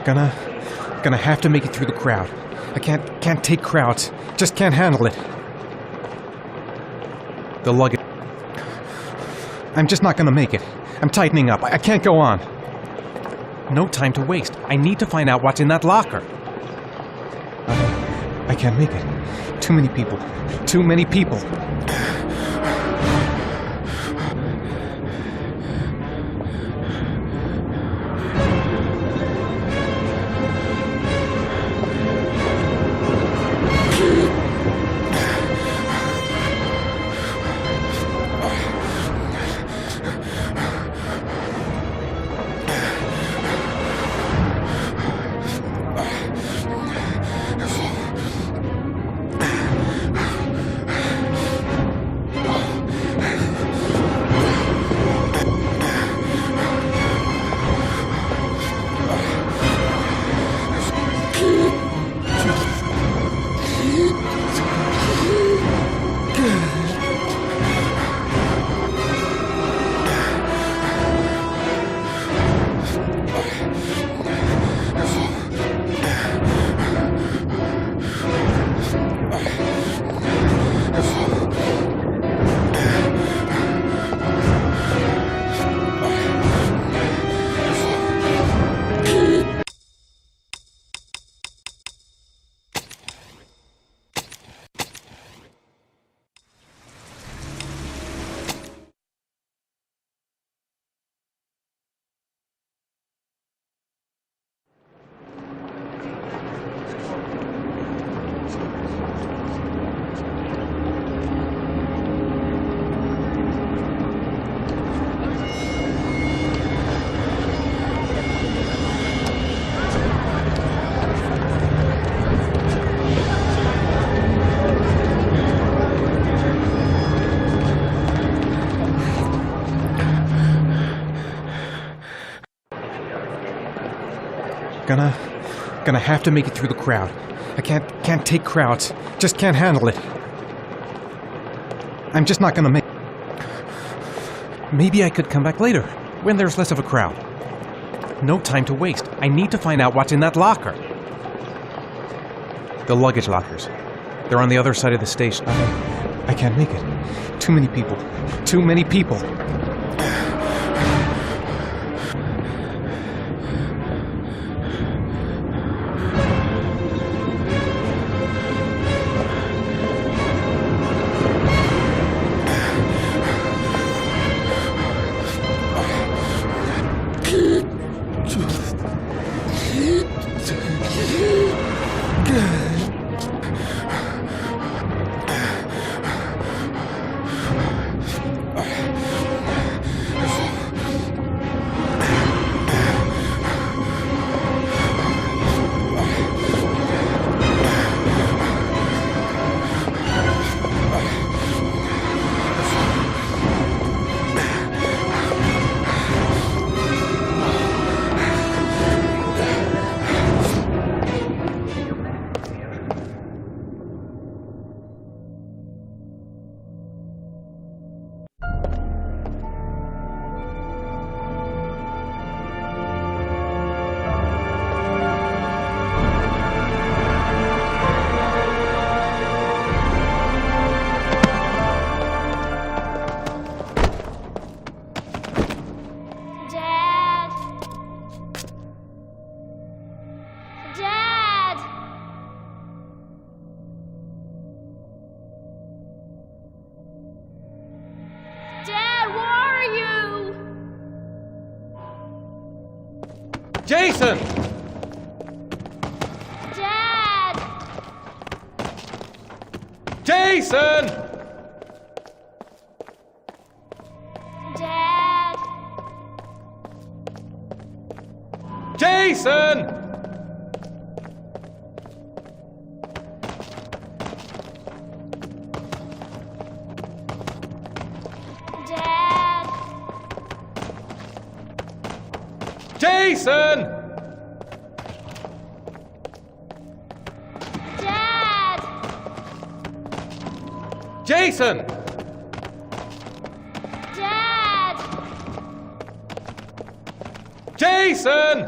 Gonna have to make it through the crowd. I can't take crowds. Just can't handle it. The luggage. I'm just not gonna make it. I'm tightening up. I can't go on. No time to waste. I need to find out what's in that locker. I can't make it. Too many people. Too many people. Gonna have to make it through the crowd. I can't take crowds. Just can't handle it. I'm just not gonna make it. Maybe I could come back later, when there's less of a crowd. No time to waste. I need to find out what's in that locker. The luggage lockers. They're on the other side of the station. I can't make it. Too many people. Too many people. Jason! Dad! Jason! Dad! Jason! Dad! Jason! Dad! Jason! Dad! Jason!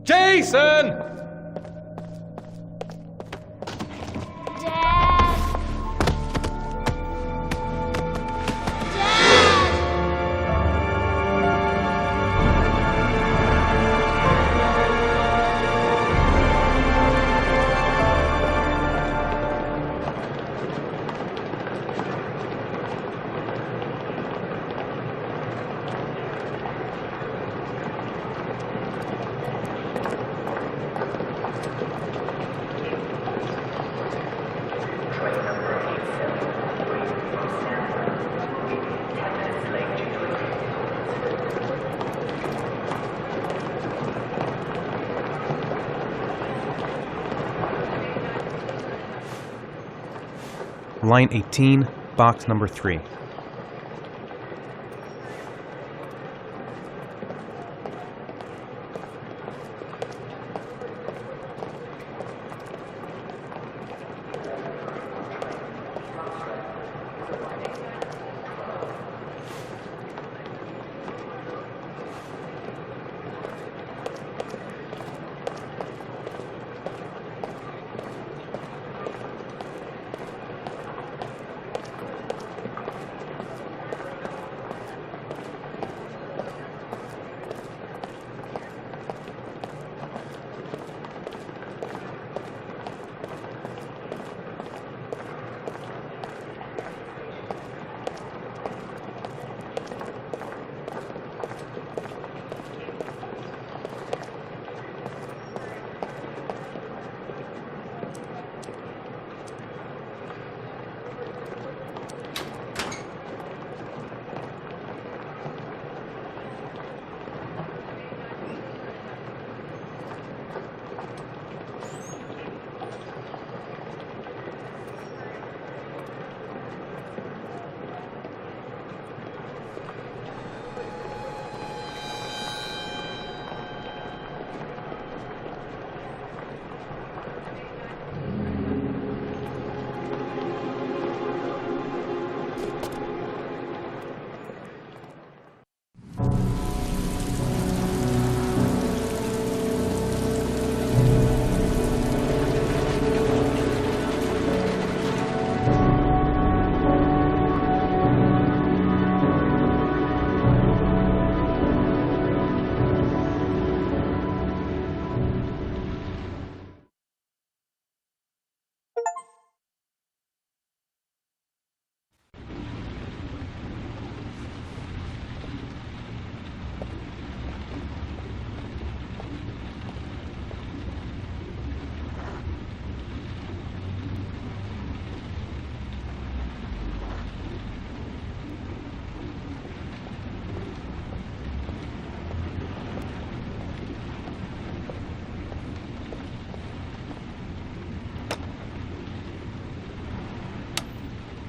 Jason! Dad! Dad! Line 18, box number 3.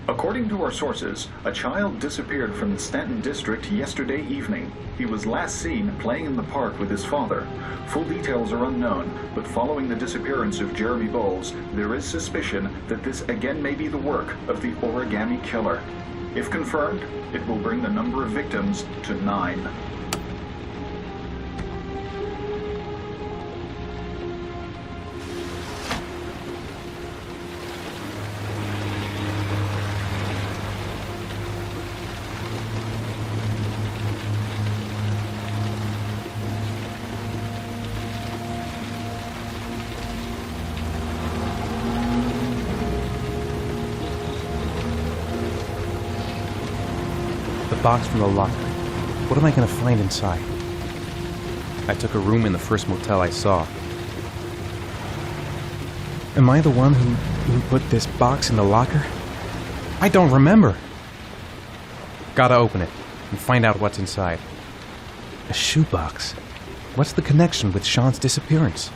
According to our sources, a child disappeared from the Stanton district yesterday evening. He was last seen playing in the park with his father. Full details are unknown, but following the disappearance of Jeremy Bowles, there is suspicion that this again may be the work of the origami killer. If confirmed, it will bring the number of victims to 9. The box from the locker. What am I going to find inside? I took a room in the first motel I saw. Am I the one who put this box in the locker? I don't remember. Gotta open it and find out what's inside. A shoebox. What's the connection with Sean's disappearance?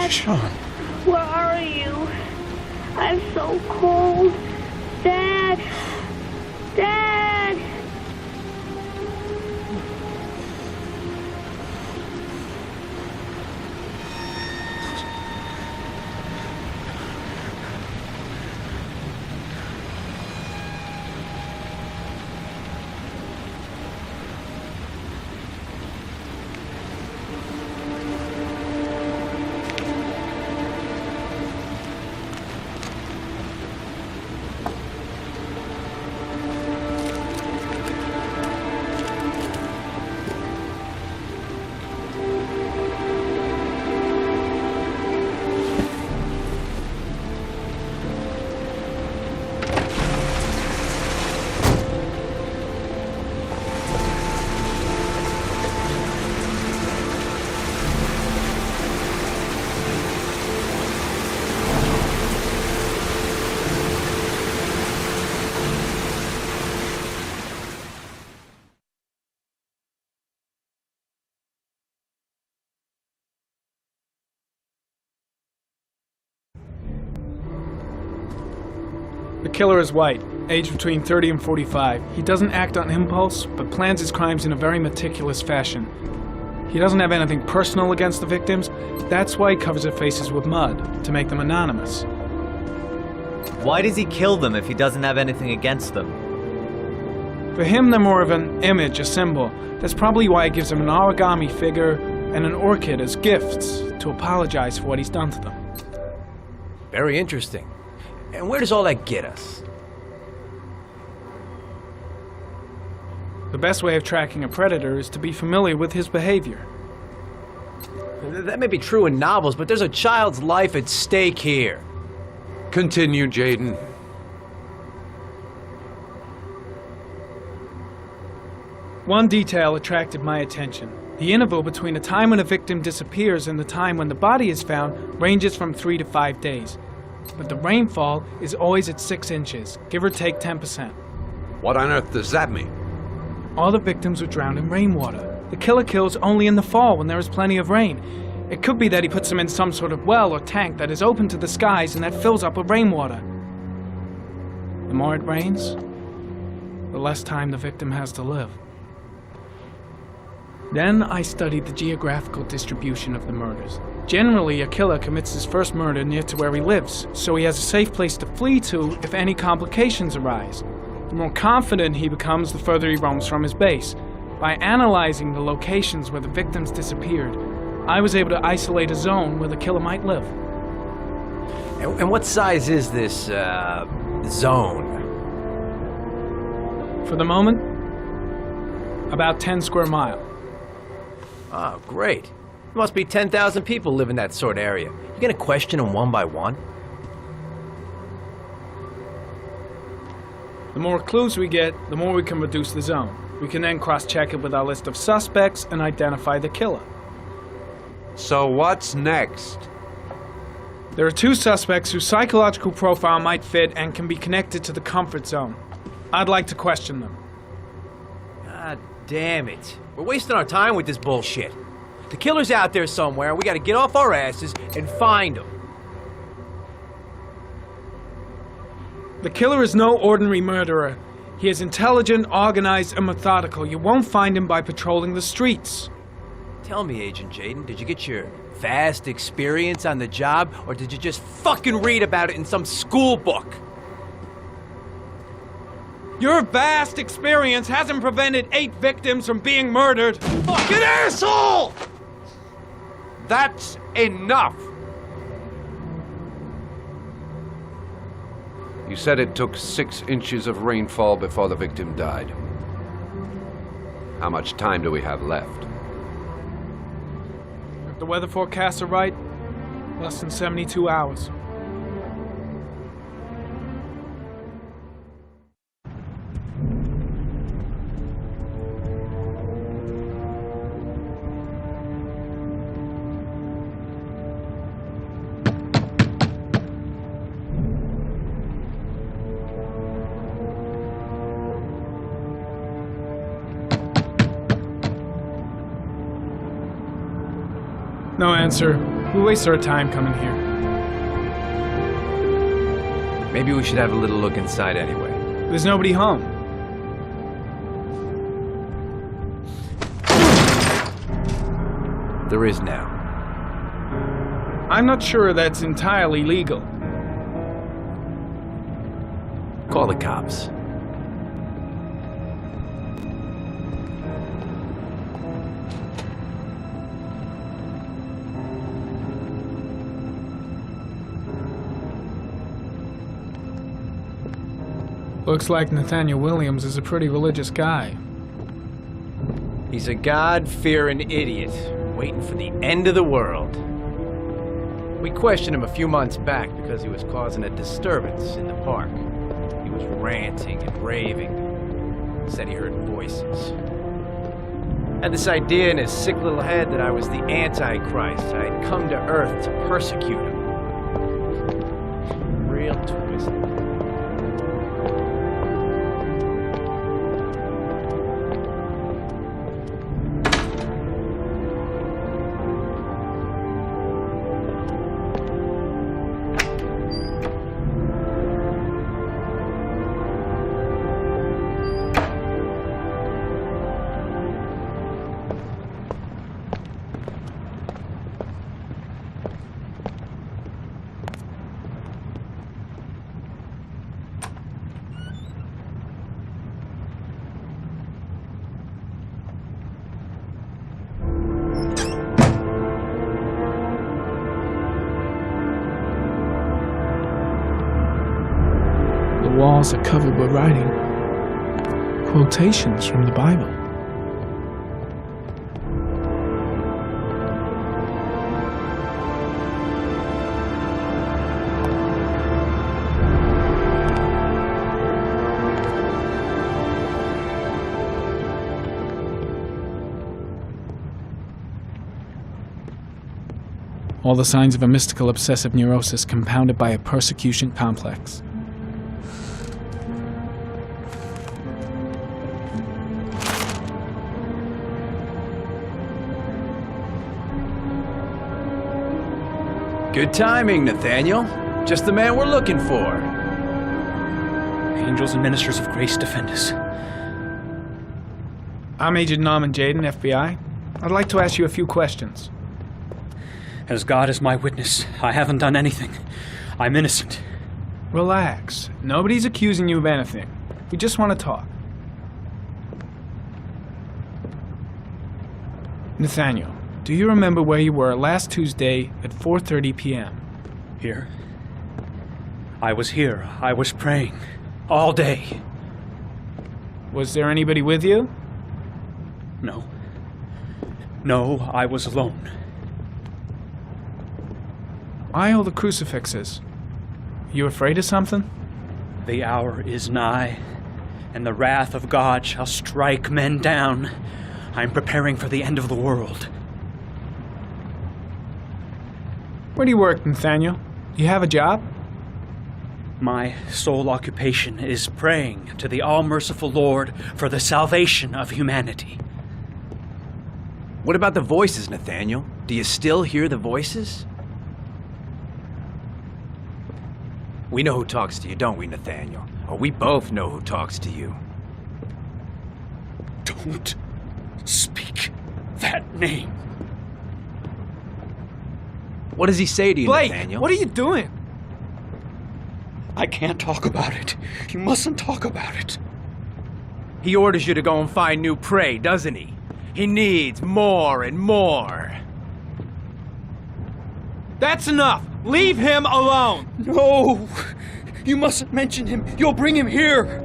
Dad, Sean. where are you? I'm so cold. Dad! Dad! The killer is white, aged between 30 and 45. He doesn't act on impulse, but plans his crimes in a very meticulous fashion. He doesn't have anything personal against the victims. That's why he covers their faces with mud, to make them anonymous. Why does he kill them if he doesn't have anything against them? For him, they're more of an image, a symbol. That's probably why he gives them an origami figure and an orchid as gifts to apologize for what he's done to them. Very interesting. And where does all that get us? The best way of tracking a predator is to be familiar with his behavior. That may be true in novels, but there's a child's life at stake here. Continue, Jaden. One detail attracted my attention. The interval between the time when a victim disappears and the time when the body is found ranges from 3 to 5 days. But the rainfall is always at 6 inches, give or take 10%. What on earth does that mean? All the victims were drowned in rainwater. The killer kills only in the fall when there is plenty of rain. It could be that he puts them in some sort of well or tank that is open to the skies and that fills up with rainwater. The more it rains, the less time the victim has to live. Then I studied the geographical distribution of the murders. Generally, a killer commits his first murder near to where he lives, so he has a safe place to flee to if any complications arise. The more confident he becomes, the further he roams from his base. By analyzing the locations where the victims disappeared, I was able to isolate a zone where the killer might live. And what size is this, zone? For the moment, about 10 square miles. Oh, great. There must be 10,000 people live in that sort of area. You gonna question them one by one? The more clues we get, the more we can reduce the zone. We can then cross-check it with our list of suspects and identify the killer. So what's next? There are 2 suspects whose psychological profile might fit and can be connected to the comfort zone. I'd like to question them. God damn it. We're wasting our time with this bullshit. The killer's out there somewhere, and we gotta get off our asses and find him. The killer is no ordinary murderer. He is intelligent, organized, and methodical. You won't find him by patrolling the streets. Tell me, Agent Jaden, did you get your vast experience on the job, or did you just fucking read about it in some school book? Your vast experience hasn't prevented 8 victims from being murdered. Fucking asshole! That's enough! You said it took 6 inches of rainfall before the victim died. How much time do we have left? If the weather forecasts are right, less than 72 hours. No answer. We waste our time coming here. Maybe we should have a little look inside anyway. There's nobody home. There is now. I'm not sure that's entirely legal. Call the cops. Looks like Nathaniel Williams is a pretty religious guy. He's a God-fearing idiot, waiting for the end of the world. We questioned him a few months back because he was causing a disturbance in the park. He was ranting and raving. Said he heard voices. Had this idea in his sick little head that I was the Antichrist. I had come to Earth to persecute him. Real twisted. The walls are covered with writing. Quotations from the Bible. All the signs of a mystical obsessive neurosis compounded by a persecution complex. Good timing, Nathaniel. Just the man we're looking for. Angels and ministers of grace defend us. I'm Agent Norman Jaden, FBI. I'd like to ask you a few questions. As God is my witness, I haven't done anything. I'm innocent. Relax. Nobody's accusing you of anything. We just want to talk. Nathaniel, do you remember where you were last Tuesday at 4:30 p.m.? Here? I was here. I was praying. All day. Was there anybody with you? No. No, I was alone. Why all the crucifixes? You afraid of something? The hour is nigh, and the wrath of God shall strike men down. I'm preparing for the end of the world. Where do you work, Nathaniel? You have a job? My sole occupation is praying to the all-merciful Lord for the salvation of humanity. What about the voices, Nathaniel? Do you still hear the voices? We know who talks to you, don't we, Nathaniel? Or we both know who talks to you. Don't speak that name. What does he say to you, Blake, Nathaniel? what are you doing? I can't talk about it. You mustn't talk about it. He orders you to go and find new prey, doesn't he? He needs more and more. That's enough! Leave him alone! No! You mustn't mention him. You'll bring him here.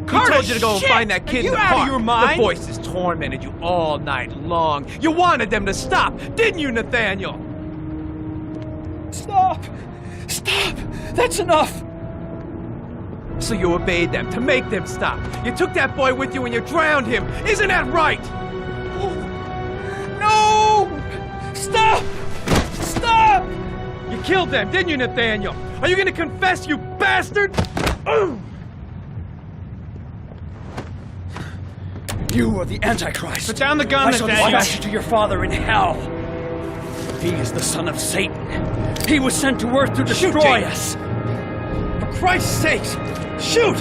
He told you to go and find that kid in the park. Are you out of your mind? The voices tormented you all night long. You wanted them to stop, didn't you, Nathaniel? Stop! Stop! That's enough! So you obeyed them to make them stop. You took that boy with you and you drowned him. Isn't that right? No! Stop! Stop! You killed them, didn't you, Nathaniel? Are you gonna confess, you bastard? You are the Antichrist. Put down the gun, I shall Nathaniel. dispatch you to your father in hell. He is the son of Satan. He was sent to earth to destroy us. For Christ's sake, shoot!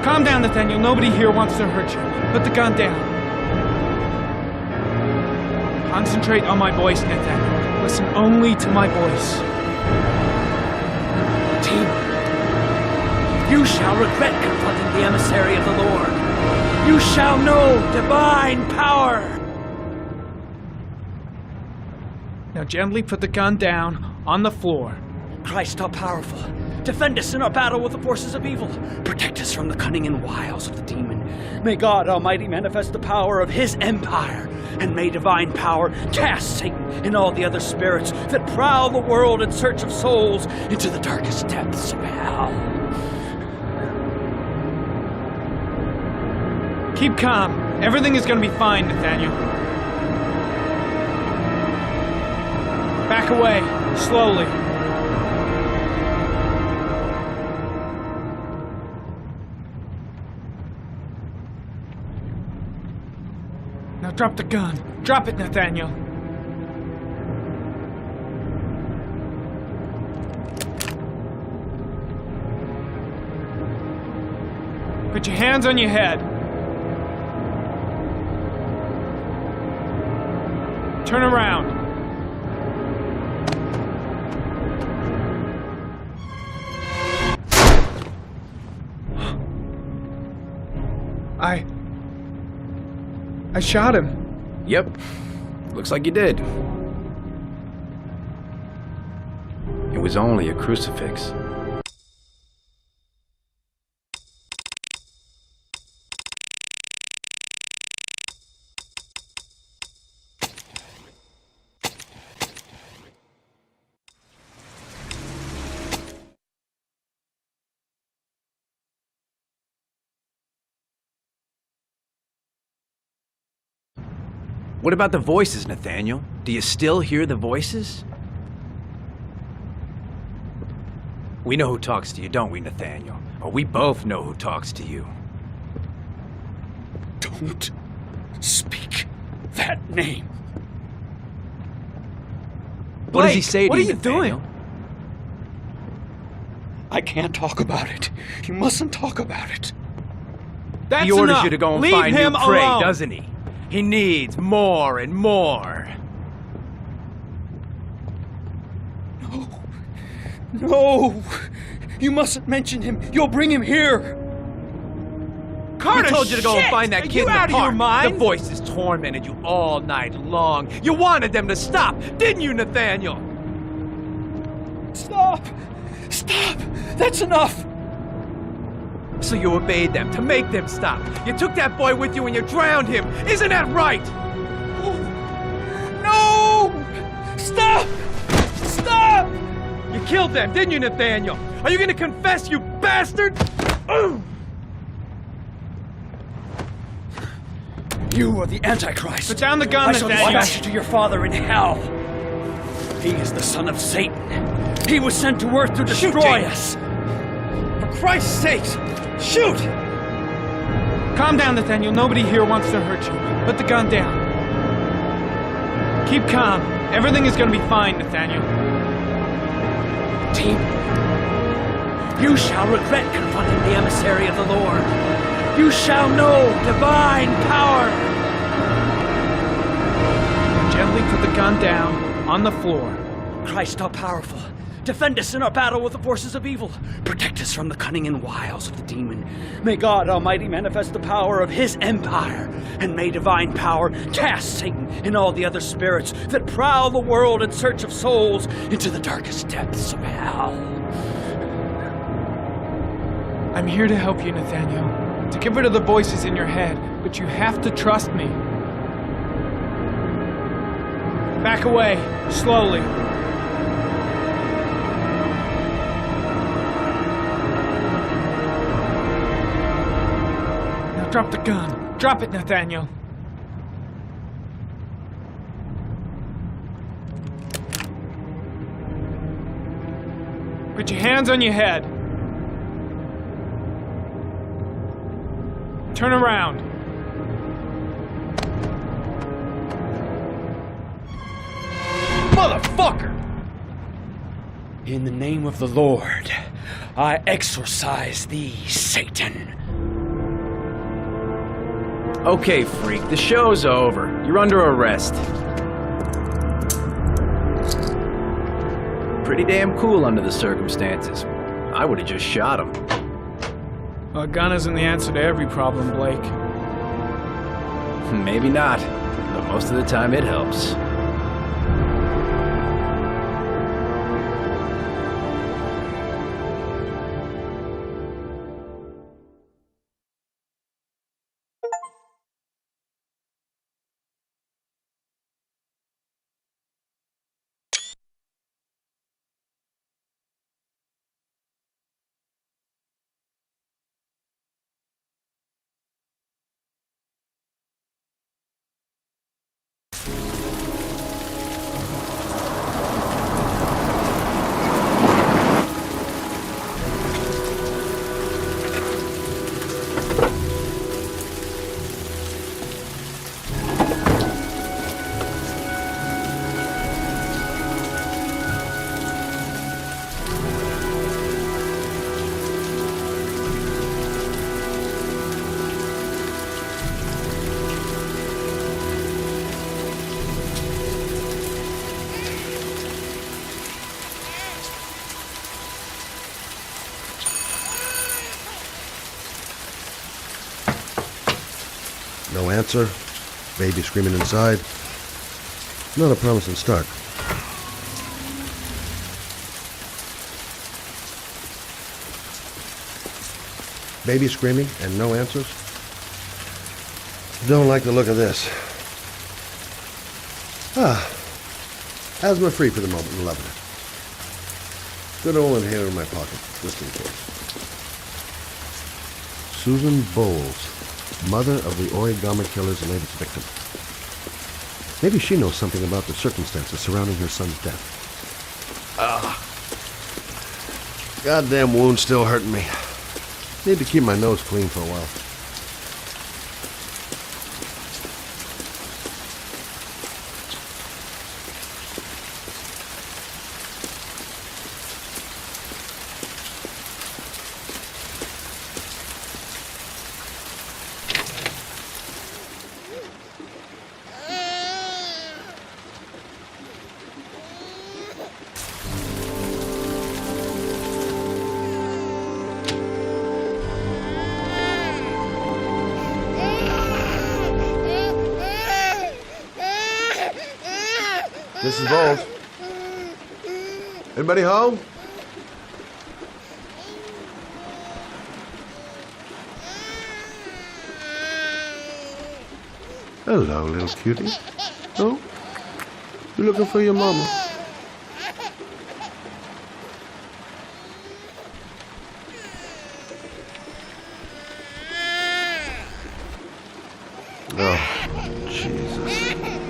Calm down, Nathaniel. Nobody here wants to hurt you. Put the gun down. Concentrate on my voice, Nathaniel. Listen only to my voice. Team, you shall regret confronting the emissary of the Lord. You shall know divine power. Now gently put the gun down on the floor. Christ all powerful, defend us in our battle with the forces of evil. Protect us from the cunning and wiles of the demon. May God Almighty manifest the power of His empire, and may divine power cast Satan and all the other spirits that prowl the world in search of souls into the darkest depths of hell. Keep calm. Everything is going to be fine, Nathaniel. Back away, slowly. Now drop the gun. Drop it, Nathaniel. Put your hands on your head. Turn around. I shot him. Yep. Looks like you did. It was only a crucifix. What about the voices, Nathaniel? Do you still hear the voices? We know who talks to you, don't we, Nathaniel? Or we both know who talks to you. Don't speak that name. What does he say to what you, are you Nathaniel? doing? I can't talk about it. You mustn't talk about it. That's He orders enough. you to go and Leave find him new prey, alone. doesn't he? He needs more and more. No! You mustn't mention him. You'll bring him here. I told you to go and find that Are kid you in the out of your park. mind? The voices tormented you all night long. You wanted them to stop, didn't you, Nathaniel? Stop! Stop! That's enough! So you obeyed them to make them stop. You took that boy with you and you drowned him. Isn't that right? No! Stop! Stop! You killed them, didn't you, Nathaniel? Are you gonna confess, you bastard? You are the Antichrist. Put down the gun, I shall Nathaniel. dispatch you to your father in hell. He is the son of Satan. He was sent to earth to destroy us. For Christ's sake, shoot! Calm down, Nathaniel. Nobody here wants to hurt you. Put the gun down. Keep calm. Everything is going to be fine, Nathaniel. Team, you shall regret confronting the emissary of the Lord. You shall know divine power. Gently put the gun down on the floor. Christ all powerful, defend us in our battle with the forces of evil. Protect us from the cunning and wiles of the demon. May God Almighty manifest the power of His empire, and may divine power cast Satan and all the other spirits that prowl the world in search of souls into the darkest depths of hell. I'm here to help you, Nathaniel. To get rid of the voices in your head, but you have to trust me. Back away, slowly. Now drop the gun. Drop it, Nathaniel. Put your hands on your head. Turn around. motherfucker! In the name of the Lord, I exorcise thee, Satan. Okay, freak, the show's over. You're under arrest. Pretty damn cool under the circumstances. I would have just shot him. A gun isn't the answer to every problem, Blake. Maybe not, but most of the time it helps. No answer. Baby screaming inside. Not a promising start. Baby screaming and no answers? Don't like the look of this. Asthma free for the moment and loving it. Good old inhaler in my pocket, just in case. Susan Bowles, mother of the origami killer's latest victim. Maybe she knows something about the circumstances surrounding her son's death. Goddamn wound still hurting me. Need to keep my nose clean for a while. Mrs. Bowles. Anybody home? Hello, little cutie. Oh? You looking for your mama? Oh, Jesus. Wait a minute.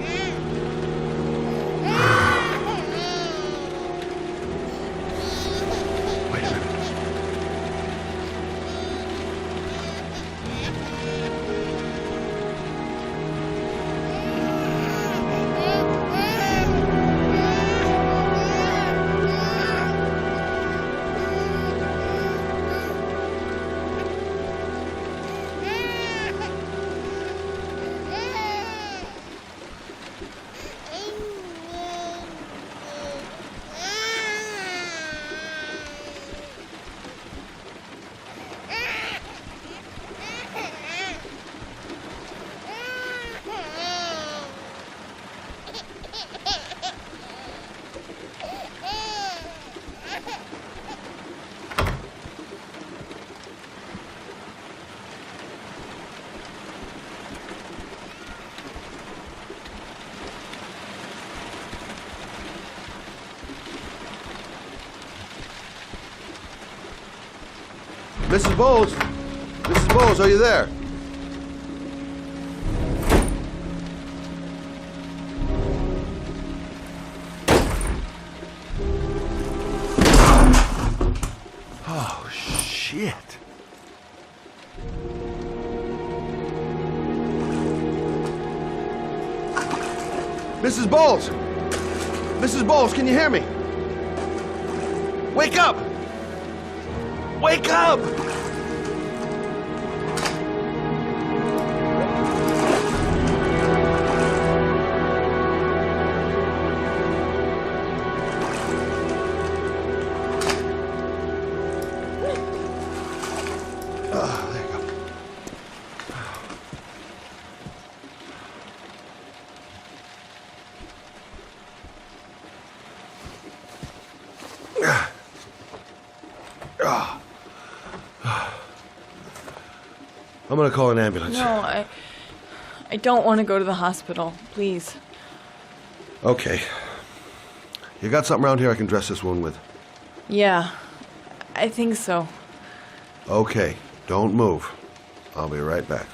Mrs. Bowles? Mrs. Bowles, are you there? Oh, shit. Mrs. Bowles! Mrs. Bowles, can you hear me? Wake up! Wake up! There you go. I'm gonna call an ambulance. No, I don't want to go to the hospital. Please. Okay. You got something around here I can dress this wound with? Yeah, I think so. Okay, don't move. I'll be right back.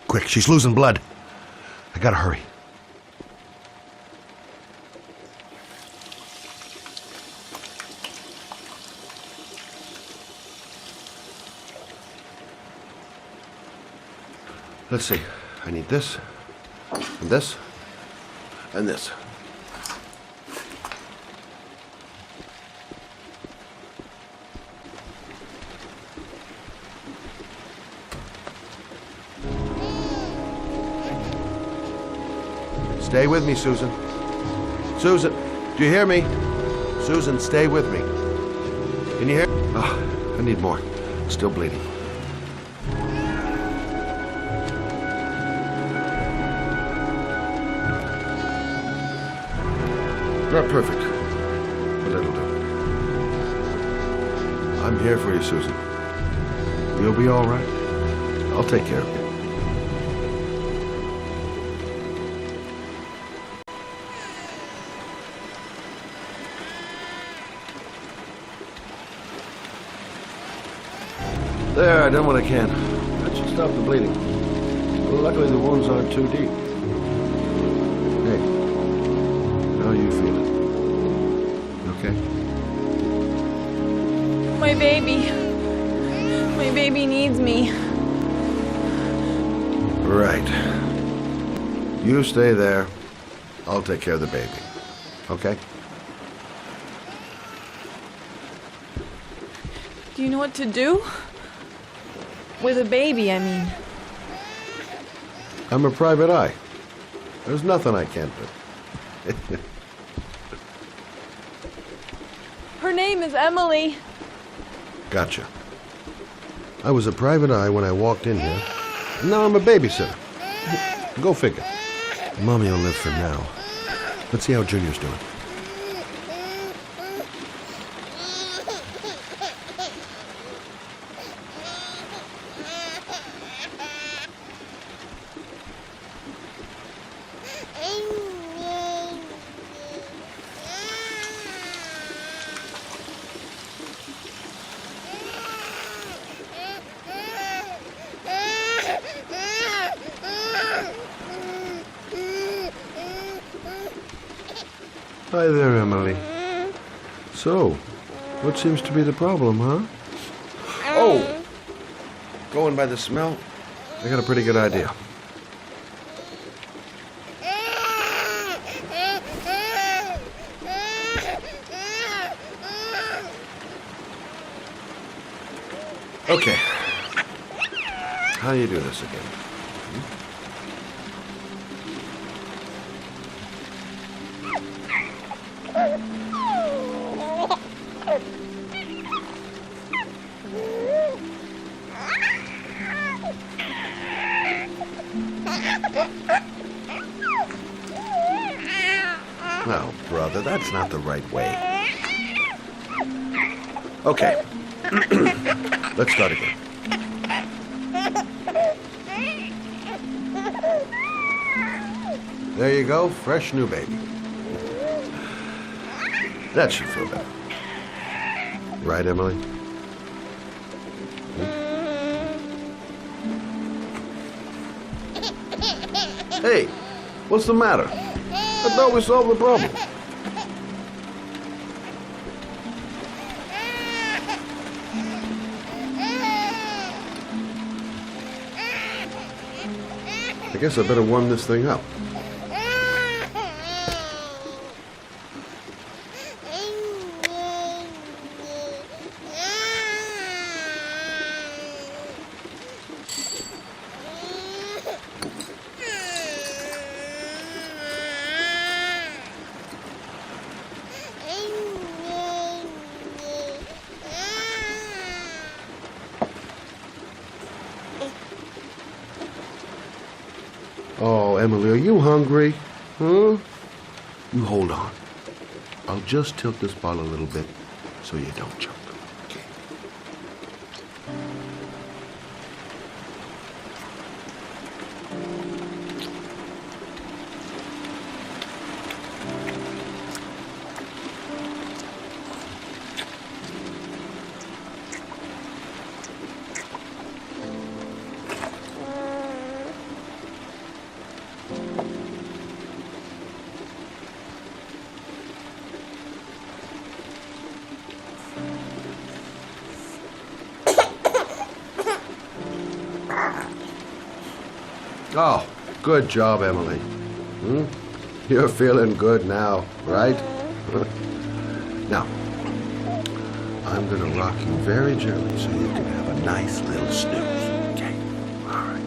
Quick, she's losing blood. I gotta hurry. Let's see. I need this, and this, and this. Stay with me, Susan. Susan, do you hear me? Susan, stay with me. Can you hear? Oh, I need more. Still bleeding. Not perfect, but it'll do. I'm here for you, Susan. You'll be all right. I'll take care of you. There, I done what I can. That should stop the bleeding. Well, luckily the wounds aren't too deep. Hey, how are you feeling? Okay? My baby. My baby needs me. Right. You stay there. I'll take care of the baby. Okay? Do you know what to do? With a baby, I mean. I'm a private eye. There's nothing I can't do. Her name is Emily. Gotcha. I was a private eye when I walked in here, and now I'm a babysitter. Go figure. Mommy will live for now. Let's see how Junior's doing. Hi there, Emily. So, what seems to be the problem, huh? Oh! Going by the smell, I got a pretty good idea. Okay. How do you do this again? No, brother, that's not the right way. Okay. Let's start again. There you go, fresh new baby. That should feel better. Right, Emily? Hey, what's the matter? I thought we solved the problem. I guess I better warm this thing up. Oh, Emily, are you hungry? Huh? You hold on. I'll just tilt this bottle a little bit so you don't choke. Okay. Oh, good job, Emily. You're feeling good now, right? Now, I'm gonna rock you very gently so you can have a nice little snooze. Okay? All right.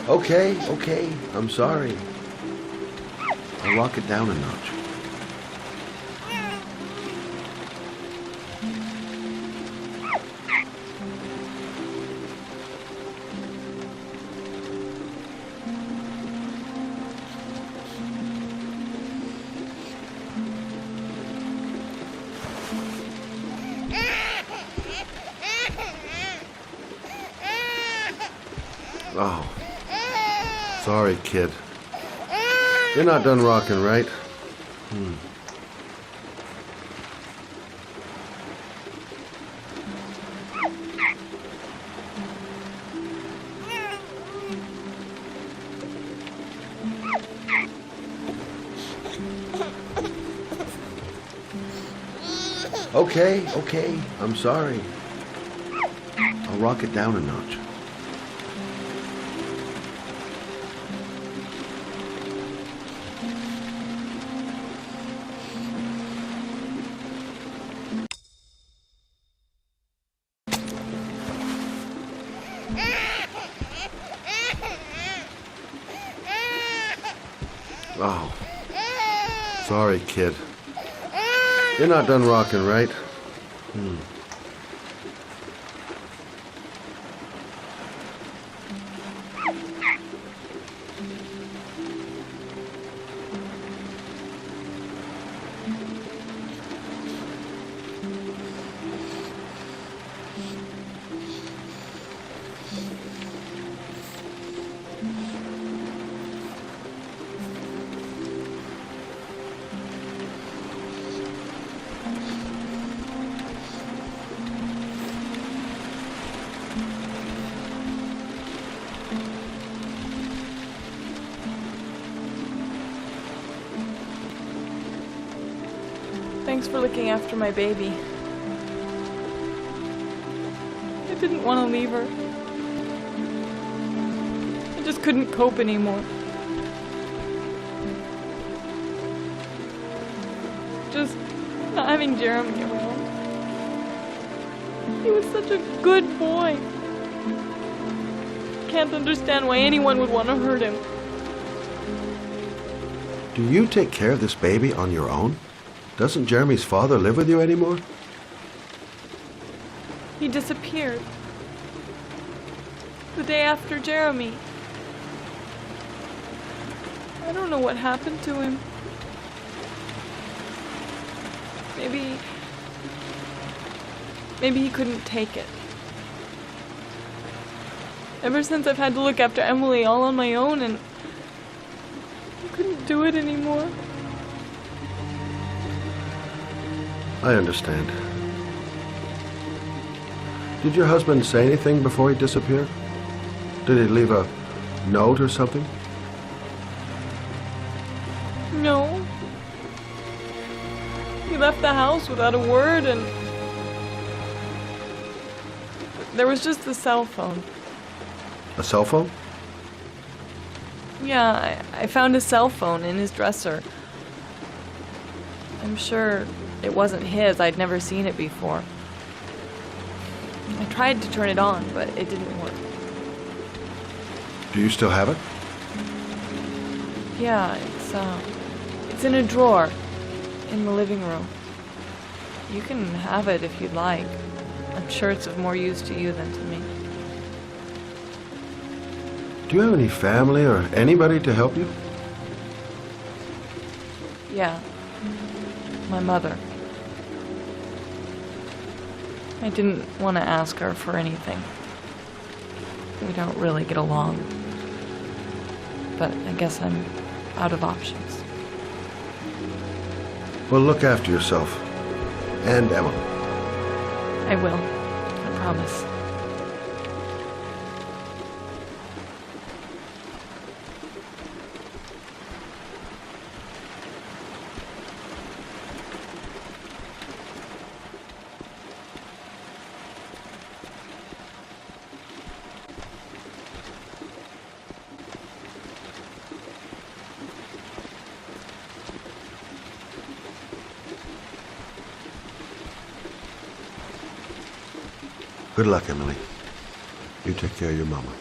Okay, I'm sorry. I'll rock it down a notch. Oh, sorry, kid. You're not done rocking, right? Okay, I'm sorry. I'll rock it down a notch. Oh, sorry, kid. You're not done rocking, right? Thanks for looking after my baby. I didn't want to leave her. I just couldn't cope anymore. Just not having Jeremy around. He was such a good boy. Can't understand why anyone would want to hurt him. Do you take care of this baby on your own? Doesn't Jeremy's father live with you anymore? He disappeared. The day after Jeremy. I don't know what happened to him. Maybe he couldn't take it. Ever since I've had to look after Emily all on my own, and I couldn't do it anymore. I understand. Did your husband say anything before he disappeared? Did he leave a note or something? No. He left the house without a word, and there was just the cell phone. A cell phone? Yeah, I found his cell phone in his dresser. I'm sure it wasn't his. I'd never seen it before. I tried to turn it on, but it didn't work. Do you still have it? Yeah, it's in a drawer in the living room. You can have it if you'd like. I'm sure it's of more use to you than to me. Do you have any family or anybody to help you? Yeah. My mother. I didn't want to ask her for anything. We don't really get along. But I guess I'm out of options. Well, look after yourself. And Emily. I will. I promise. Good luck, Emily. You take care of your mama.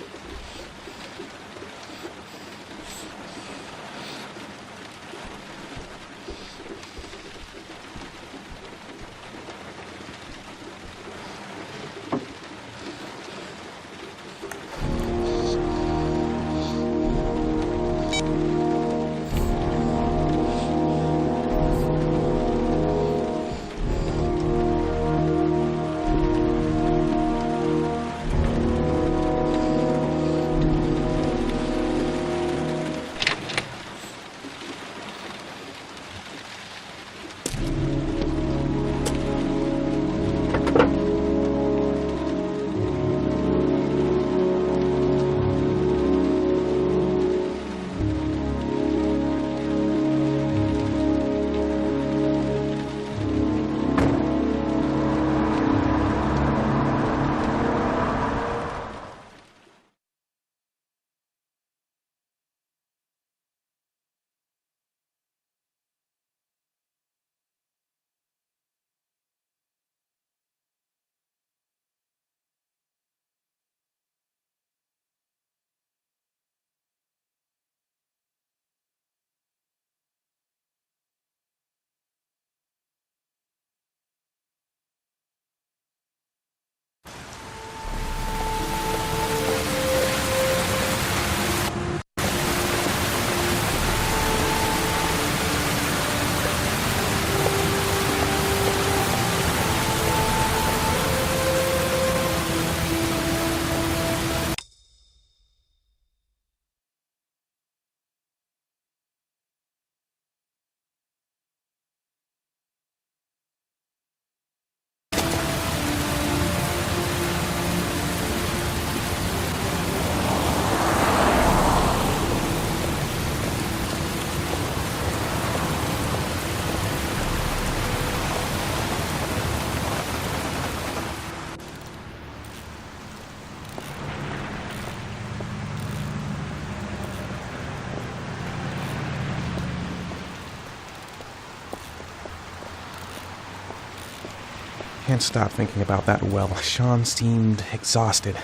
Can't stop thinking about that well. Sean seemed exhausted.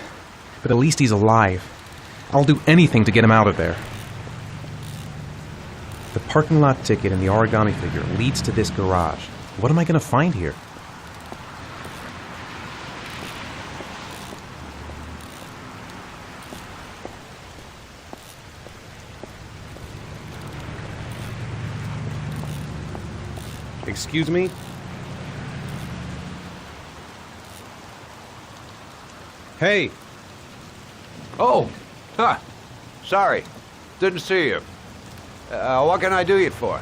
But at least he's alive. I'll do anything to get him out of there. The parking lot ticket and the origami figure leads to this garage. What am I going to find here? Excuse me? Hey! Oh! Huh. Sorry. Didn't see you. What can I do you for?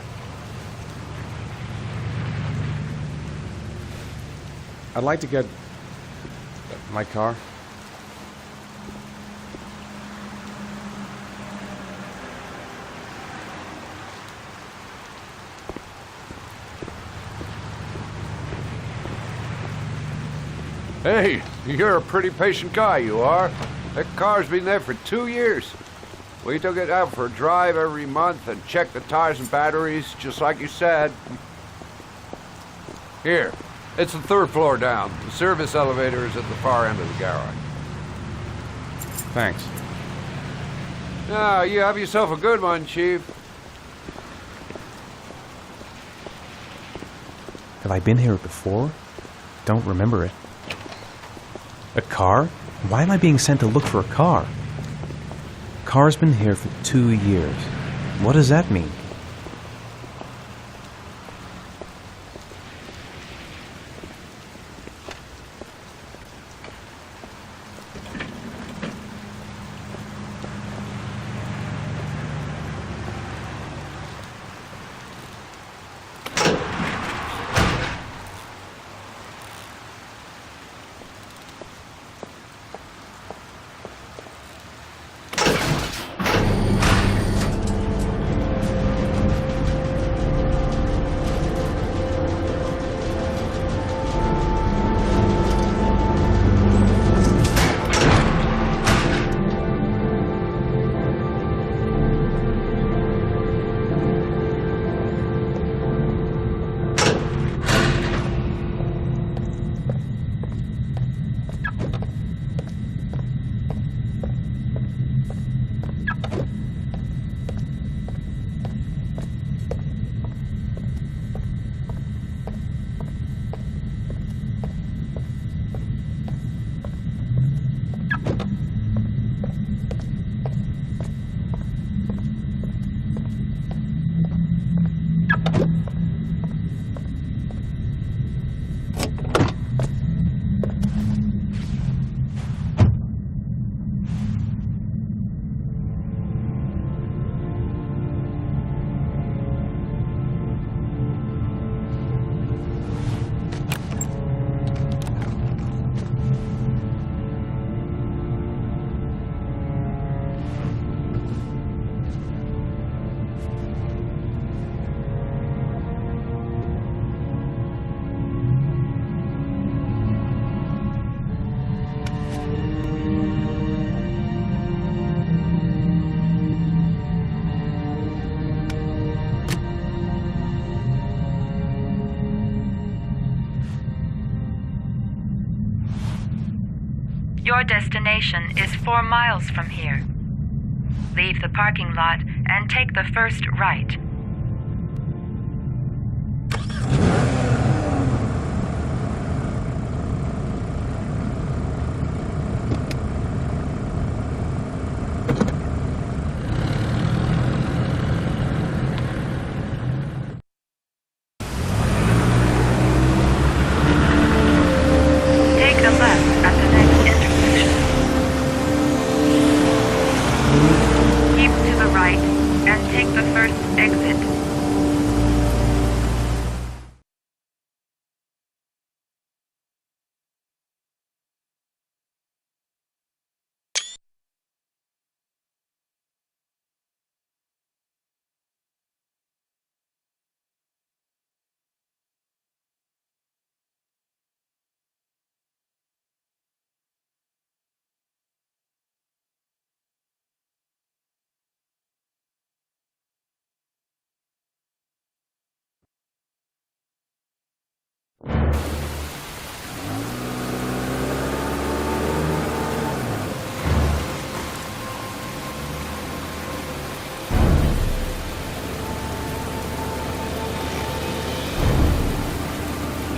I'd like to get my car. Hey, you're a pretty patient guy, you are. That car's been there for 2 years. We took it out for a drive every month and checked the tires and batteries, just like you said. Here, it's the 3rd floor down. The service elevator is at the far end of the garage. Thanks. Now, you have yourself a good one, Chief. Have I been here before? Don't remember it. A car? Why am I being sent to look for a car? Car's been here for 2 years. What does that mean? Your destination is 4 miles from here. Leave the parking lot and take the first right.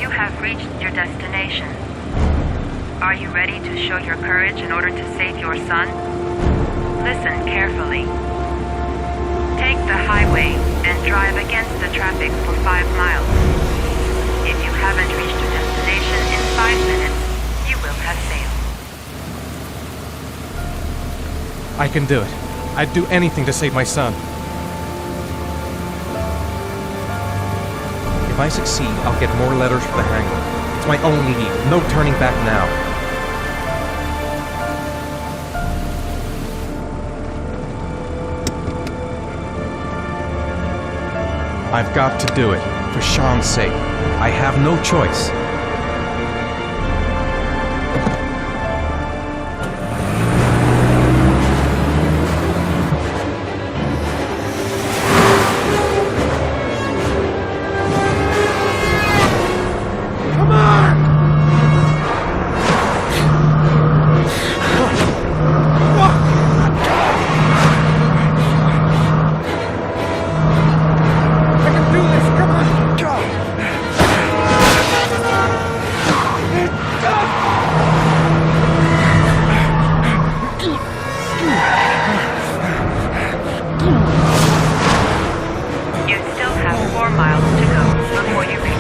You have reached your destination. Are you ready to show your courage in order to save your son? Listen carefully. Take the highway and drive against the traffic for 5 miles. If you haven't reached your destination in 5 minutes, you will have failed. I can do it. I'd do anything to save my son. If I succeed, I'll get more letters for the hangar. It's my only need. No turning back now. I've got to do it. For Sean's sake. I have no choice.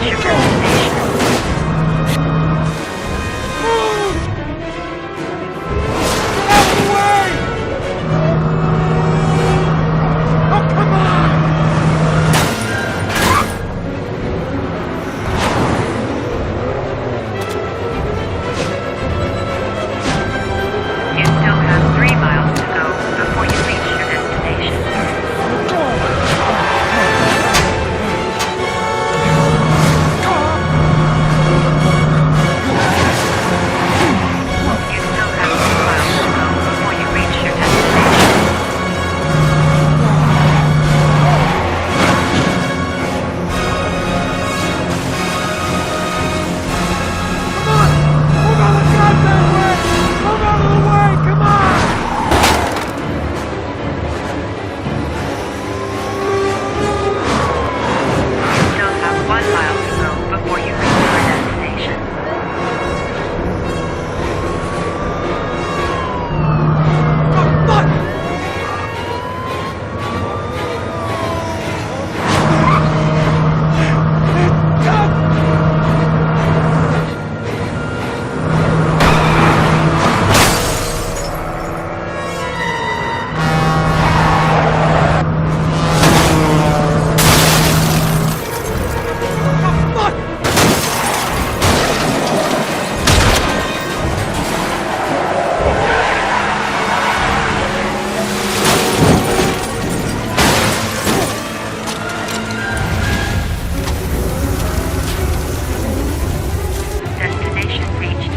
reach your destination. You still have 3 miles to go before you reach your destination. You still have 2 miles to go before you reach your destination. You still have 1 mile to go before you reach your destination. Destination reached.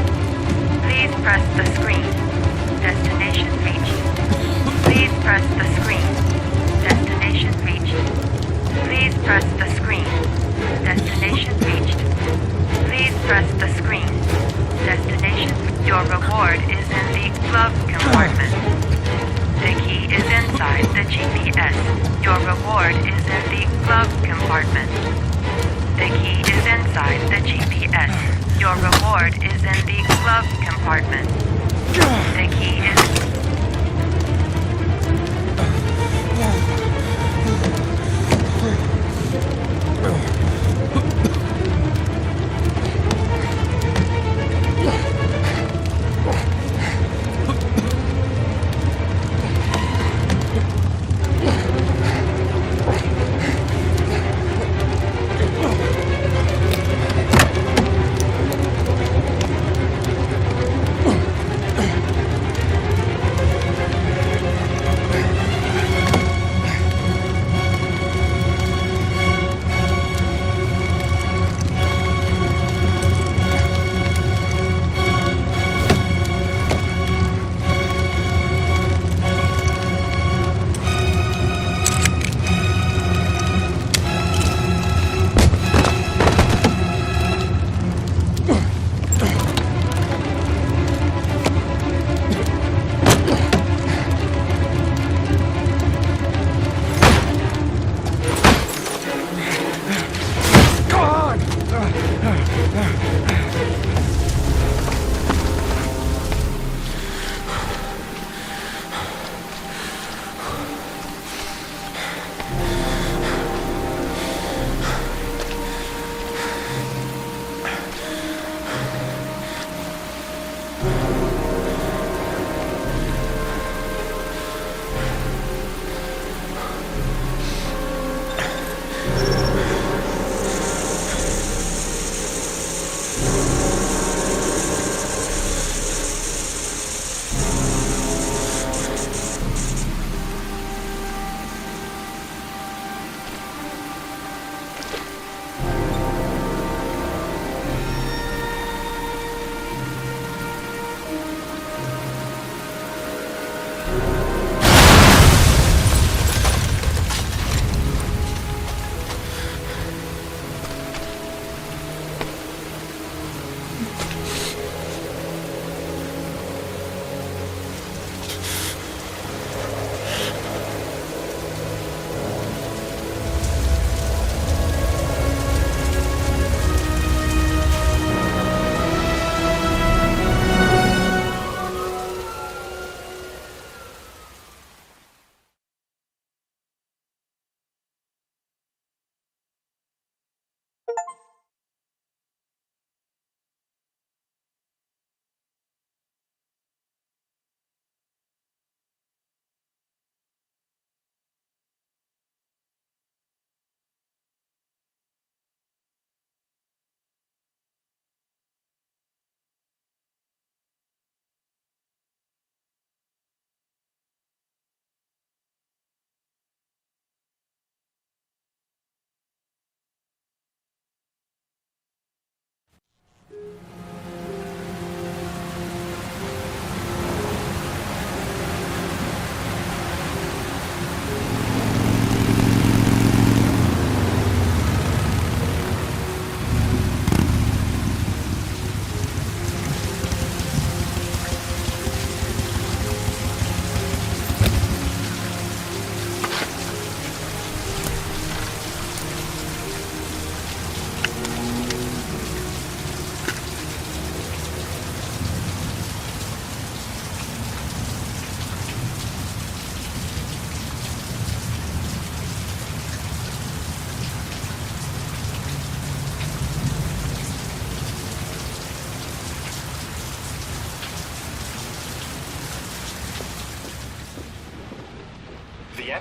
Please press the screen. Destination reached. Please press the screen. Destination reached. Please press the screen. Destination reached. Please press the screen. Destination. Your reward is in the glove compartment. The key is inside the GPS. Your reward is in the glove compartment. The key is inside the GPS. Your reward is in the glove compartment. The key is...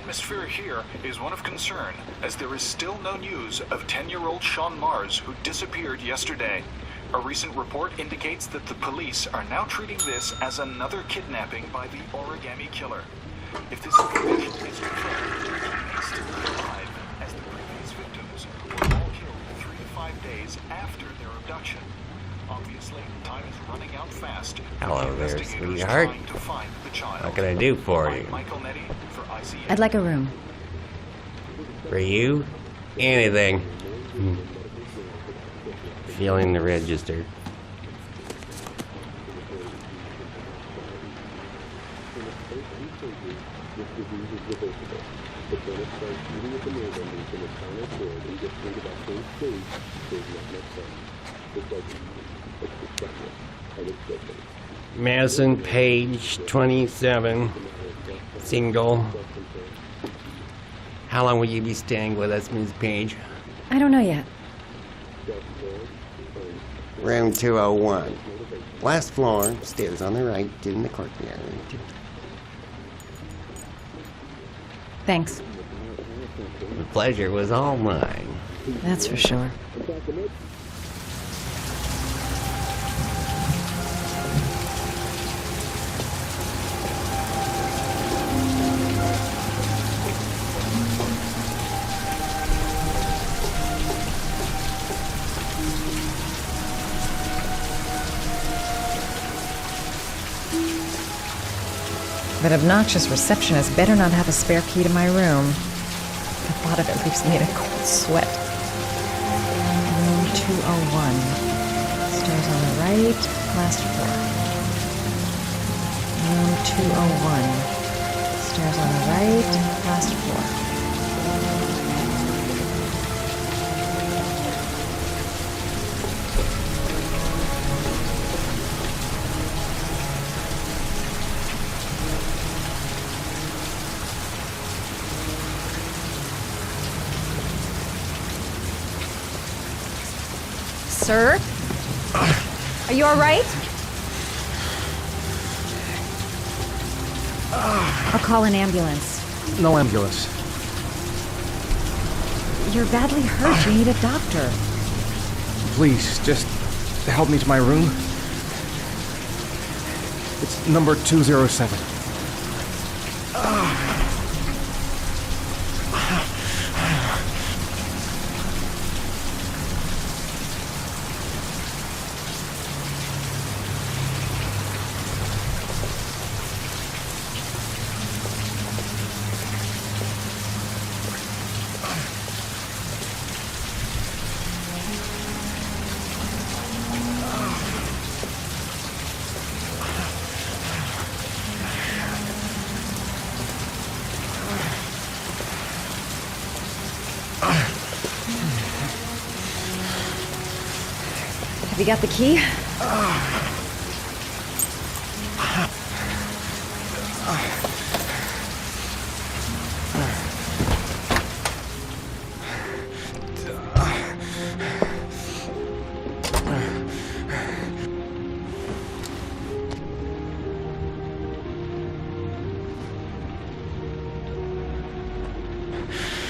atmosphere here is one of concern, as there is still no news of 10-year-old Sean Mars, who disappeared yesterday. A recent report indicates that the police are now treating this as another kidnapping by the origami killer. If this information is confirmed, he may still be alive, as the previous victims were all killed 3 to 5 days after their abduction. Obviously, time is running out fast. Hello there, Investigators sweetheart. trying to find the child. What can I do for you? Michael Nettie for ICA. I'd like a room. For you? Anything. Feeling the register. Madison Page, 27, single. How long will you be staying with us, Ms. Page? I don't know yet. Room 201. Last floor, stairs on the right, in the courtyard. Thanks. The pleasure was all mine. That's for sure. That obnoxious receptionist better not have a spare key to my room. The thought of it leaves me in a cold sweat. Room 201. Stairs on the right, last floor. Room 201. Stairs on the right, last floor. Sir? Are you all right? I'll call an ambulance. No ambulance. You're badly hurt. You need a doctor. Please, just help me to my room. It's number 207. Have you got the key?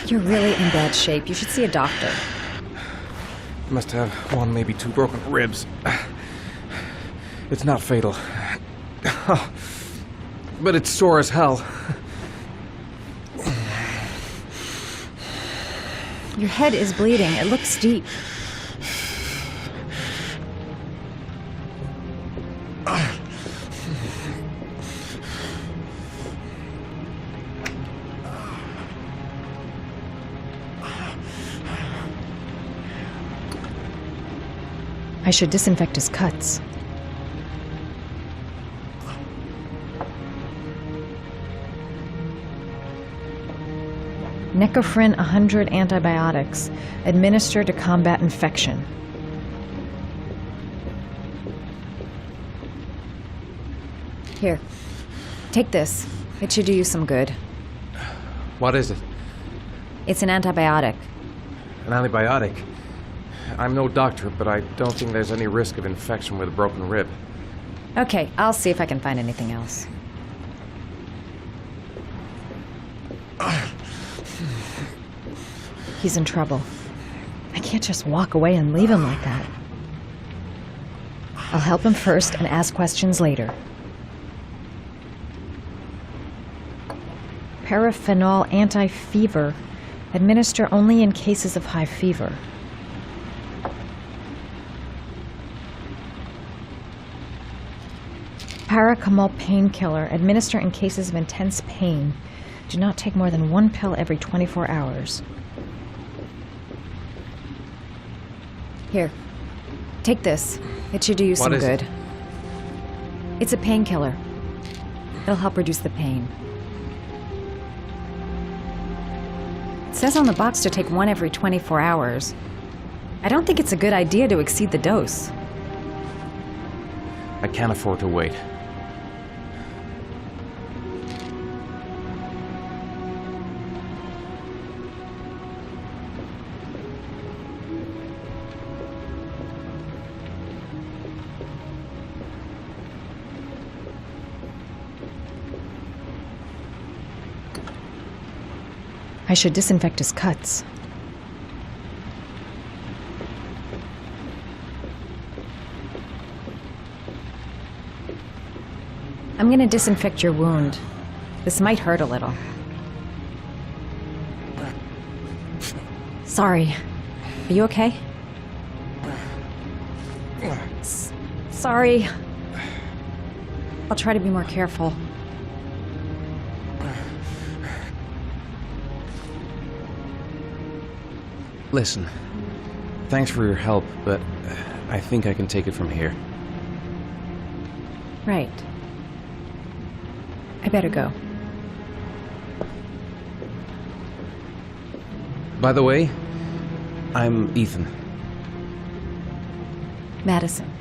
You're really in bad shape. You should see a doctor. Must have 1, maybe 2 broken ribs. It's not fatal. But it's sore as hell. Your head is bleeding. It looks deep. I should disinfect his cuts. Necophren 100 antibiotics, administered to combat infection. Here, take this. It should do you some good. What is it? It's an antibiotic. An antibiotic? I'm no doctor, but I don't think there's any risk of infection with a broken rib. Okay, I'll see if I can find anything else. He's in trouble. I can't just walk away and leave him like that. I'll help him first and ask questions later. Paraphenol anti-fever. Administer only in cases of high fever. Paracetamol painkiller. Administer in cases of intense pain. Do not take more than 1 pill every 24 hours. Here. Take this. It should do you some good. It's a painkiller. It'll help reduce the pain. It says on the box to take 1 every 24 hours. I don't think it's a good idea to exceed the dose. I can't afford to wait. I should disinfect his cuts. I'm gonna disinfect your wound. This might hurt a little. Sorry. Are you okay? Sorry. I'll try to be more careful. Listen, thanks for your help, but I think I can take it from here. Right. I better go. By the way, I'm Ethan. Madison.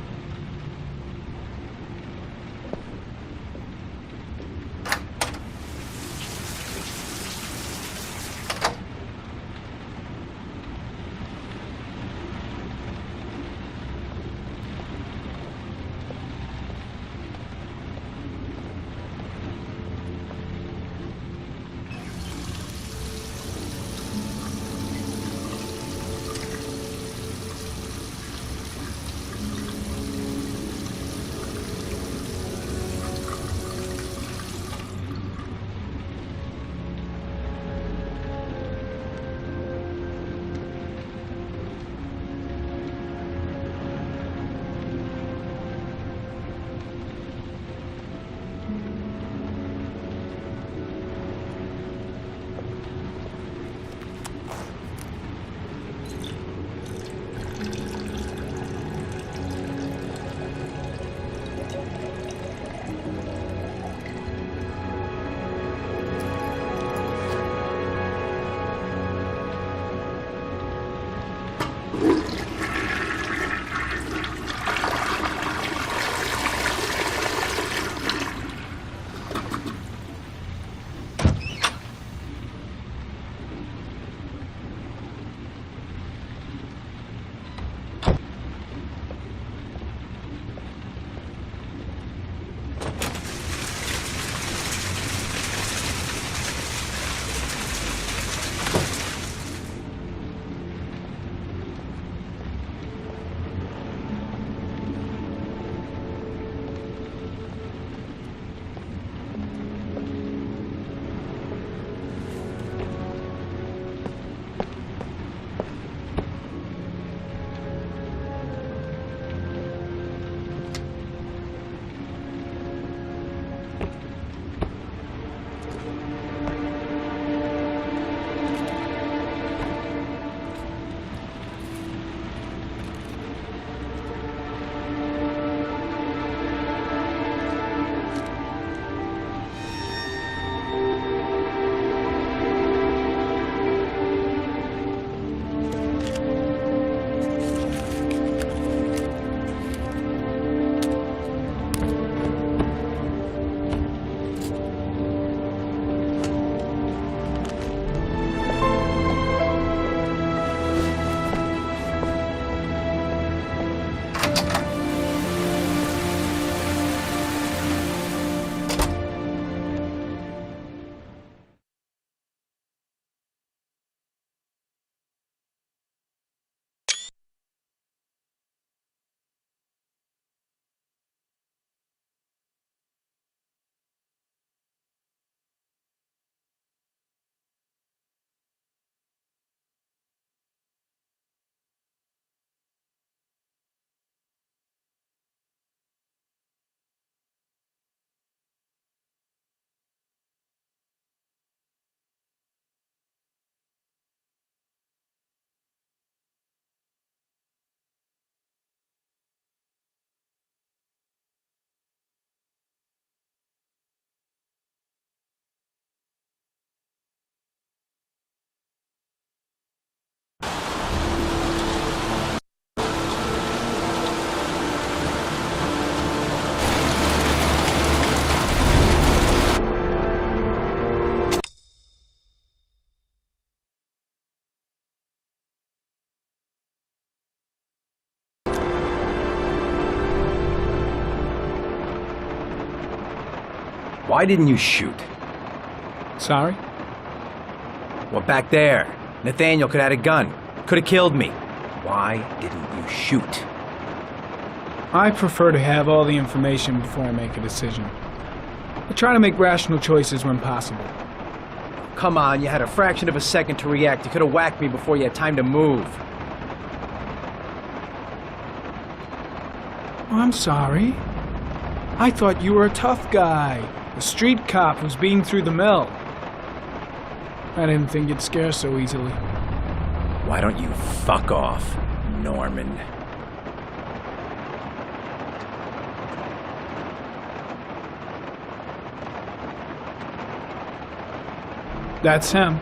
Why didn't you shoot? Sorry? Well, back there, Nathaniel could have had a gun. Could have killed me. Why didn't you shoot? I prefer to have all the information before I make a decision. I try to make rational choices when possible. Come on, you had a fraction of a second to react. You could have whacked me before you had time to move. I'm sorry. I thought you were a tough guy, a street cop who's being through the mill. I didn't think you'd scare so easily. Why don't you fuck off, Norman? That's him.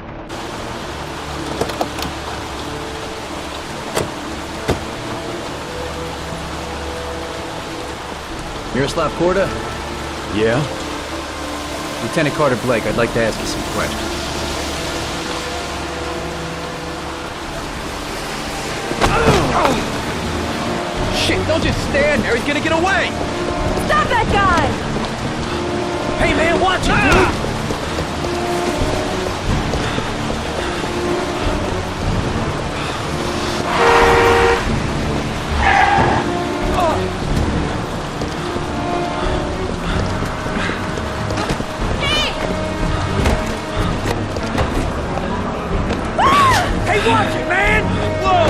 Miroslav Korda? Yeah? Lieutenant Carter Blake, I'd like to ask you some questions. Shit, don't just stand there, he's gonna get away! Stop that guy! Hey man, watch it, dude! Hey, watch it, man! Whoa!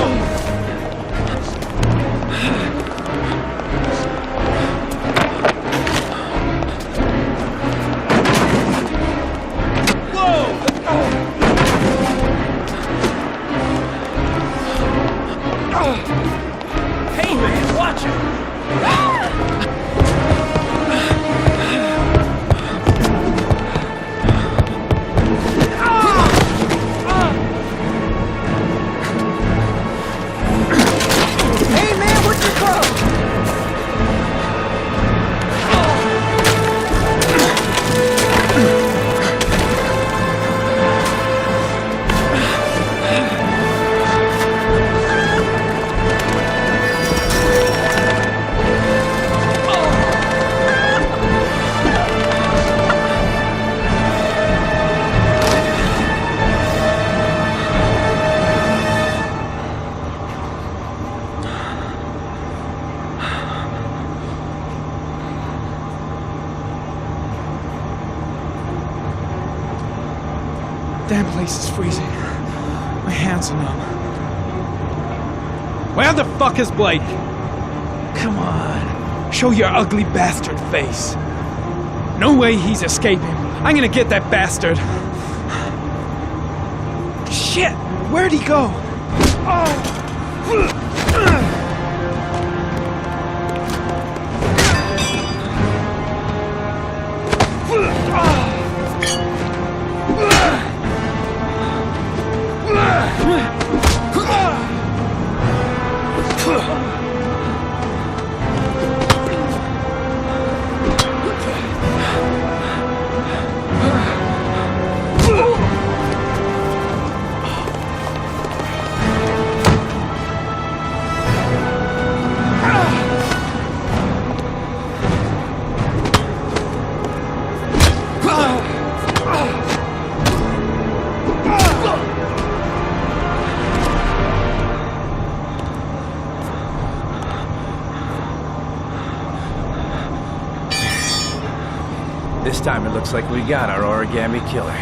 Hey, man, watch it! Hey, man, what's your problem? Damn place is freezing. My hands are numb. Where the fuck is Blake? Come on. Show your ugly bastard face. No way he's escaping. I'm gonna get that bastard. Shit! Where'd he go? This time it looks like we got our origami killer.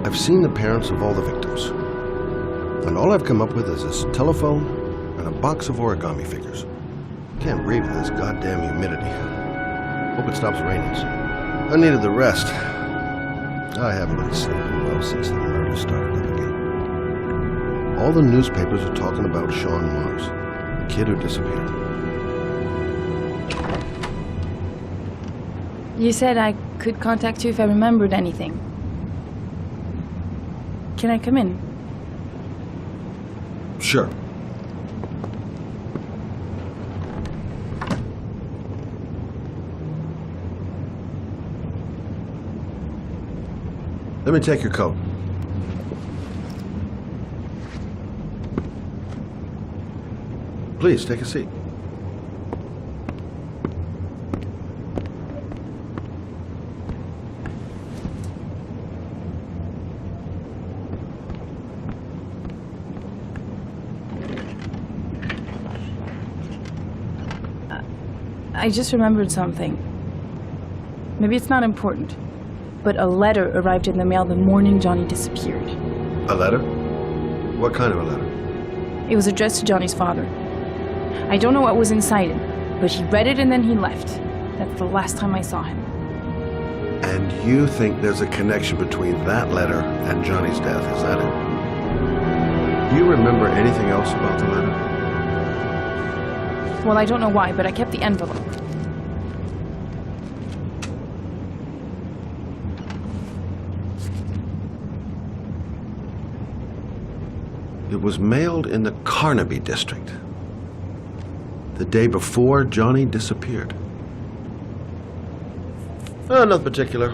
I've seen the parents of all the victims. And all I've come up with is this telephone and a box of origami figures. Can't breathe with this goddamn humidity. Hope it stops raining soon. I needed the rest. I haven't been sleeping well since the murder started up again. All the newspapers are talking about Sean Mars, the kid who disappeared. You said I could contact you if I remembered anything. Can I come in? Sure. Let me take your coat. Please, take a seat. I just remembered something. Maybe it's not important, but a letter arrived in the mail the morning Johnny disappeared. A letter? What kind of a letter? It was addressed to Johnny's father. I don't know what was inside it, but he read it and then he left. That's the last time I saw him. And you think there's a connection between that letter and Johnny's death, is that it? Do you remember anything else about the letter? Well, I don't know why, but I kept the envelope. It was mailed in the Carnaby district, the day before Johnny disappeared. Oh, nothing particular,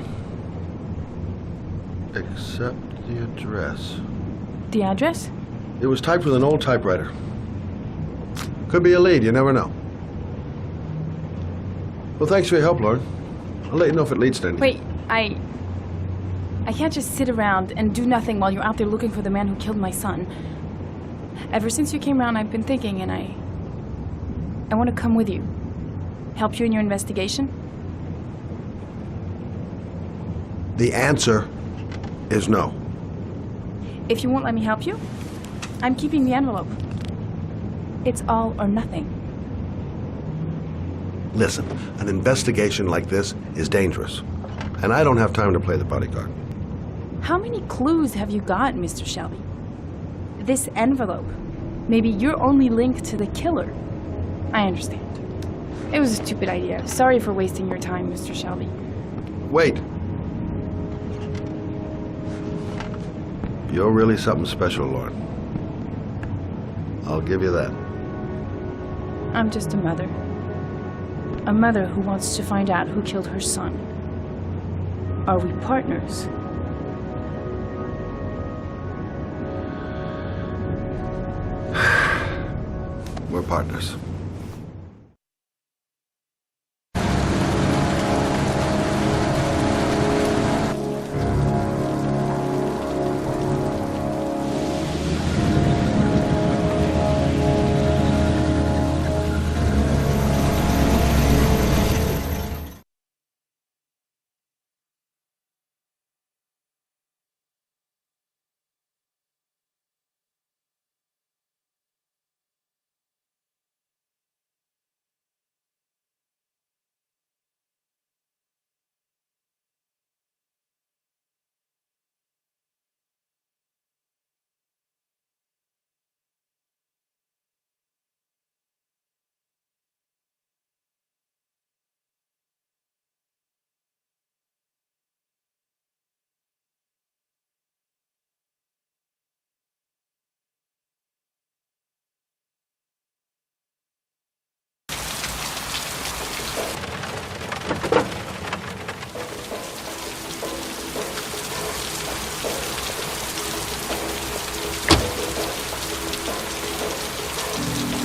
except the address. The address? It was typed with an old typewriter. Could be a lead, you never know. Well, thanks for your help, Lauren. I'll let you know if it leads to anything. Wait, I can't just sit around and do nothing while you're out there looking for the man who killed my son. Ever since you came around, I've been thinking, and I want to come with you. Help you in your investigation. The answer is no. If you won't let me help you, I'm keeping the envelope. It's all or nothing. Listen, an investigation like this is dangerous, and I don't have time to play the bodyguard. How many clues have you got, Mr. Shelby? This envelope. Maybe your only link to the killer. I understand. It was a stupid idea. Sorry for wasting your time, Mr. Shelby. Wait. You're really something special, Lauren. I'll give you that. I'm just a mother. A mother who wants to find out who killed her son. Are we partners? We're partners.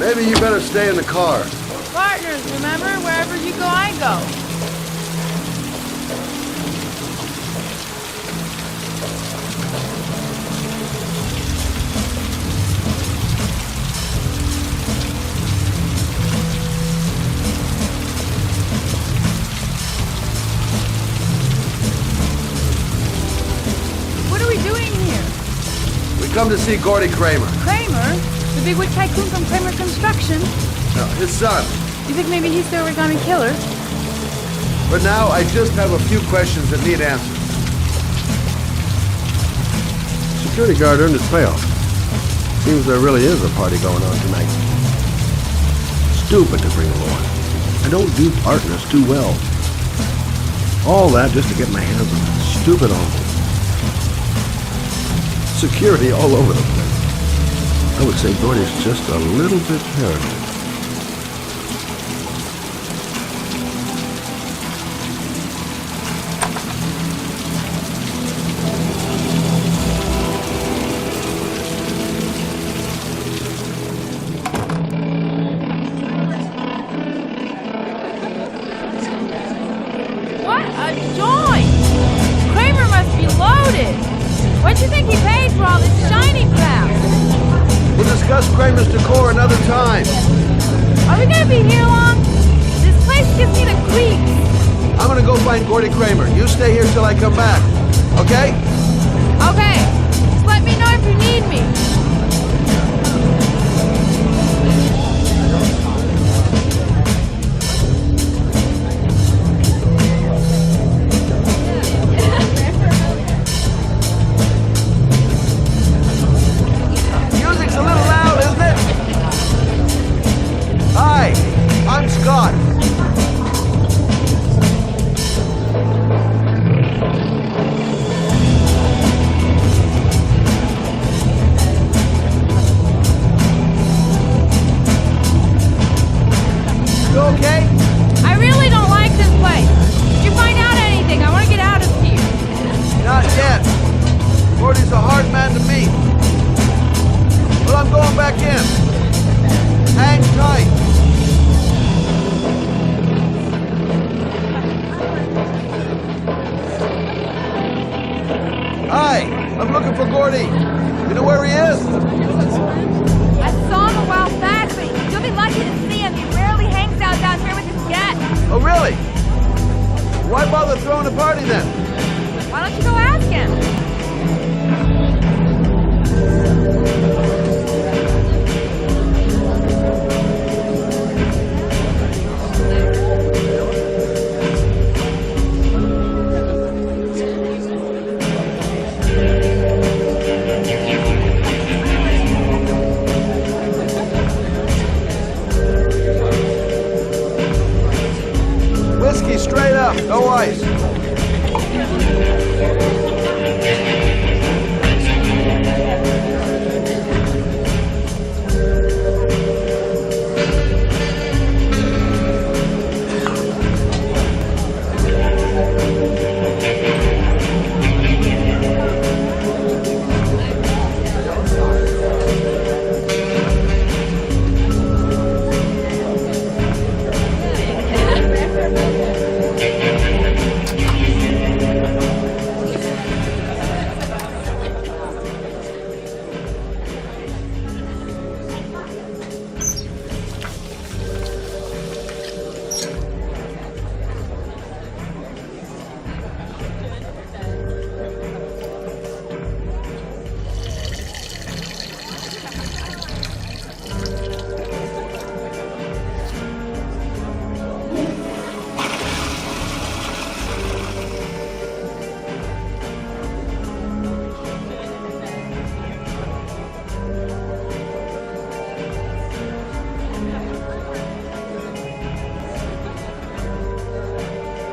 Maybe you better stay in the car. We're partners, remember? Wherever you go, I go. What are we doing come to see Gordy Kramer. Kramer? The bigwig tycoon from Kramer Construction? No, his son. You think maybe he's the origami killer? For now, I just have a few questions that need answers. Security guard earned his payoff. Seems there really is a party going on tonight. Stupid to bring along. I don't do partners too well. All that just to get my hands on that stupid uncle. Security all over the place. I would say Gordy's just a little bit paranoid. What a joint! Kramer must be loaded! What'd you think he paid for all this shiny crap? We'll discuss Kramer's decor another time. Are we gonna be here long? This place gives me the creeps. I'm gonna go find Gordy Kramer. You stay here till I come back. Okay? Okay. Just let me know if you need me. Music's a little loud, isn't it? Hi, I'm Scott. You okay? I really don't like this place. Did you find out anything? I want to get out of here. Not yet. Gordy's a hard man to meet. But I'm going back in. Hang tight. Hi, I'm looking for Gordy. You know where he is? I saw him a while back, but you'll be lucky to see him. He rarely hangs out down here with his guests. Oh, really? Why bother throwing a party then? Why don't you go ask him? Whiskey straight up, no ice.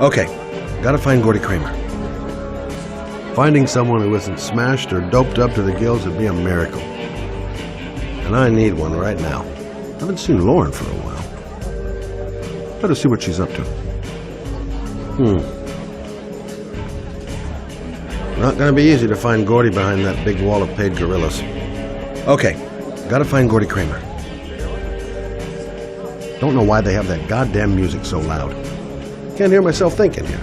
Okay, gotta find Gordy Kramer. Finding someone who isn't smashed or doped up to the gills would be a miracle. And I need one right now. Haven't seen Lauren for a while. Better see what she's up to. Not gonna be easy to find Gordy behind that big wall of paid gorillas. Okay, gotta find Gordy Kramer. Don't know why they have that goddamn music so loud. Can't hear myself thinking here.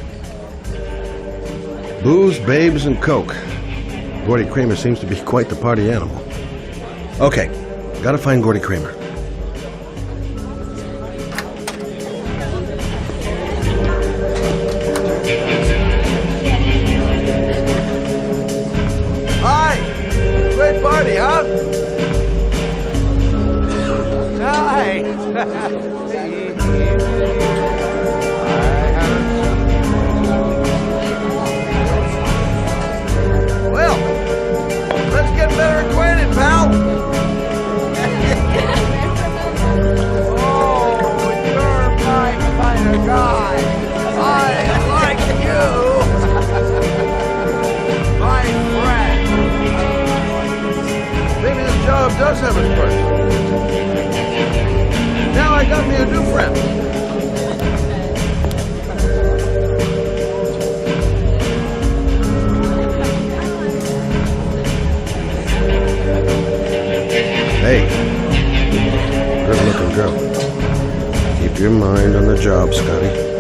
Booze, babes, and coke. Gordy Kramer seems to be quite the party animal. Okay, gotta find Gordy Kramer. Hi! Great party, Now I got me a new friend. Hey, good-looking girl. Keep your mind on the job, Scotty.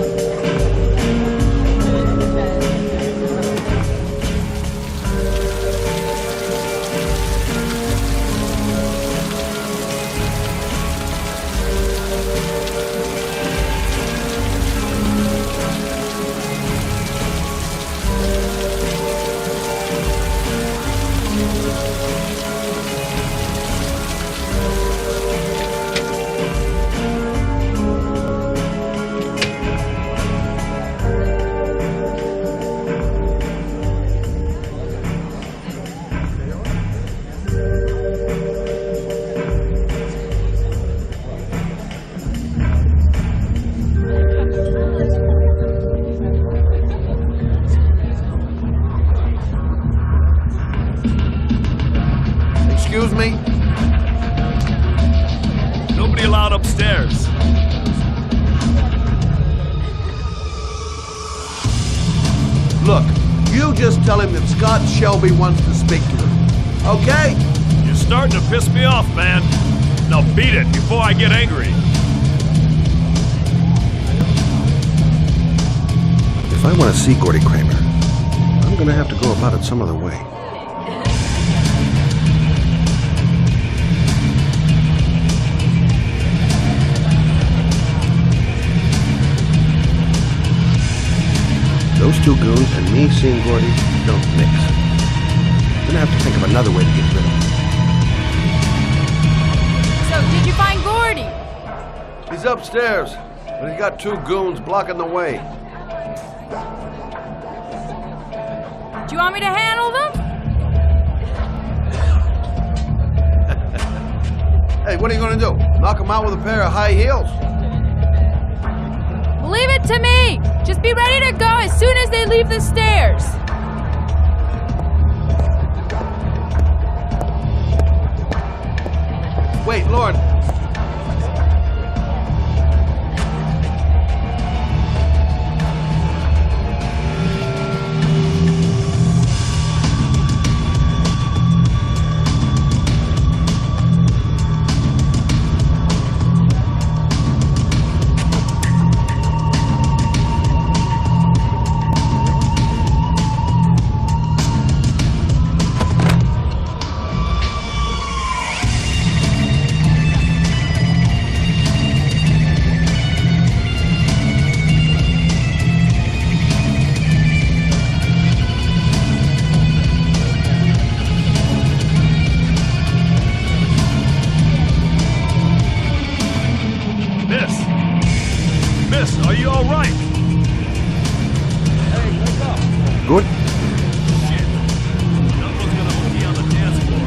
Excuse me? Nobody allowed upstairs. Look, you just tell him that Scott Shelby wants to speak to him. Okay? You're starting to piss me off, man. Now beat it before I get angry. If I want to see Gordy Kramer, I'm gonna have to go about it some other way. Those two goons and me seeing Gordy don't mix. I'm gonna have to think of another way to get rid of him. So, did you find Gordy? He's upstairs, but he's got two goons blocking the way. Do you want me to handle them? Hey, what are you gonna do? Knock him out with a pair of high heels? Leave it to me! Just be ready to go as soon as they leave the stairs. Wait, Lord. Miss, are you all right? Hey, wake up. Good? Shit. Someone's gonna OD on the dance floor.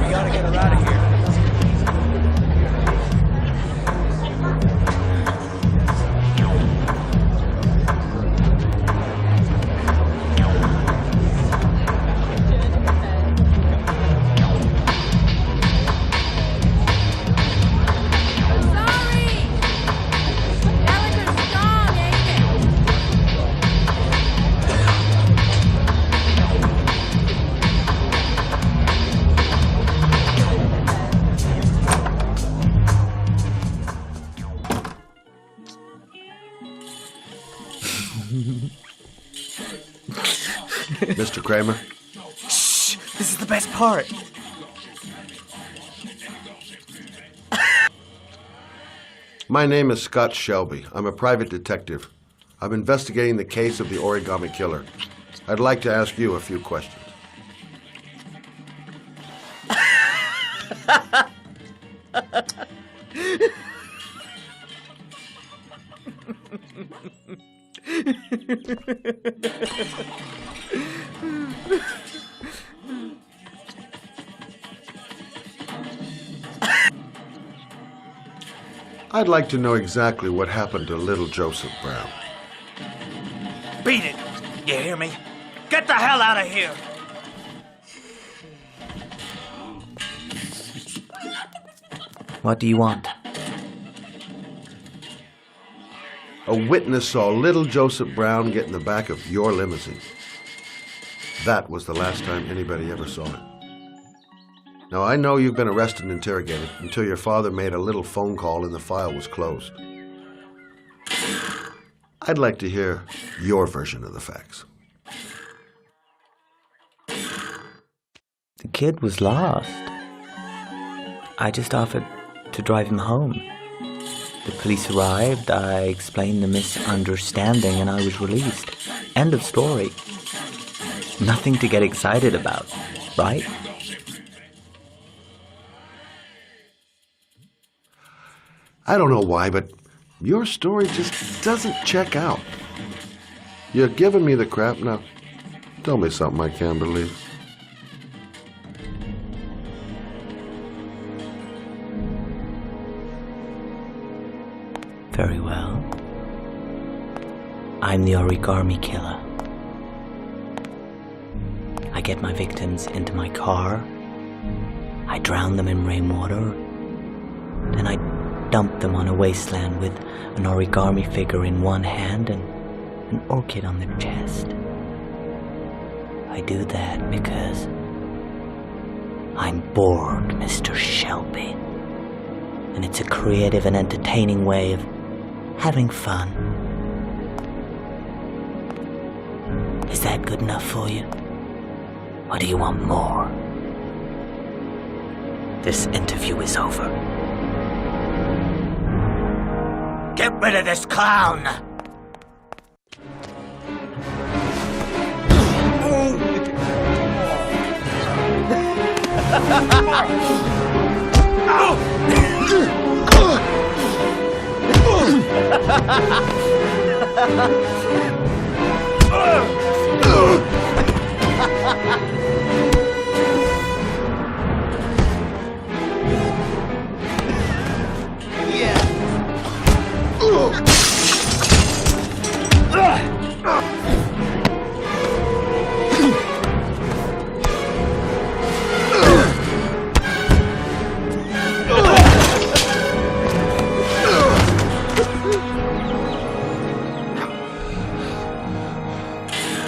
We gotta get her out of here. Mr. Kramer? Shh! This is the best part. My name is Scott Shelby. I'm a private detective. I'm investigating the case of the Origami Killer. I'd like to ask you a few questions. I'd like to know exactly what happened to little Joseph Brown. Beat it! You hear me? Get the hell out of here! What do you want? A witness saw little Joseph Brown get in the back of your limousine. That was the last time anybody ever saw him. Now, I know you've been arrested and interrogated until your father made a little phone call and the file was closed. I'd like to hear your version of the facts. The kid was lost. I just offered to drive him home. The police arrived, I explained the misunderstanding, and I was released. End of story. Nothing to get excited about, right? I don't know why, but your story just doesn't check out. You're giving me the crap now. Tell me something I can't believe. Very well. I'm the origami killer. I get my victims into my car. I drown them in rainwater. Then I dump them on a wasteland with an origami figure in one hand and an orchid on their chest. I do that because I'm bored, Mr. Shelby. And it's a creative and entertaining way of having fun. Is that good enough for you? Or do you want more? This interview is over. Get rid of this clown!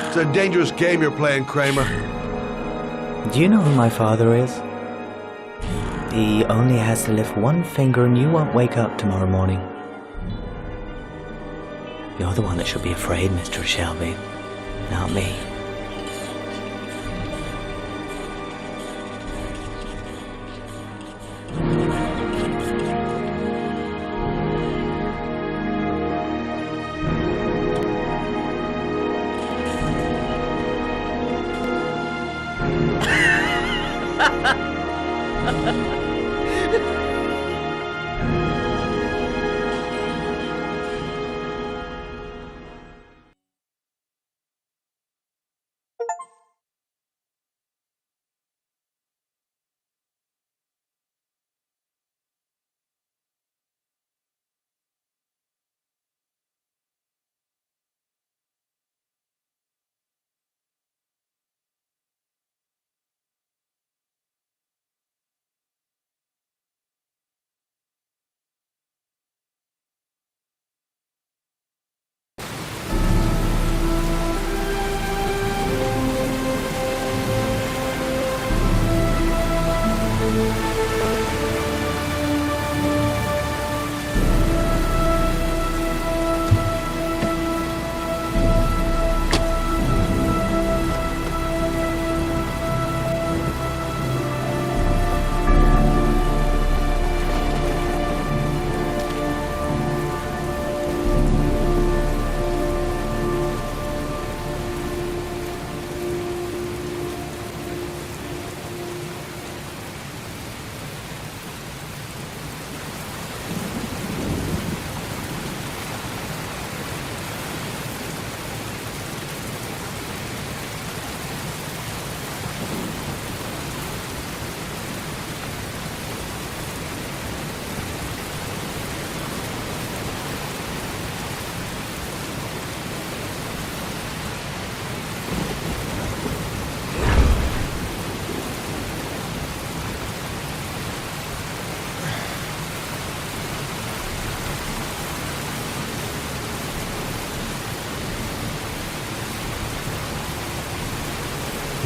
It's a dangerous game you're playing, Kramer. Do you know who my father is? He only has to lift one finger and you won't wake up tomorrow morning. You're the one that should be afraid, Mr. Shelby, not me.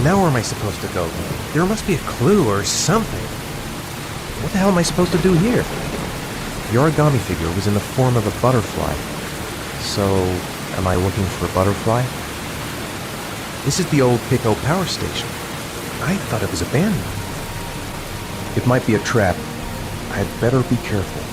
Now where am I supposed to go? There must be a clue or something. What the hell am I supposed to do here? The origami figure was in the form of a butterfly. So, am I looking for a butterfly? This is the old Pico power station. I thought it was abandoned. It might be a trap. I'd better be careful.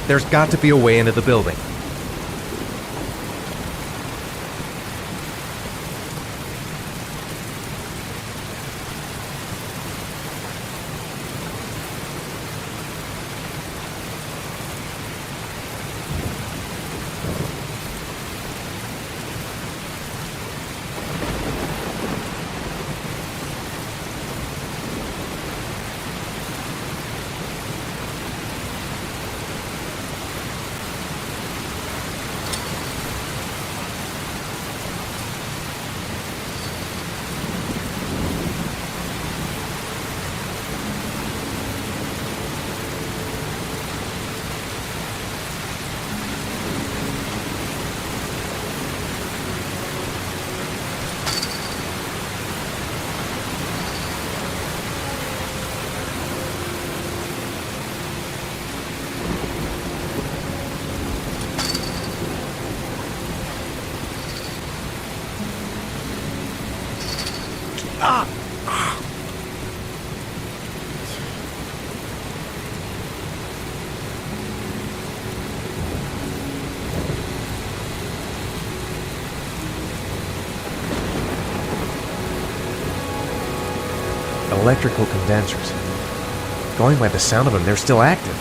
There's got to be a way into the building. Electrical condensers. Going by the sound of them, they're still active.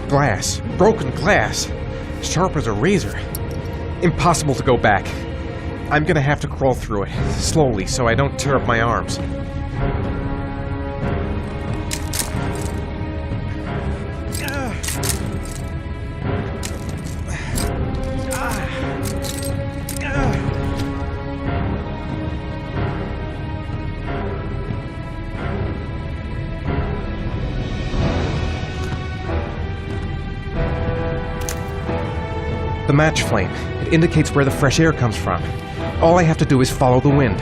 Glass. Broken glass. Sharp as a razor. Impossible to go back. I'm gonna have to crawl through it, slowly, so I don't tear up my arms. match flame. It indicates where the fresh air comes from. All I have to do is follow the wind.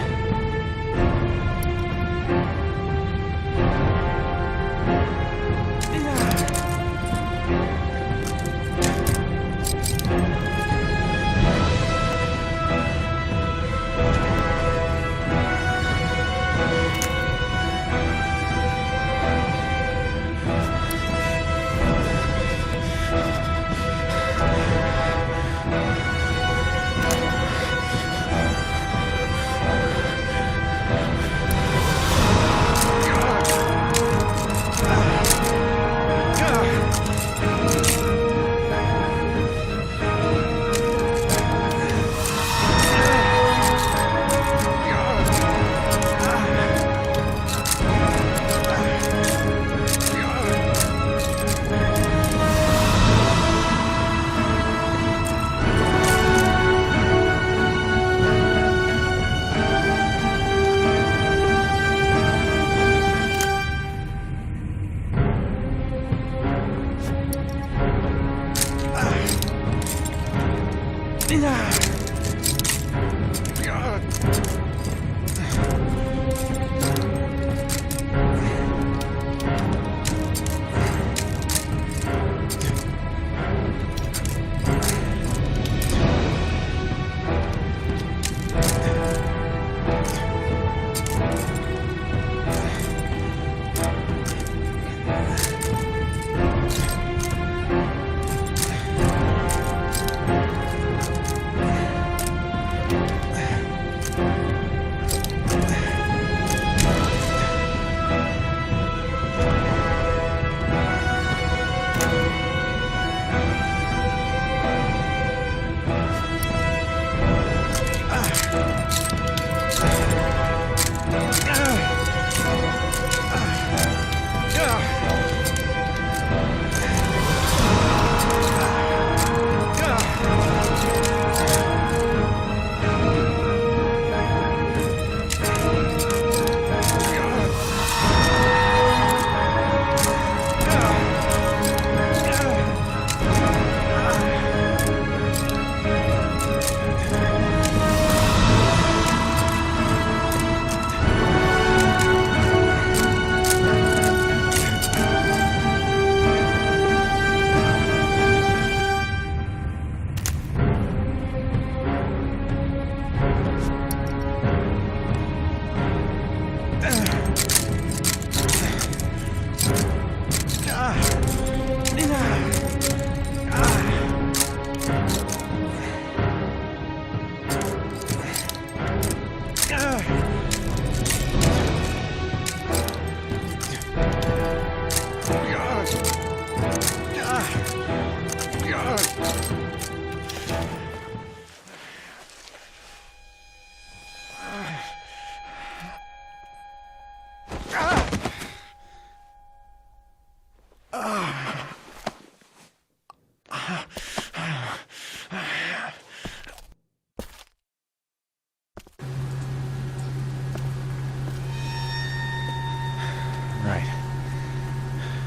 Right.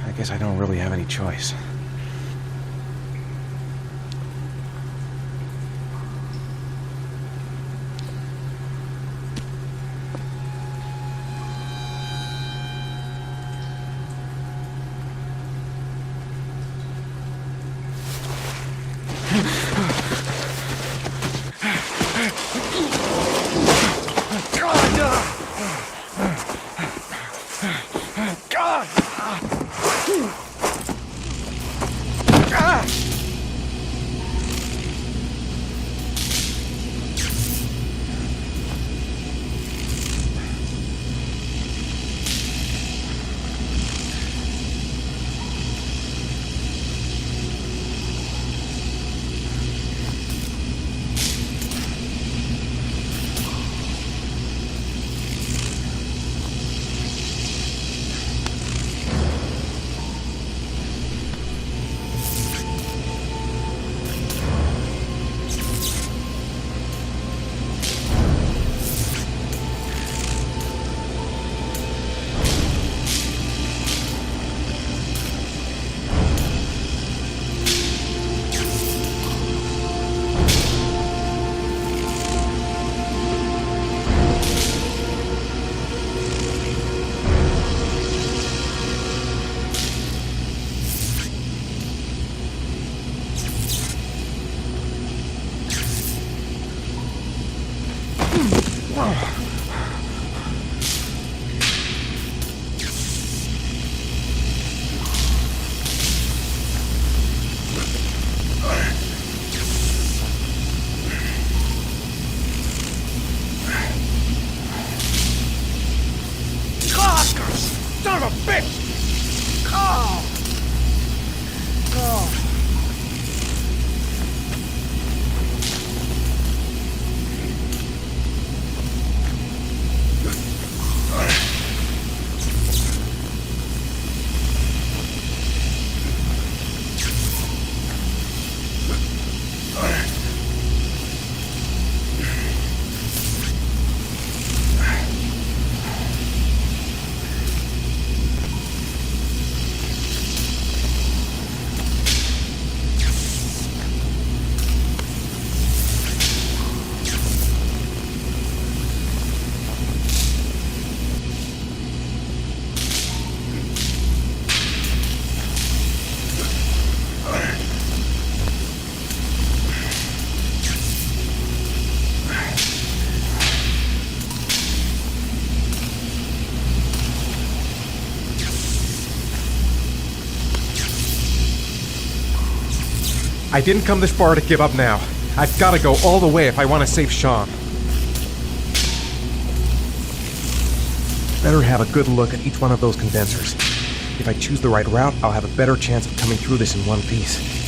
I guess I don't really have any choice. Son of a bitch! Oh! Oh! I didn't come this far to give up now. I've got to go all the way if I want to save Sean. Better have a good look at each one of those condensers. If I choose the right route, I'll have a better chance of coming through this in one piece.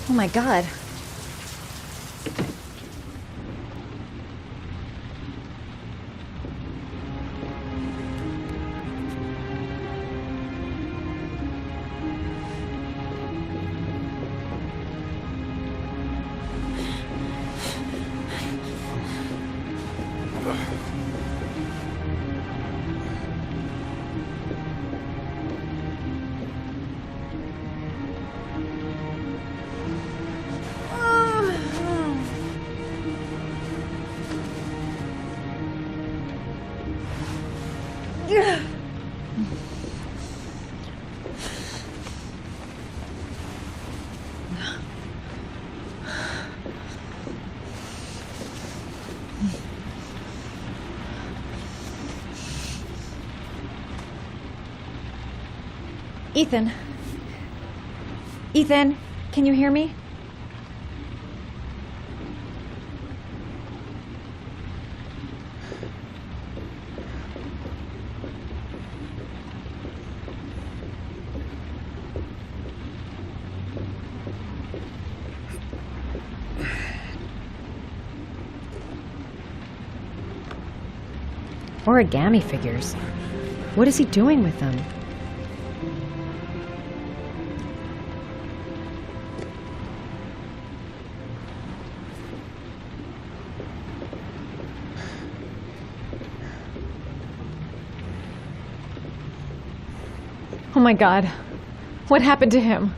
Oh my god. Ethan. Ethan, can you hear me? Origami figures. What is he doing with them? Oh my god. What happened to him?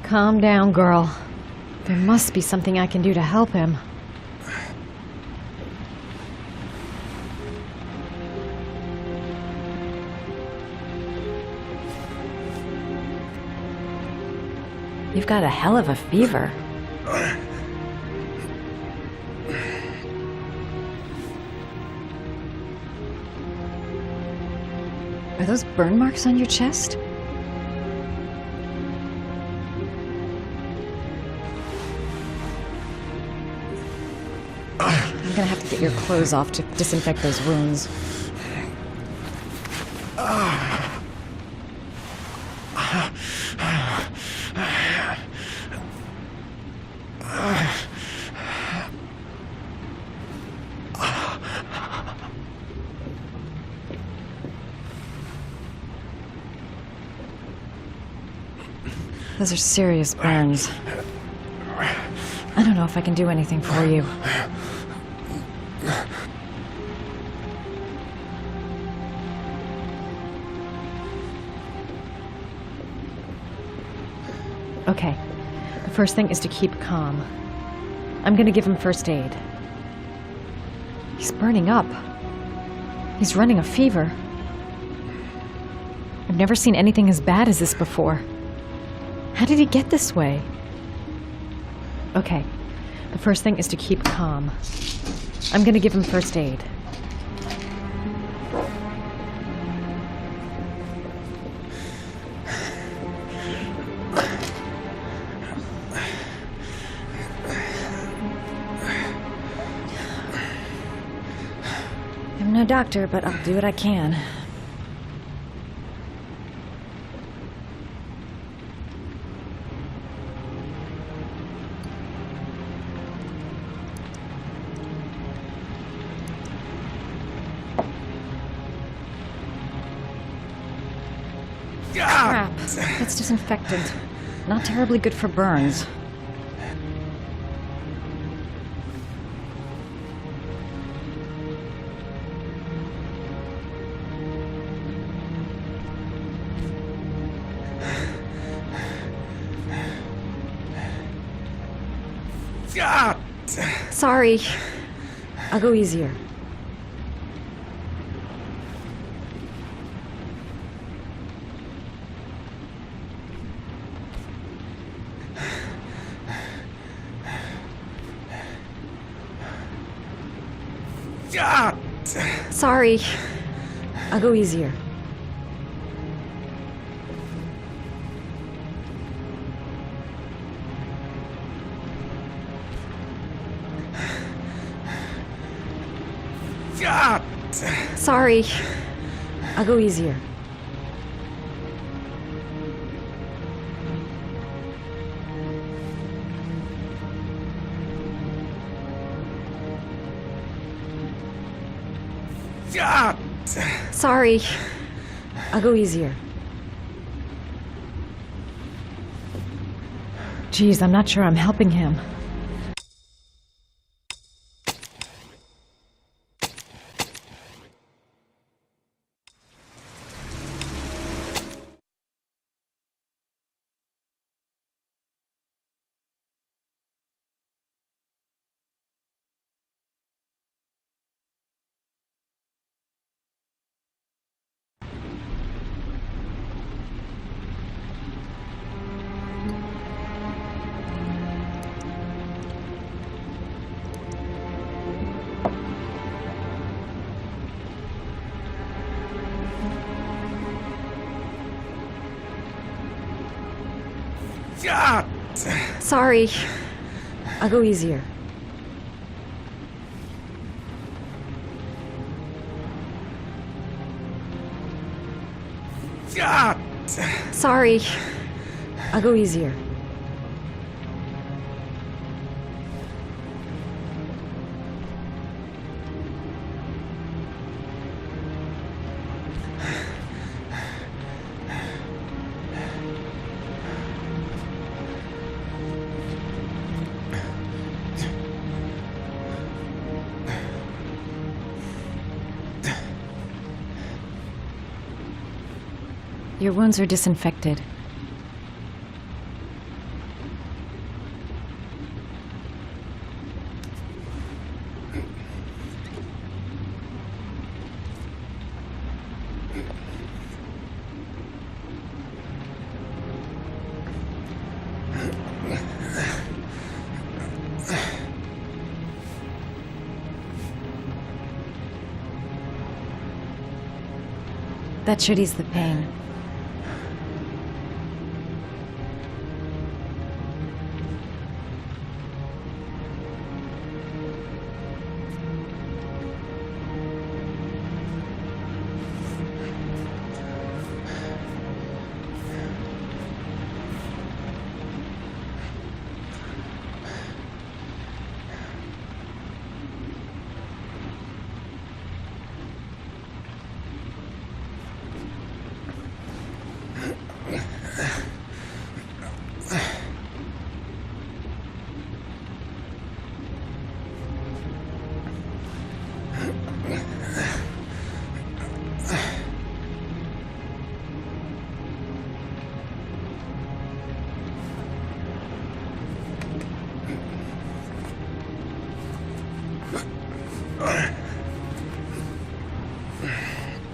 Calm down, girl. There must be something I can do to help him. You've got a hell of a fever. Are those burn marks on your chest? I'm gonna have to get your clothes off to disinfect those wounds. Those are serious burns. I don't know if I can do anything for you. Okay. The first thing is to keep calm. I'm gonna give him first aid. He's burning up. He's running a fever. I've never seen anything as bad as this before. How did he get this way? Okay. The first thing is to keep calm. I'm gonna give him first aid. I'm no doctor, but I'll do what I can. Crap. That's disinfectant. Not terribly good for burns. Sorry. I'll go easier. Sorry. I'll go easier. Sorry. I'll go easier. Sorry. I'll go easier. Geez, I'm not sure I'm helping him. Sorry. I'll go easier. Sorry. I'll go easier. Your wounds are disinfected. That should ease the pain.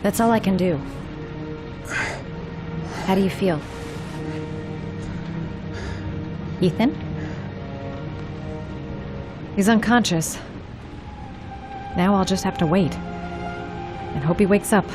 That's all I can do. How do you feel? Ethan? He's unconscious. Now I'll just have to wait. And hope he wakes up.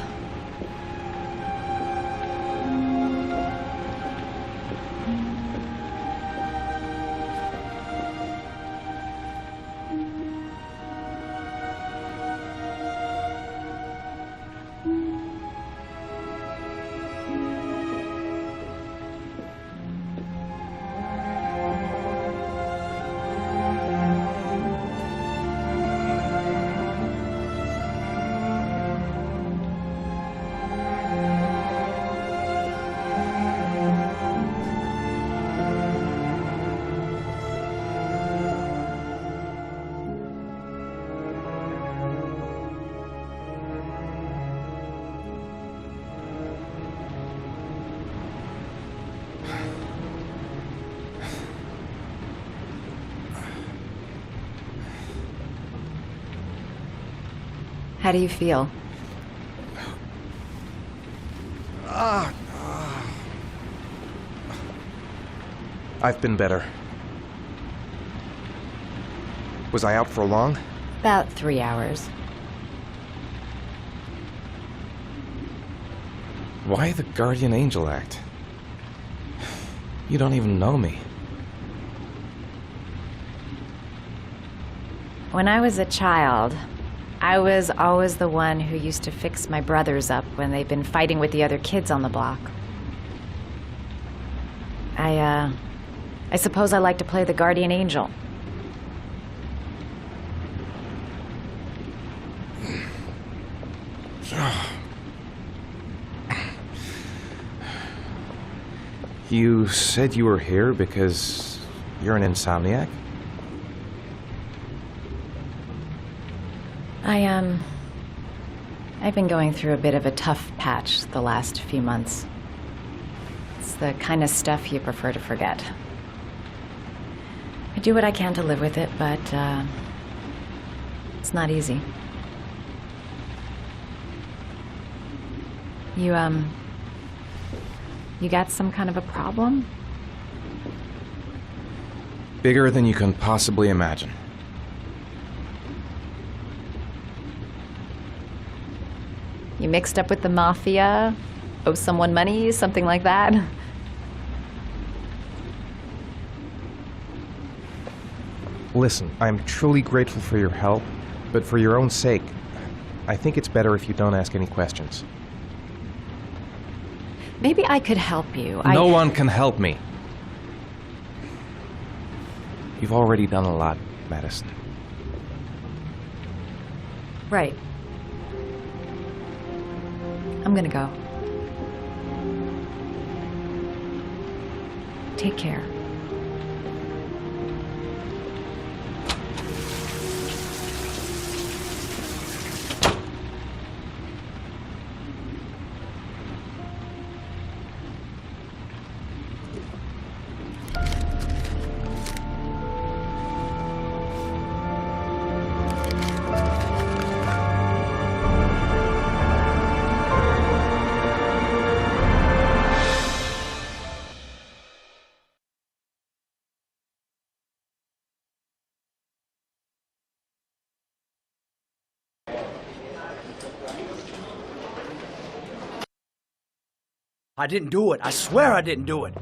How do you feel? I've been better. Was I out for long? About 3 hours. Why the guardian angel act? You don't even know me. When I was a child, I was always the one who used to fix my brothers up when they'd been fighting with the other kids on the block. I suppose I like to play the guardian angel. You said you were here because you're an insomniac? I've been going through a bit of a tough patch the last few months. It's the kind of stuff you prefer to forget. I do what I can to live with it, but it's not easy. You got some kind of a problem? Bigger than you can possibly imagine. You mixed up with the mafia? Owe someone money? Something like that? Listen, I'm truly grateful for your help, but for your own sake, I think it's better if you don't ask any questions. Maybe I could help you. No one can help me. You've already done a lot, Madison. Right. I'm gonna go. Take care. I didn't do it. I swear I didn't do it.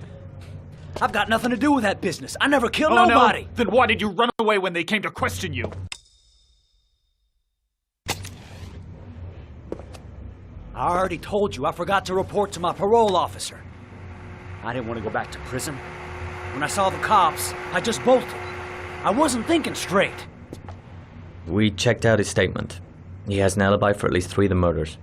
I've got nothing to do with that business. I never killed nobody. No? Then why did you run away when they came to question you? I already told you I forgot to report to my parole officer. I didn't want to go back to prison. When I saw the cops, I just bolted. I wasn't thinking straight. We checked out his statement. He has an alibi for at least 3 of the murders.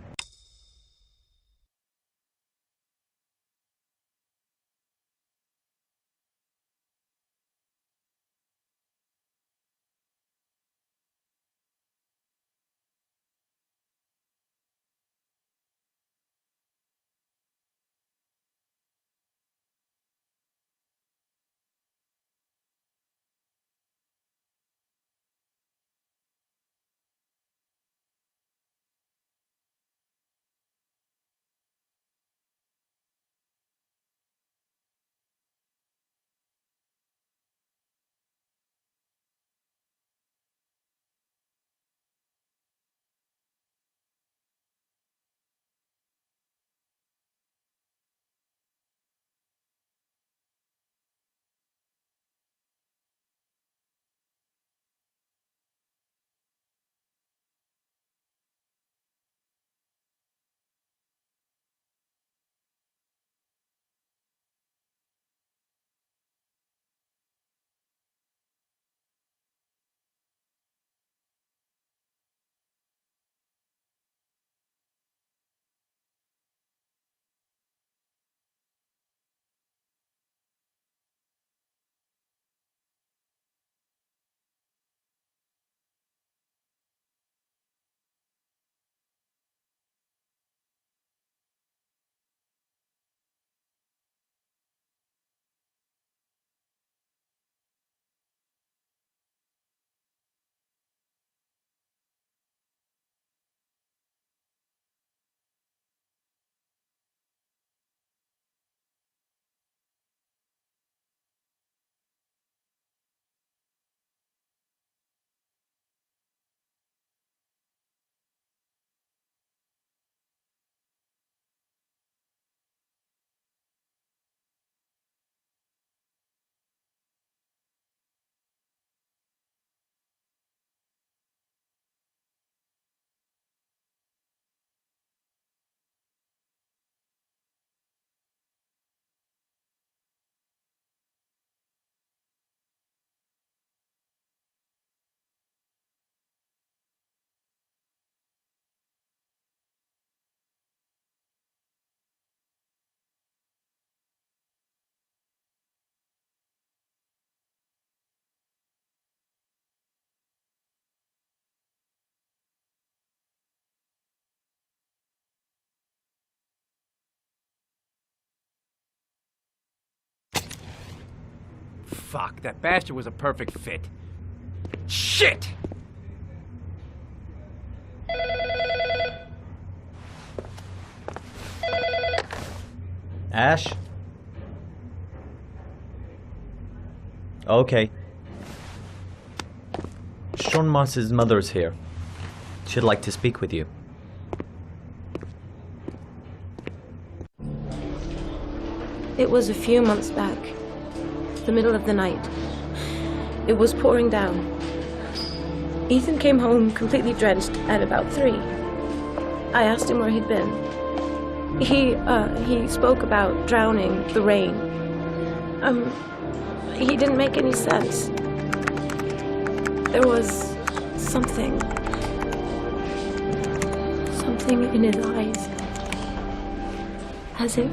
Fuck, that bastard was a perfect fit. Shit! Ash? Okay. Sean Moss's mother's here. She'd like to speak with you. It was a few months back, the middle of the night. It was pouring down. Ethan came home completely drenched at about 3. I asked him where he'd been. He spoke about drowning, the rain. He didn't make any sense. There was something in his eyes, as if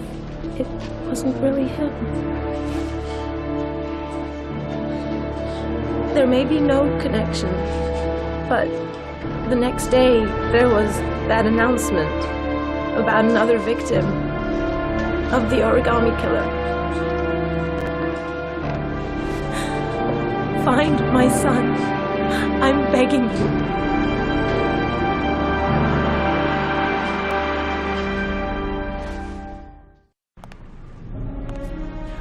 it wasn't really him. There may be no connection, but the next day there was that announcement about another victim of the origami killer. Find my son. I'm begging you.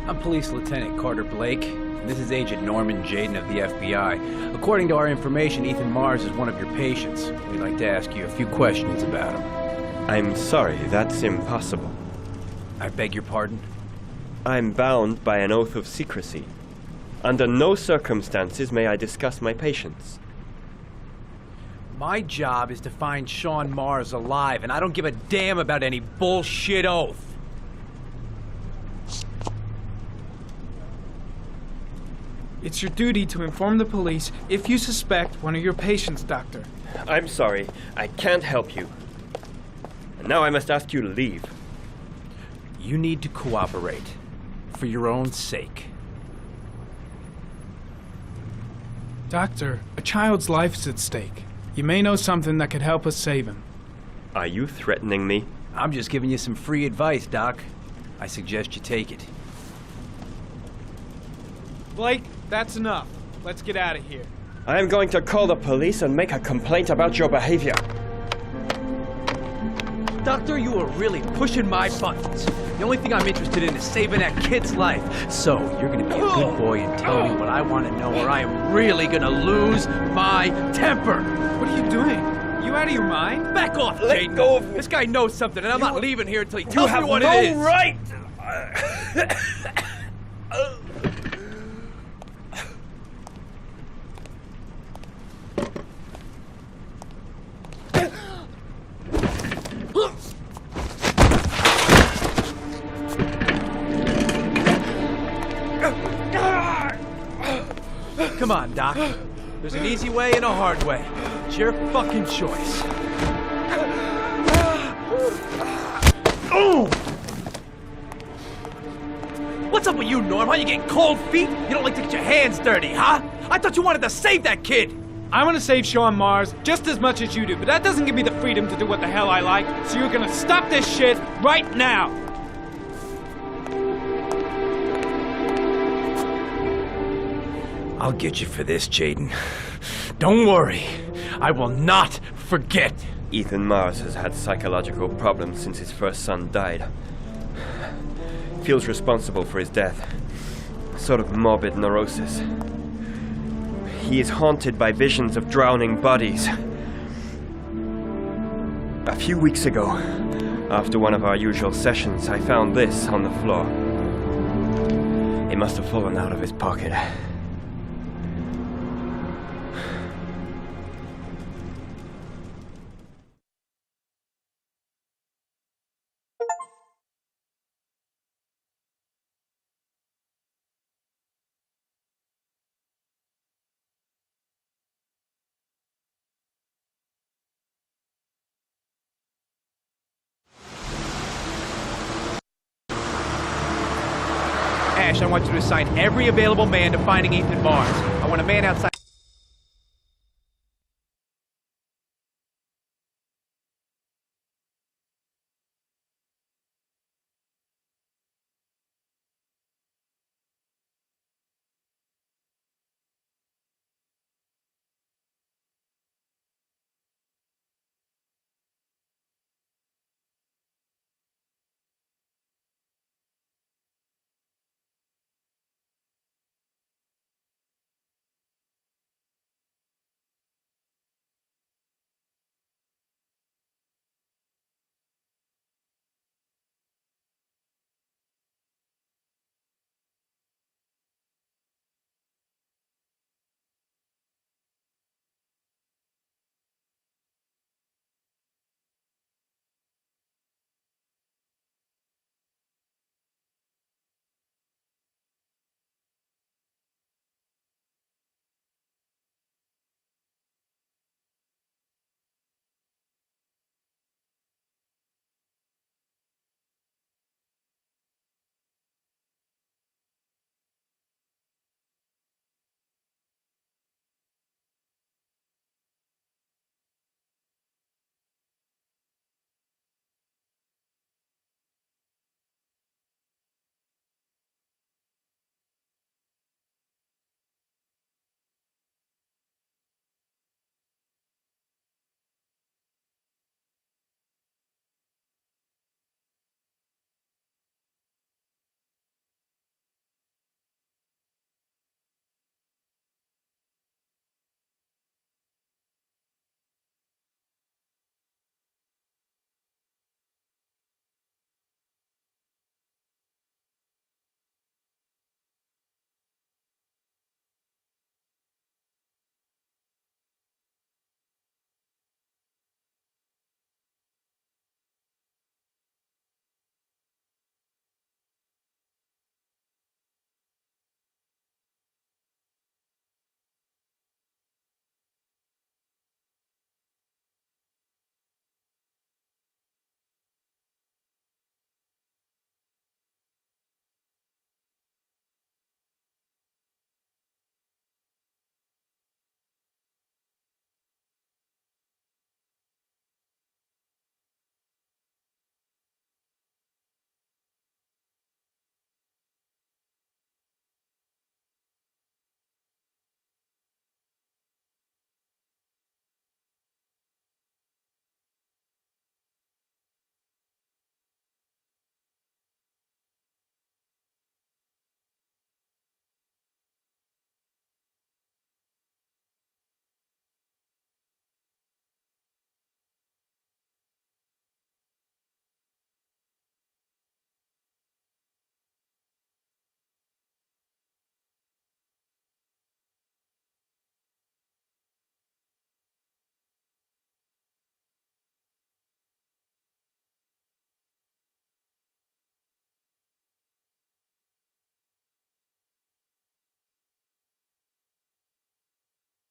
I'm Police Lieutenant Carter Blake. This is Agent Norman Jaden of the FBI. According to our information, Ethan Mars is one of your patients. We'd like to ask you a few questions about him. I'm sorry, that's impossible. I beg your pardon? I'm bound by an oath of secrecy. Under no circumstances may I discuss my patients. My job is to find Sean Mars alive, and I don't give a damn about any bullshit oath. It's your duty to inform the police if you suspect one of your patients, Doctor. I'm sorry, I can't help you. And now I must ask you to leave. You need to cooperate, for your own sake. Doctor, a child's life's at stake. You may know something that could help us save him. Are you threatening me? I'm just giving you some free advice, Doc. I suggest you take it. Blake, that's enough. Let's get out of here. I am going to call the police and make a complaint about your behavior. Doctor, you are really pushing my buttons. The only thing I'm interested in is saving that kid's life. So, you're gonna be a good boy and tell me what I want to know, or I am really gonna lose my temper. What are you doing? You out of your mind? Back off, Let Jaden. go of me. This guy knows something, and I'm not leaving here until he tells me what no it is. Right. Come on, Doc. There's an easy way and a hard way. It's your fucking choice. Oh! What's up with you, Norm? How you getting cold feet? You don't like to get your hands dirty, huh? I thought you wanted to save that kid! I want to save Sean Mars just as much as you do, but that doesn't give me the freedom to do what the hell I like, so you're gonna stop this shit right now! I'll get you for this, Jaden. Don't worry. I will not forget. Ethan Mars has had psychological problems since his first son died. Feels responsible for his death. Sort of morbid neurosis. He is haunted by visions of drowning bodies. A few weeks ago, after one of our usual sessions, I found this on the floor. It must have fallen out of his pocket. Ash, I want you to assign every available man to finding Ethan Mars. I want a man outside.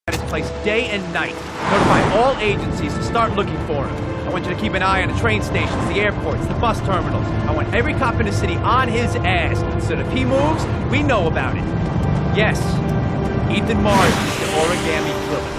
at his place day and night. Notify all agencies to start looking for him. I want you to keep an eye on the train stations, the airports, the bus terminals. I want every cop in the city on his ass, so that if he moves, we know about it. Yes, Ethan Mars is the origami killer.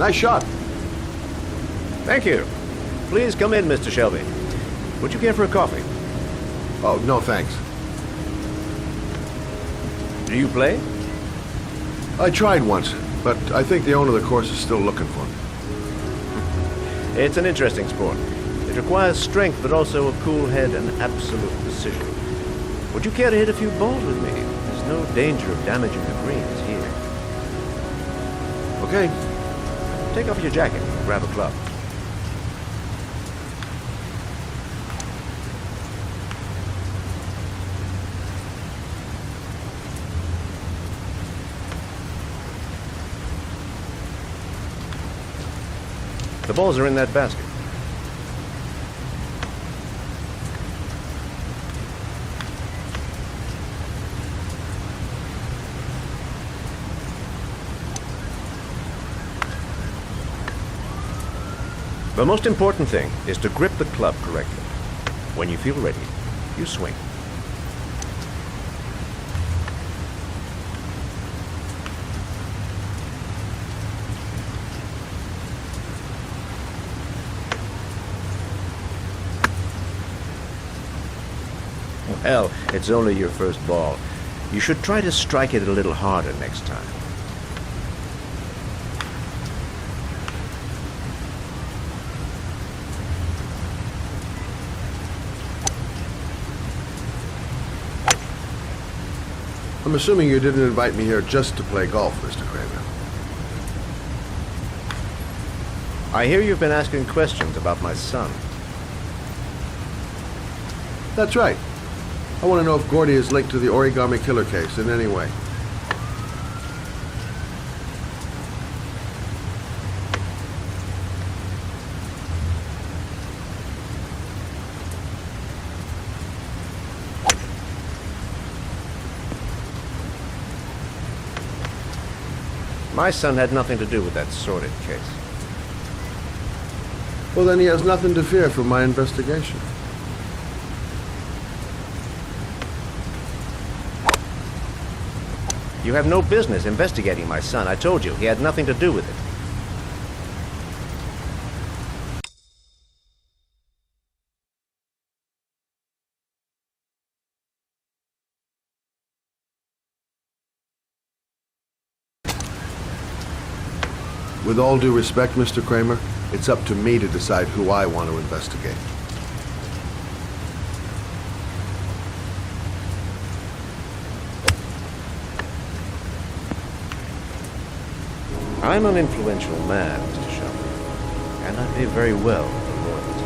Nice shot. Thank you. Please come in, Mr. Shelby. Would you care for a coffee? Oh, no thanks. Do you play? I tried once. but I think the owner of the course is still looking for me. It's an interesting sport. It requires strength, but also a cool head and absolute precision. Would you care to hit a few balls with me? There's no danger of damaging the greens here. Okay. Take off your jacket and grab a club. The balls are in that basket. The most important thing is to grip the club correctly. When you feel ready, you swing. Well, it's only your first ball. You should try to strike it a little harder next time. I'm assuming you didn't invite me here just to play golf, Mr. Kramer. I hear you've been asking questions about my son. That's right. I want to know if Gordy is linked to the origami killer case in any way. My son had nothing to do with that sordid case. Well, then he has nothing to fear from my investigation. You have no business investigating my son. I told you, he had nothing to do with it. With all due respect, Mr. Kramer, it's up to me to decide who I want to investigate. I'm an influential man, Mr. Shelby, and I pay very well for loyalty.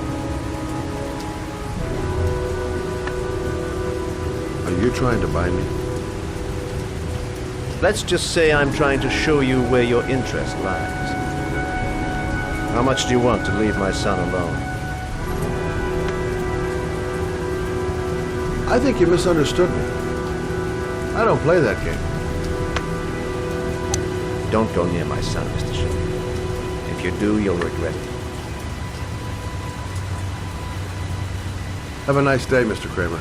Are you trying to buy me? Let's just say I'm trying to show you where your interest lies. How much do you want to leave my son alone? I think you misunderstood me. I don't play that game. Don't go near my son, Mr. Shelby. If you do, you'll regret it. Have a nice day, Mr. Kramer.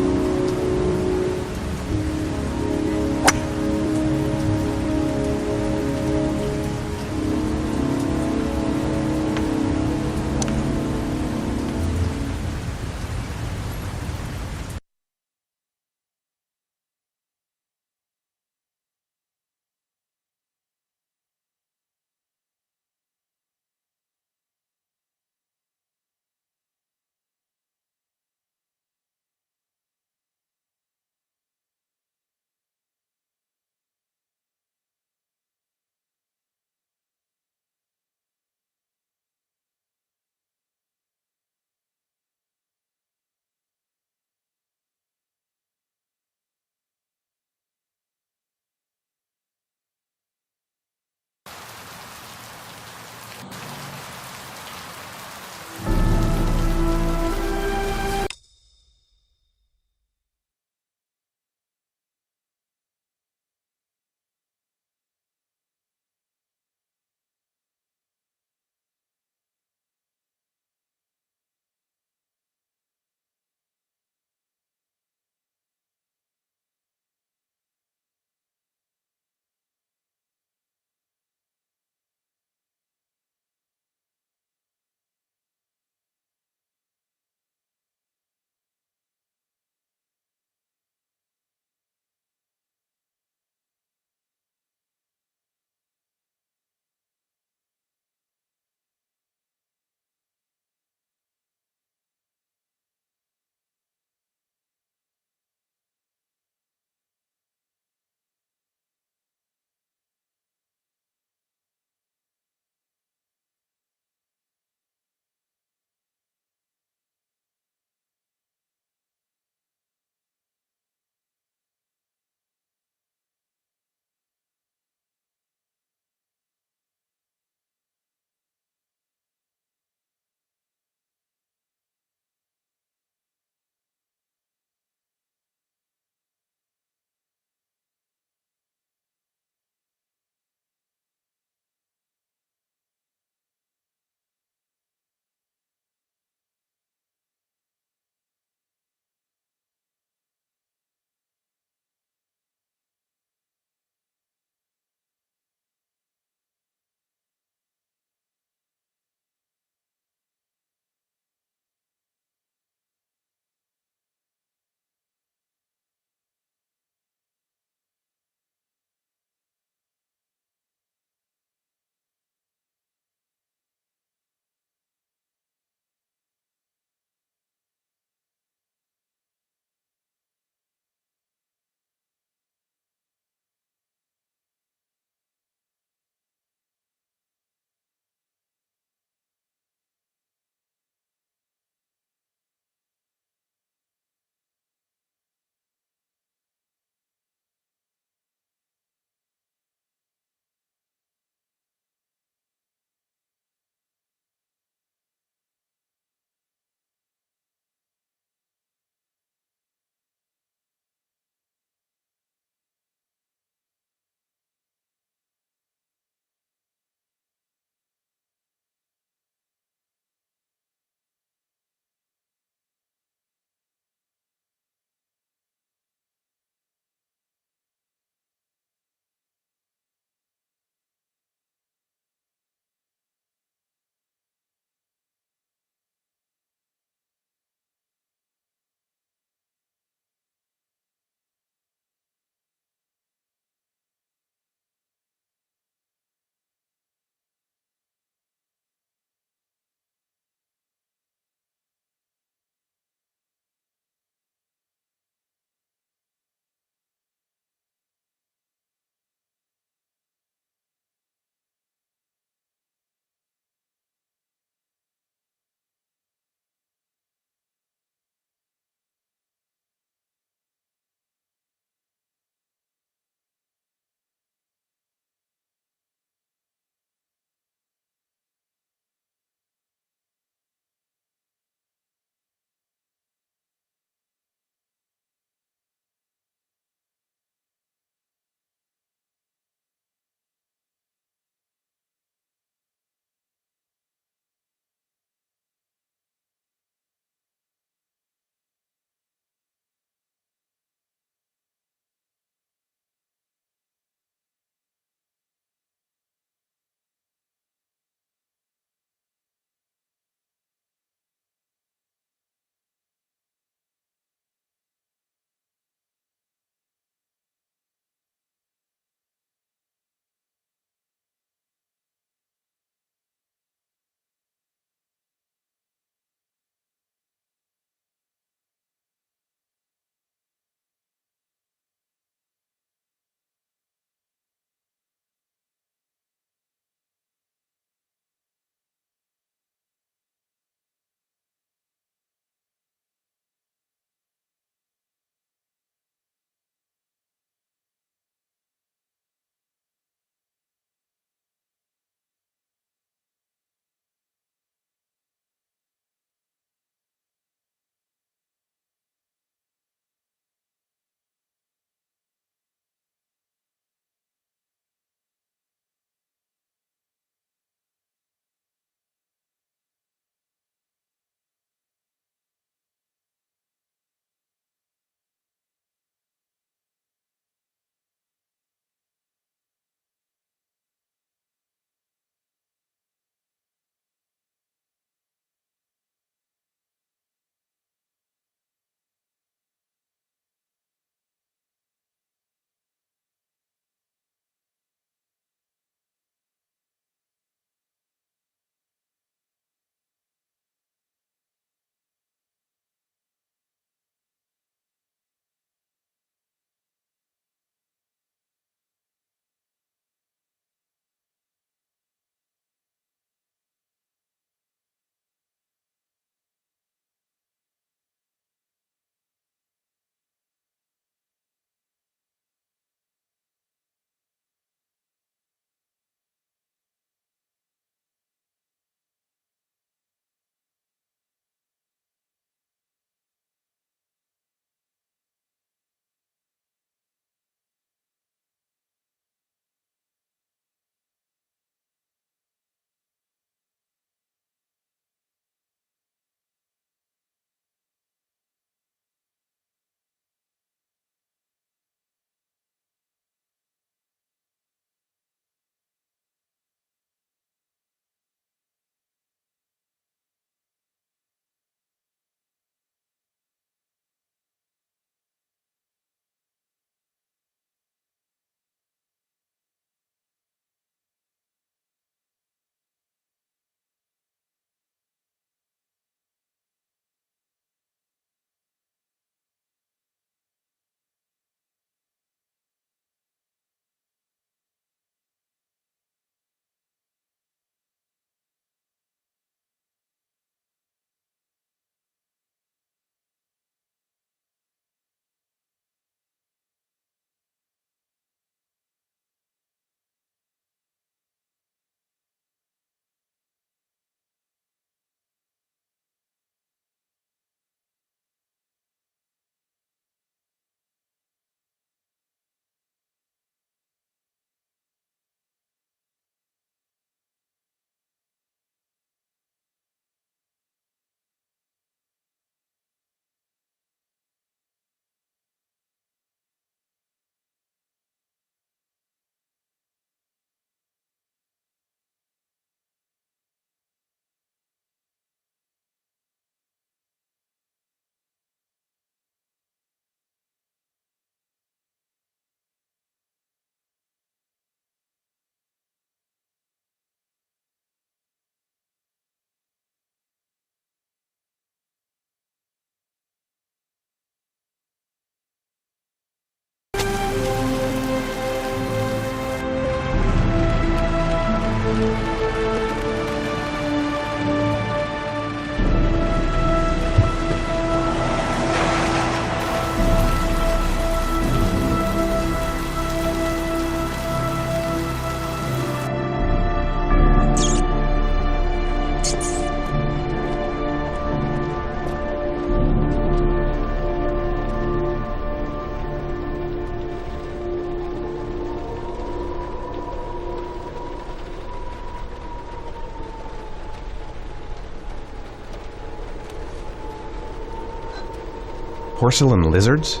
Porcelain lizards?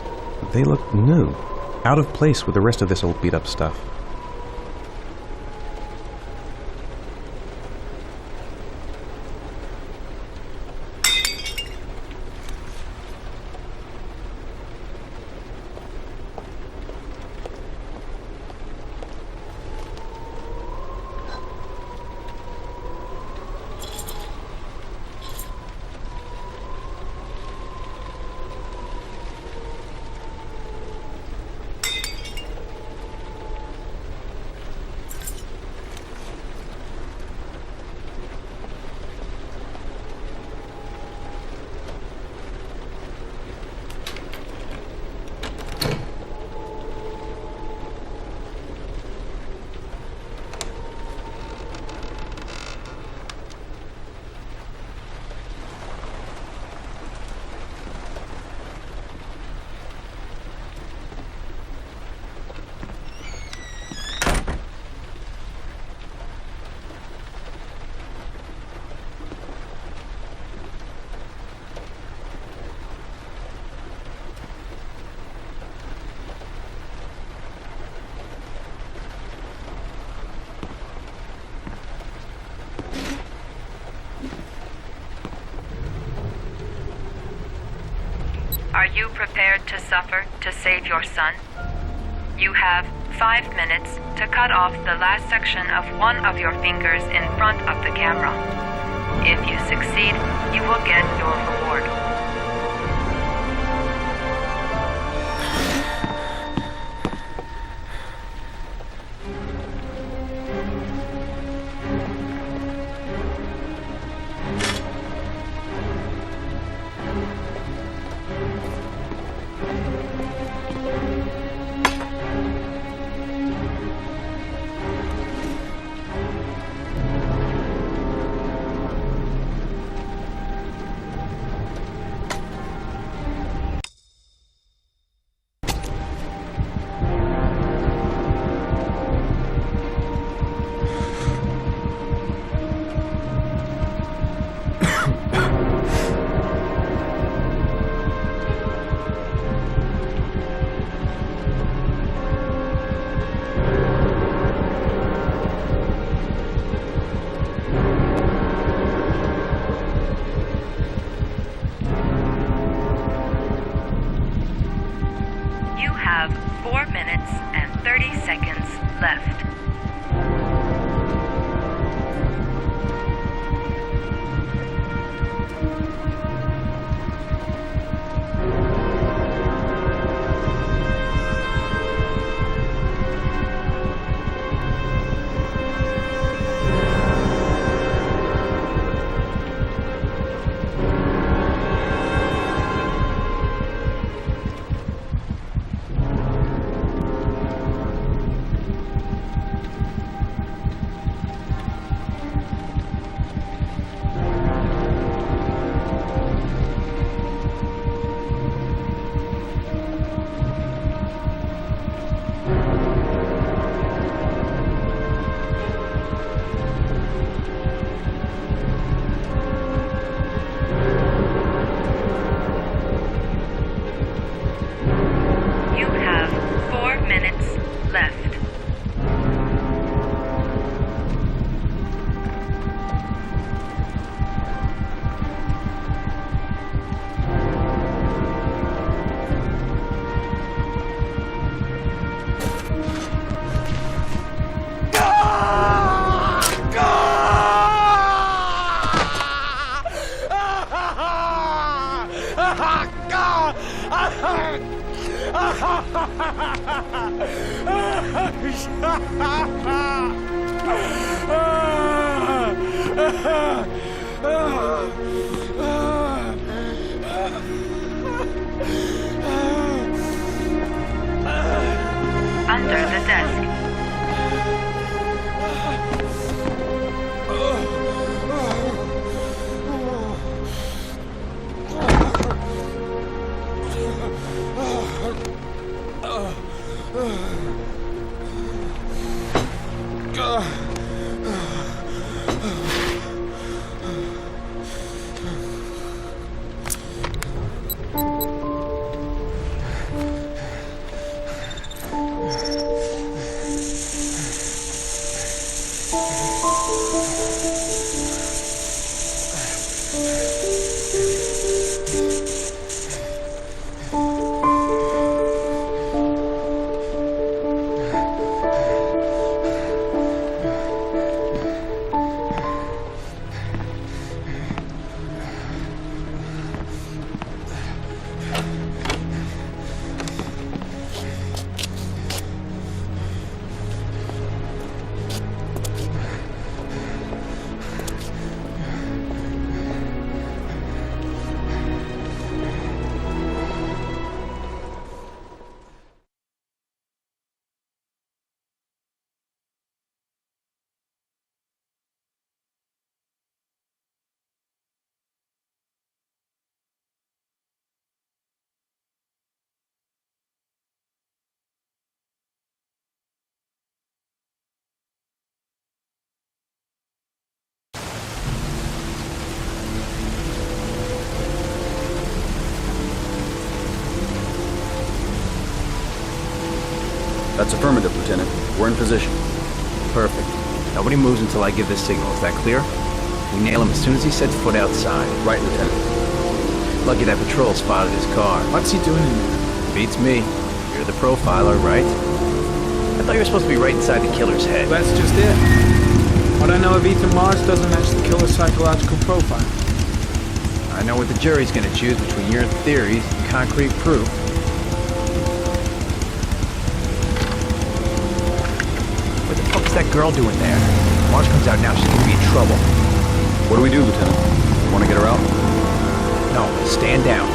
They look new, out of place with the rest of this old beat-up stuff. Are you prepared to suffer to save your son? You have 5 minutes to cut off the last section of one of your fingers in front of the camera. If you succeed, you will get your reward. You have 4 minutes and 30 seconds left. You have 4 minutes left. Under the desk. That's affirmative, Lieutenant. We're in position. Perfect. Nobody moves until I give the signal. Is that clear? We nail him as soon as he sets foot outside. Right, Lieutenant. Lucky that patrol spotted his car. What's he doing in there? Beats me. You're the profiler, right? I thought you were supposed to be right inside the killer's head. That's just it. What I know of Ethan Mars doesn't match the killer's psychological profile. I know what the jury's gonna choose between your theories and concrete proof. What the fuck is that girl doing there? Mars comes out now, she's gonna be in trouble. What do we do, Lieutenant? Want to get her out? No, stand down.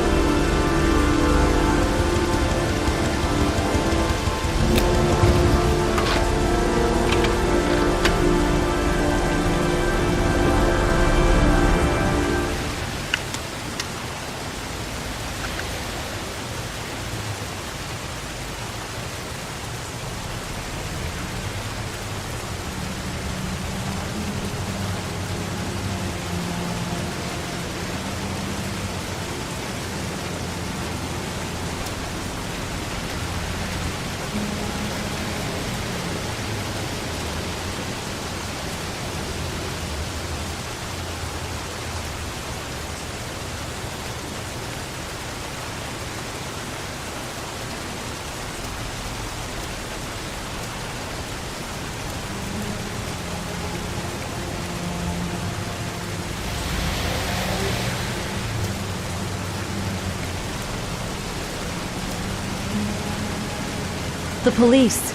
The police.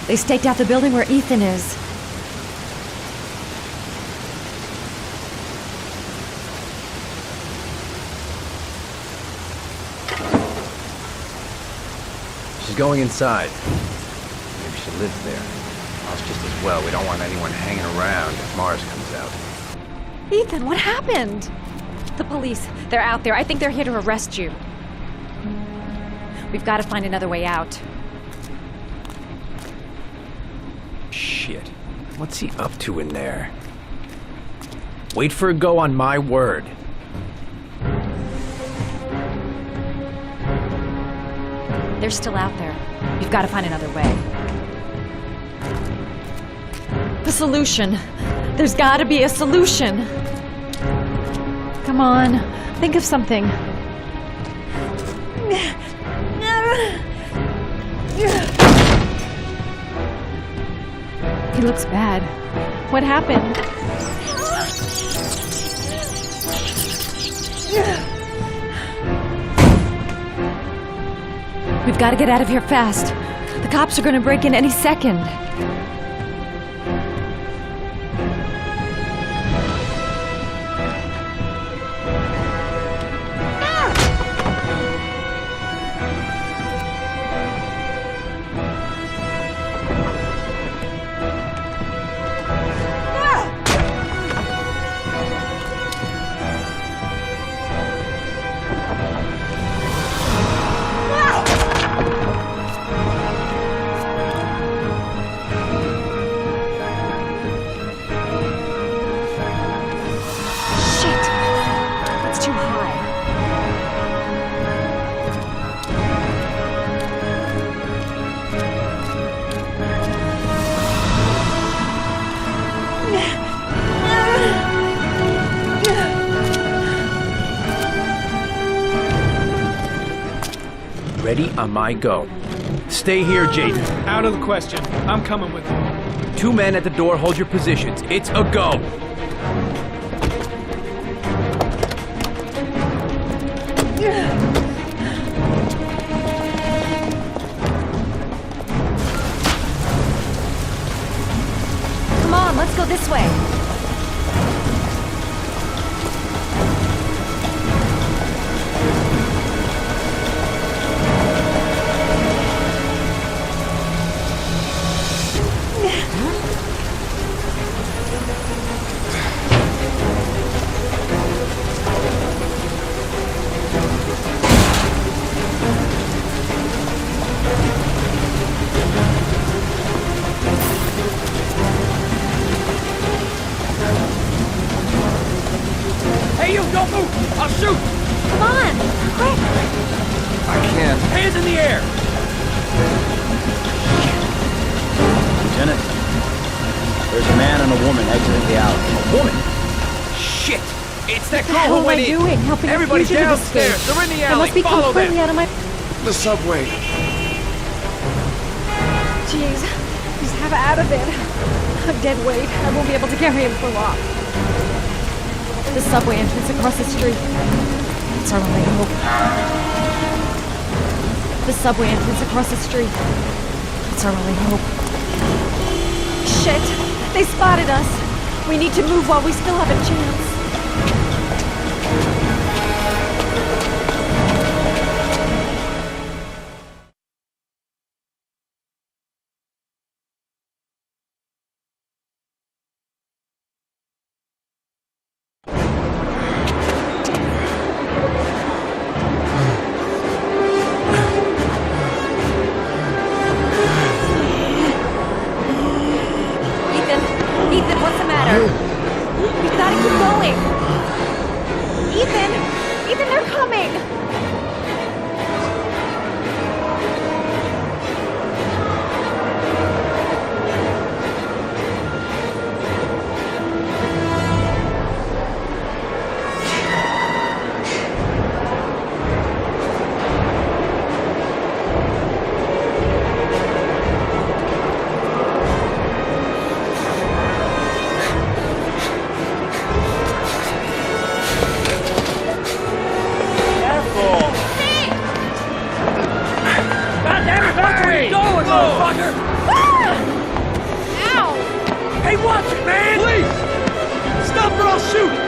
They staked out the building where Ethan is. She's going inside. Maybe she lives there. Well, it's just as well. We don't want anyone hanging around if Mars comes out. Ethan, what happened? The police. They're out there. I think they're here to arrest you. We've got to find another way out. Shit. What's he up to in there? Wait for a go on my word. They're still out there. We've got to find another way. The solution. There's got to be a solution. Come on. Think of something. He looks bad. What happened? We've got to get out of here fast. The cops are going to break in any second. Ready on my go. Stay here, Jaden. Out of the question. I'm coming with you. 2 men at the door, hold your positions. It's a go. Come on, let's go this way. Hey, you, don't move! I'll shoot! Come on, quick! I can't. Hands in the air! Lieutenant, there's a man and a woman exiting the alley. A woman? Shit! It's that What the girl hell who am went I in! doing? Helping a Everybody fugitive downstairs! escape. They're in the I alley! must be Follow them! completely out of my... The subway. Jeez, just have it out of it. I'm dead weight. I won't be able to carry him for long. The subway entrance across the street. It's our only hope. The subway entrance across the street. It's our only hope. Shit! They spotted us! We need to move while we still have a chance. Ethan, what's the matter? We gotta keep going. Ethan, they're coming. Hey, watch it, man! Please! Stop or I'll shoot!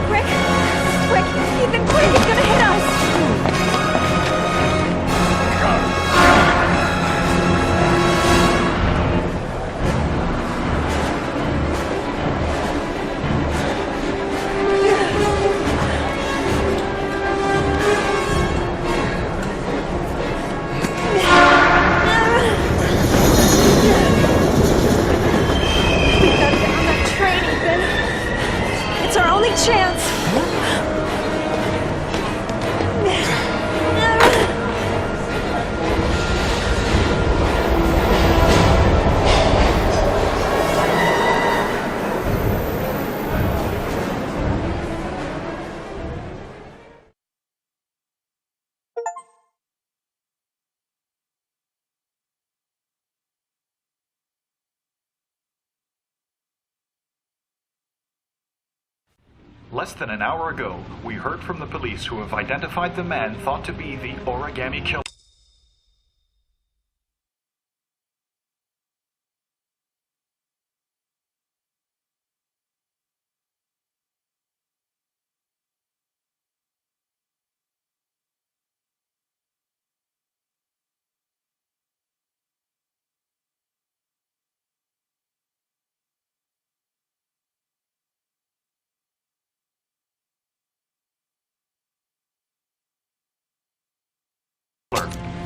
Quick, Ethan, quick, he's gonna hit us! It's our only chance. Less than an hour ago, we heard from the police who have identified the man thought to be the origami killer.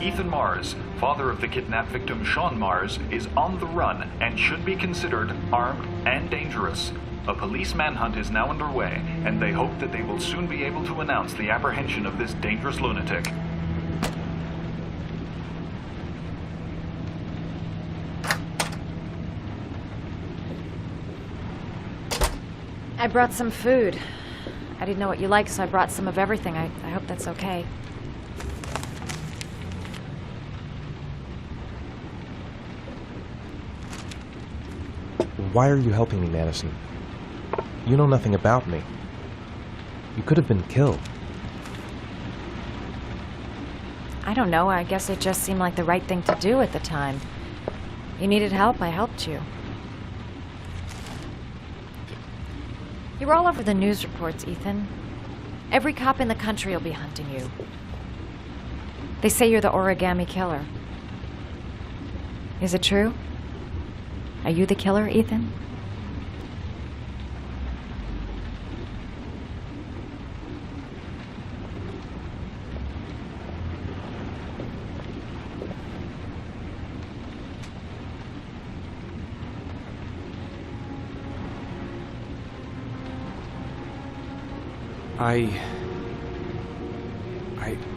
Ethan Mars, father of the kidnapped victim Sean Mars, is on the run and should be considered armed and dangerous. A police manhunt is now underway, and they hope that they will soon be able to announce the apprehension of this dangerous lunatic. I brought some food. I didn't know what you liked, so I brought some of everything. I hope that's okay. Why are you helping me, Madison? You know nothing about me. You could have been killed. I don't know. I guess it just seemed like the right thing to do at the time. You needed help, I helped you. You're all over the news reports, Ethan. Every cop in the country will be hunting you. They say you're the origami killer. Is it true? Are you the killer, Ethan? I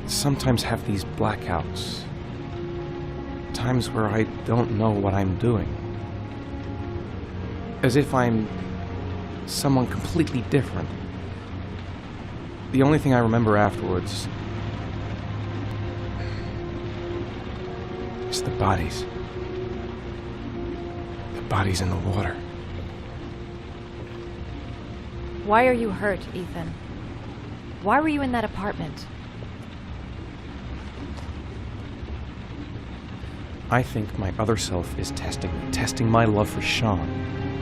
sometimes have these blackouts. Times where I don't know what I'm doing. As if I'm someone completely different. The only thing I remember afterwards is the bodies. The bodies in the water. Why are you hurt, Ethan? Why were you in that apartment? I think my other self is testing my love for Sean.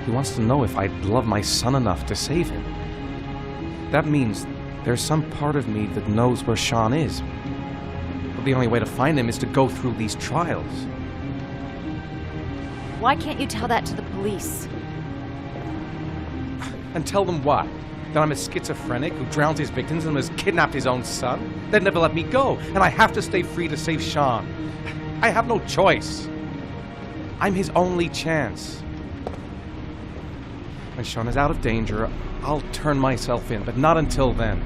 He wants to know if I'd love my son enough to save him. That means there's some part of me that knows where Sean is. But the only way to find him is to go through these trials. Why can't you tell that to the police? And tell them what? That I'm a schizophrenic who drowned his victims and has kidnapped his own son? They'd never let me go, and I have to stay free to save Sean. I have no choice. I'm his only chance. When Sean is out of danger, I'll turn myself in, but not until then.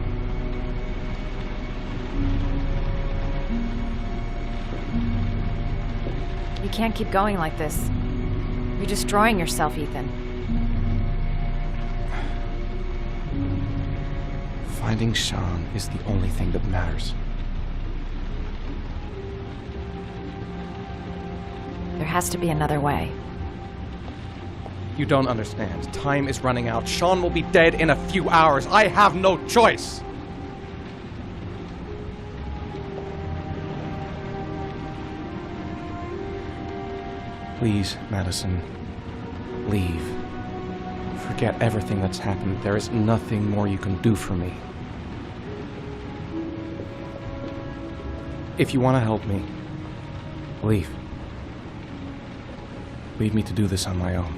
You can't keep going like this. You're destroying yourself, Ethan. Finding Sean is the only thing that matters. There has to be another way. You don't understand. Time is running out. Sean will be dead in a few hours. I have no choice. Please, Madison, leave. Forget everything that's happened. There is nothing more you can do for me. If you want to help me, leave. Leave me to do this on my own.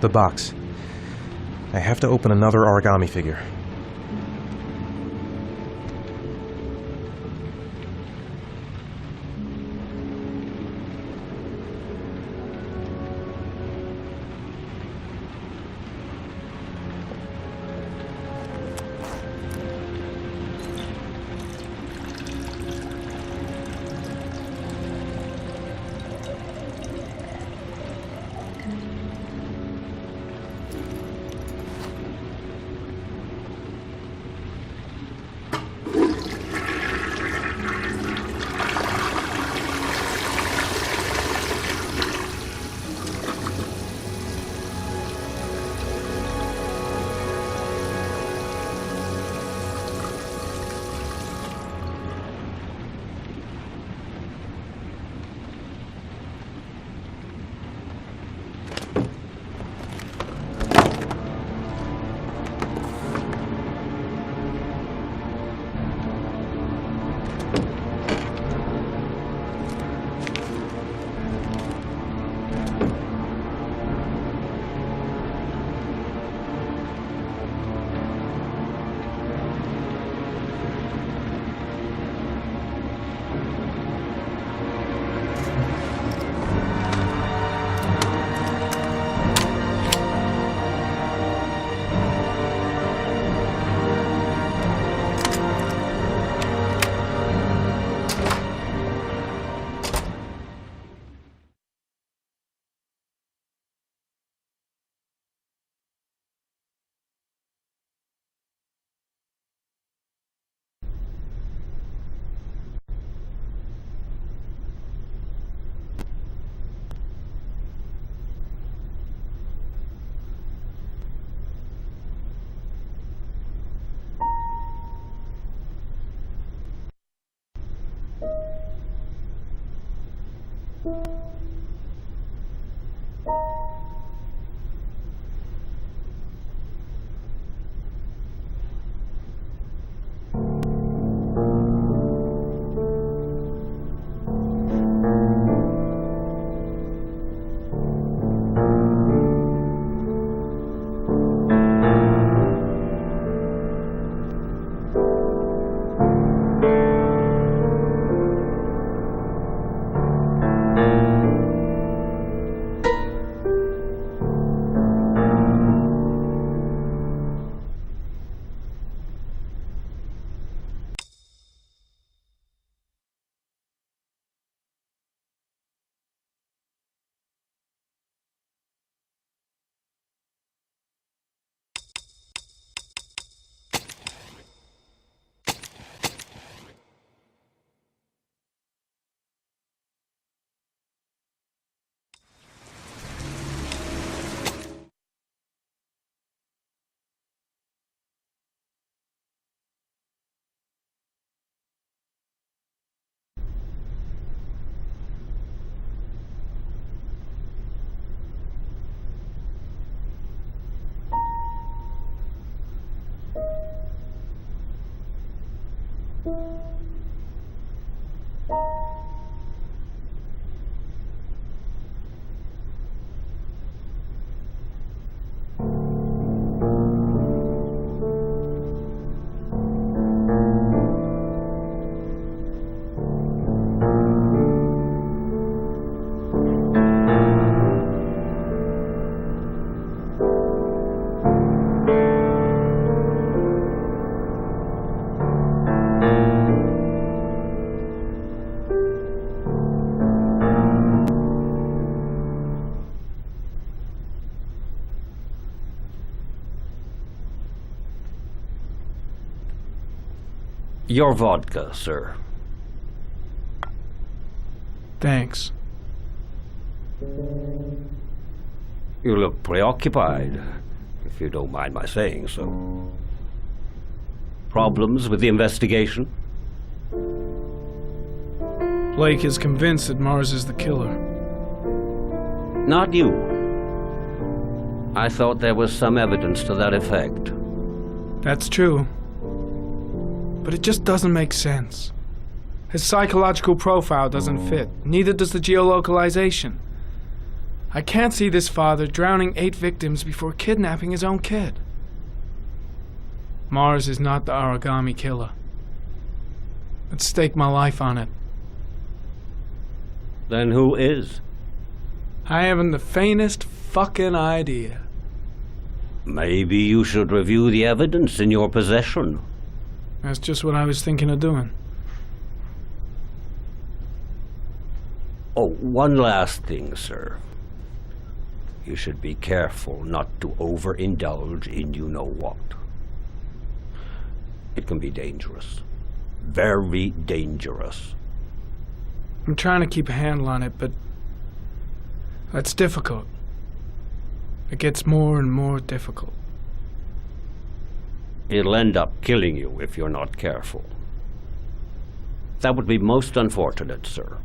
The box. I have to open another origami figure. Your vodka, sir. Thanks. You look preoccupied, if you don't mind my saying so. Problems with the investigation? Blake is convinced that Mars is the killer. Not you. I thought there was some evidence to that effect. That's true. But it just doesn't make sense. His psychological profile doesn't fit. Neither does the geolocalization. I can't see this father drowning 8 victims before kidnapping his own kid. Mars is not the origami killer. I'd stake my life on it. Then who is? I haven't the faintest fucking idea. Maybe you should review the evidence in your possession. That's just what I was thinking of doing. Oh, one last thing, sir. You should be careful not to overindulge in you-know-what. It can be dangerous. Very dangerous. I'm trying to keep a handle on it, but that's difficult. It gets more and more difficult. It'll end up killing you if you're not careful. That would be most unfortunate, sir.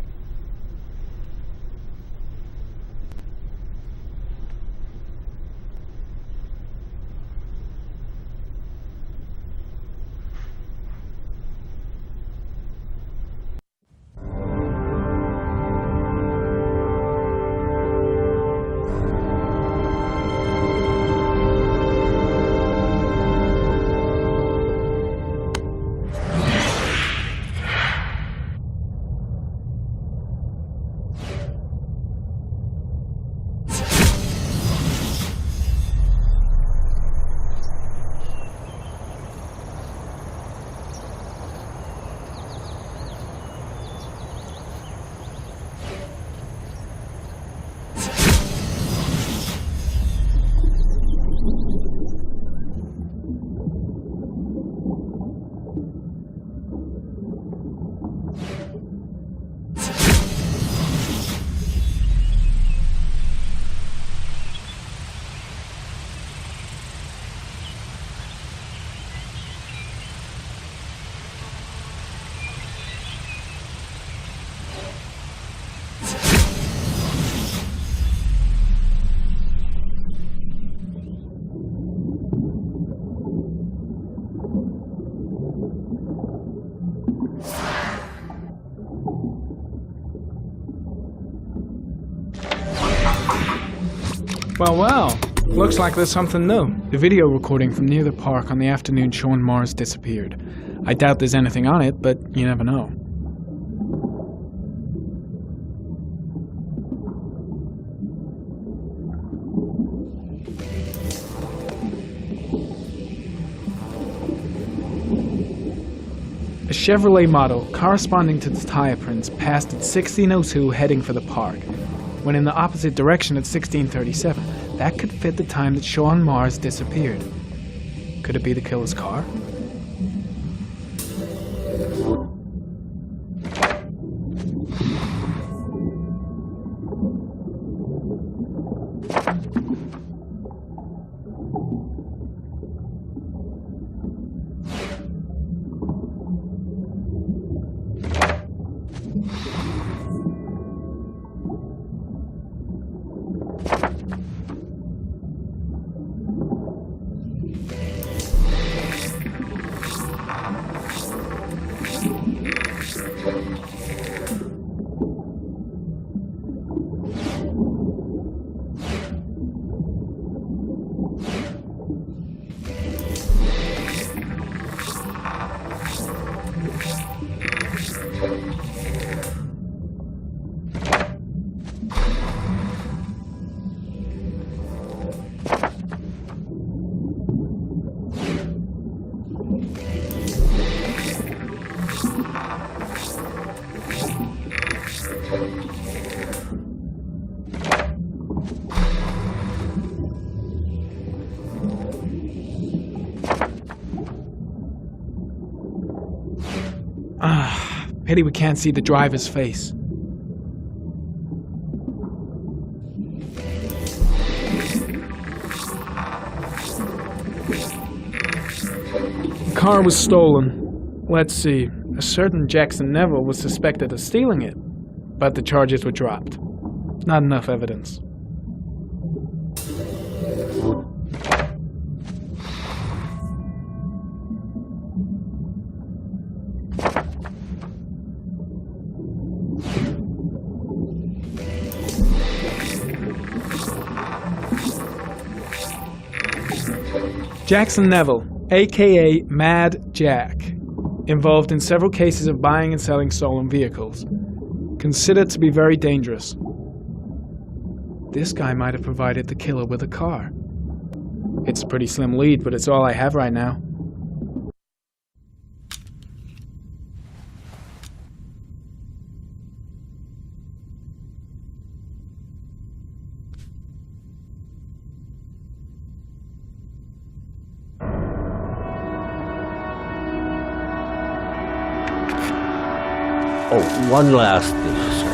Well. Looks like there's something new. The video recording from near the park on the afternoon Sean Mars disappeared. I doubt there's anything on it, but you never know. A Chevrolet model corresponding to the tire prints passed at 16:02 heading for the park, when in the opposite direction at 16:37. That could fit the time that Sean Mars disappeared. Could it be the killer's car? Pity we can't see the driver's face. The car was stolen. Let's see. A certain Jackson Neville was suspected of stealing it, but the charges were dropped. Not enough evidence. Jackson Neville, aka Mad Jack, involved in several cases of buying and selling stolen vehicles. Considered to be very dangerous. This guy might have provided the killer with a car. It's a pretty slim lead, but it's all I have right now. Oh, one last thing, sir.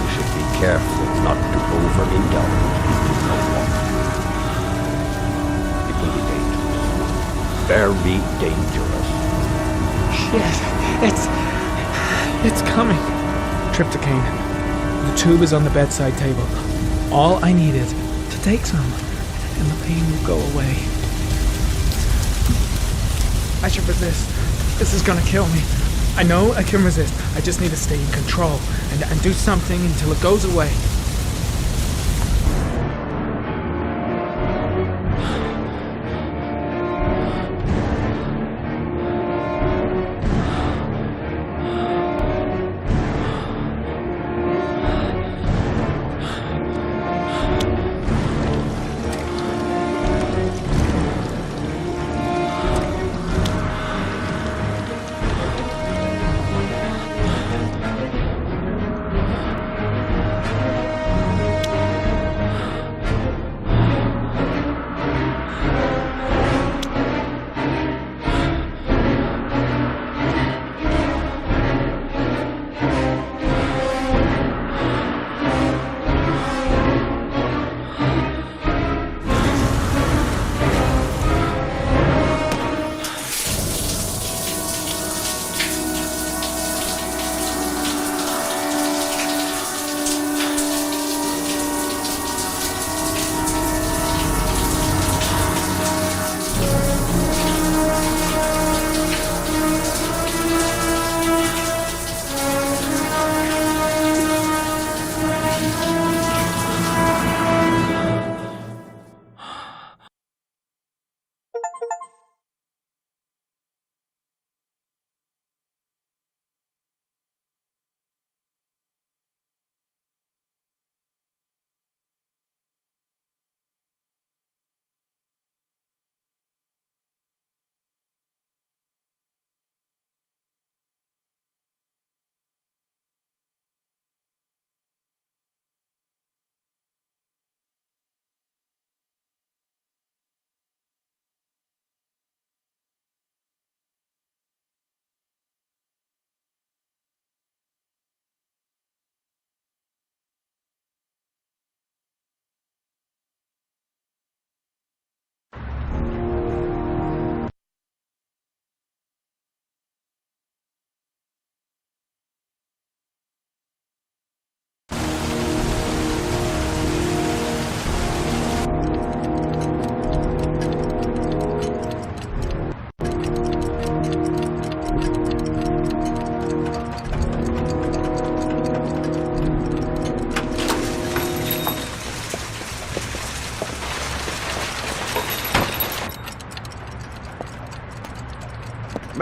You should be careful not to overindulge in alcohol. It can be dangerous. Very dangerous. Shit, it's coming. Tryptocane. The tube is on the bedside table. All I need is to take some, and the pain will go away. I should resist. This is gonna kill me. I know I can resist. I just need to stay in control and do something until it goes away.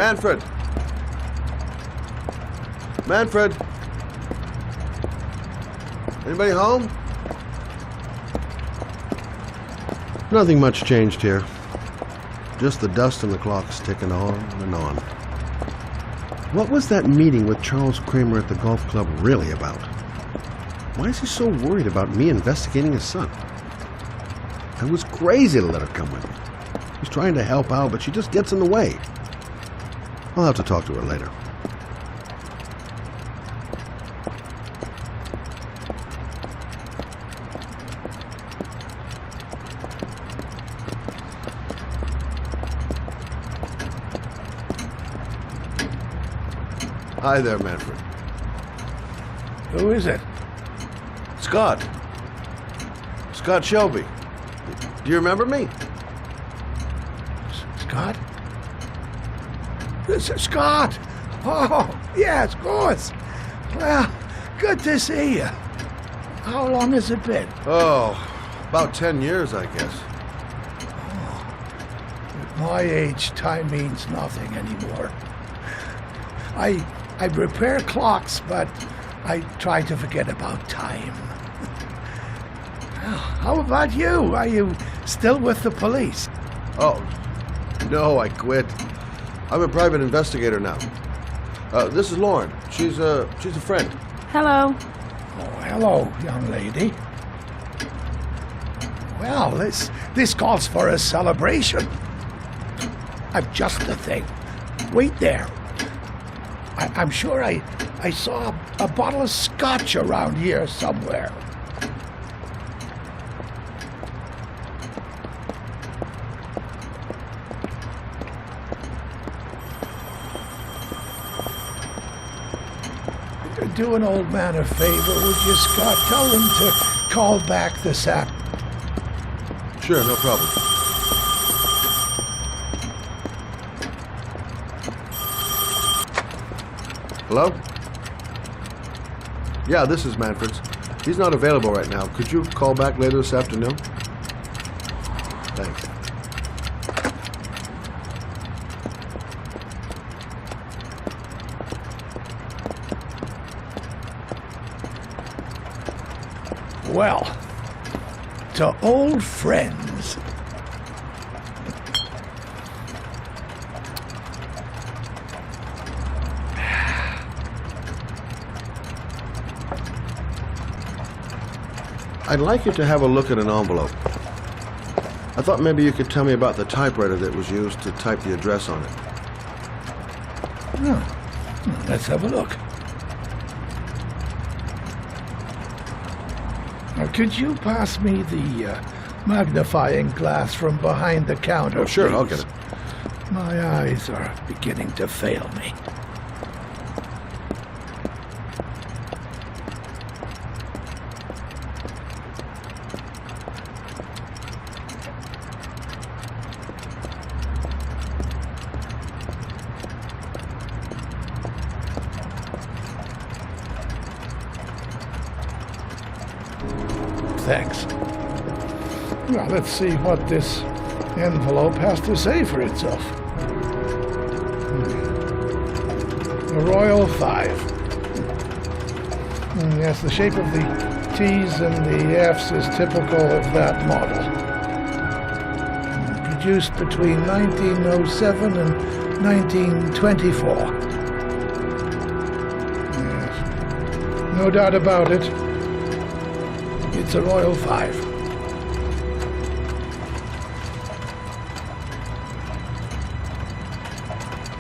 Manfred! Manfred! Anybody home? Nothing much changed here. Just the dust and the clocks ticking on and on. What was that meeting with Charles Kramer at the golf club really about? Why is he so worried about me investigating his son? I was crazy to let her come with me. I was trying to help out, but she just gets in the way. I'll have to talk to her later. Hi there, Manfred. Who is it? Scott. Scott Shelby. Do you remember me? Scott? Scott! Oh, yes, of course. Well, good to see you. How long has it been? Oh, about 10 years, I guess. At my age, time means nothing anymore. I repair clocks, but I try to forget about time. How about you? Are you still with the police? Oh, no, I quit. I'm a private investigator now. This is Lauren. She's a friend. Hello. Oh, hello, young lady. Well, this calls for a celebration. I'm just the thing. Wait there. I'm sure I saw a bottle of scotch around here somewhere. Do an old man a favor, would you, Scott? Tell him to call back this app. Sure, no problem. Hello? Yeah, this is Manfred's. He's not available right now. Could you call back later this afternoon? Thanks. Well, to old friends. I'd like you to have a look at an envelope. I thought maybe you could tell me about the typewriter that was used to type the address on it. Oh, let's have a look. Now, could you pass me the magnifying glass from behind the counter? Oh, sure, please? I'll get it. My eyes are beginning to fail me. Thanks. Well, let's see what this envelope has to say for itself. A Royal 5. Yes, the shape of the T's and the F's is typical of that model. Produced between 1907 and 1924. Yes. No doubt about it. It's a Royal 5.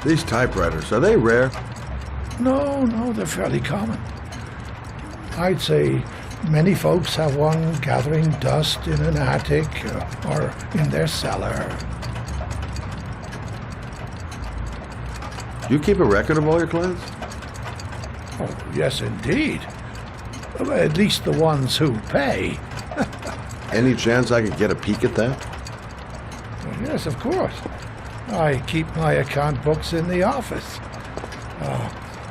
These typewriters, are they rare? No, they're fairly common. I'd say many folks have one gathering dust in an attic or in their cellar. Do you keep a record of all your clients? Oh, yes, indeed. At least the ones who pay. Any chance I could get a peek at that? Yes, of course. I keep my account books in the office.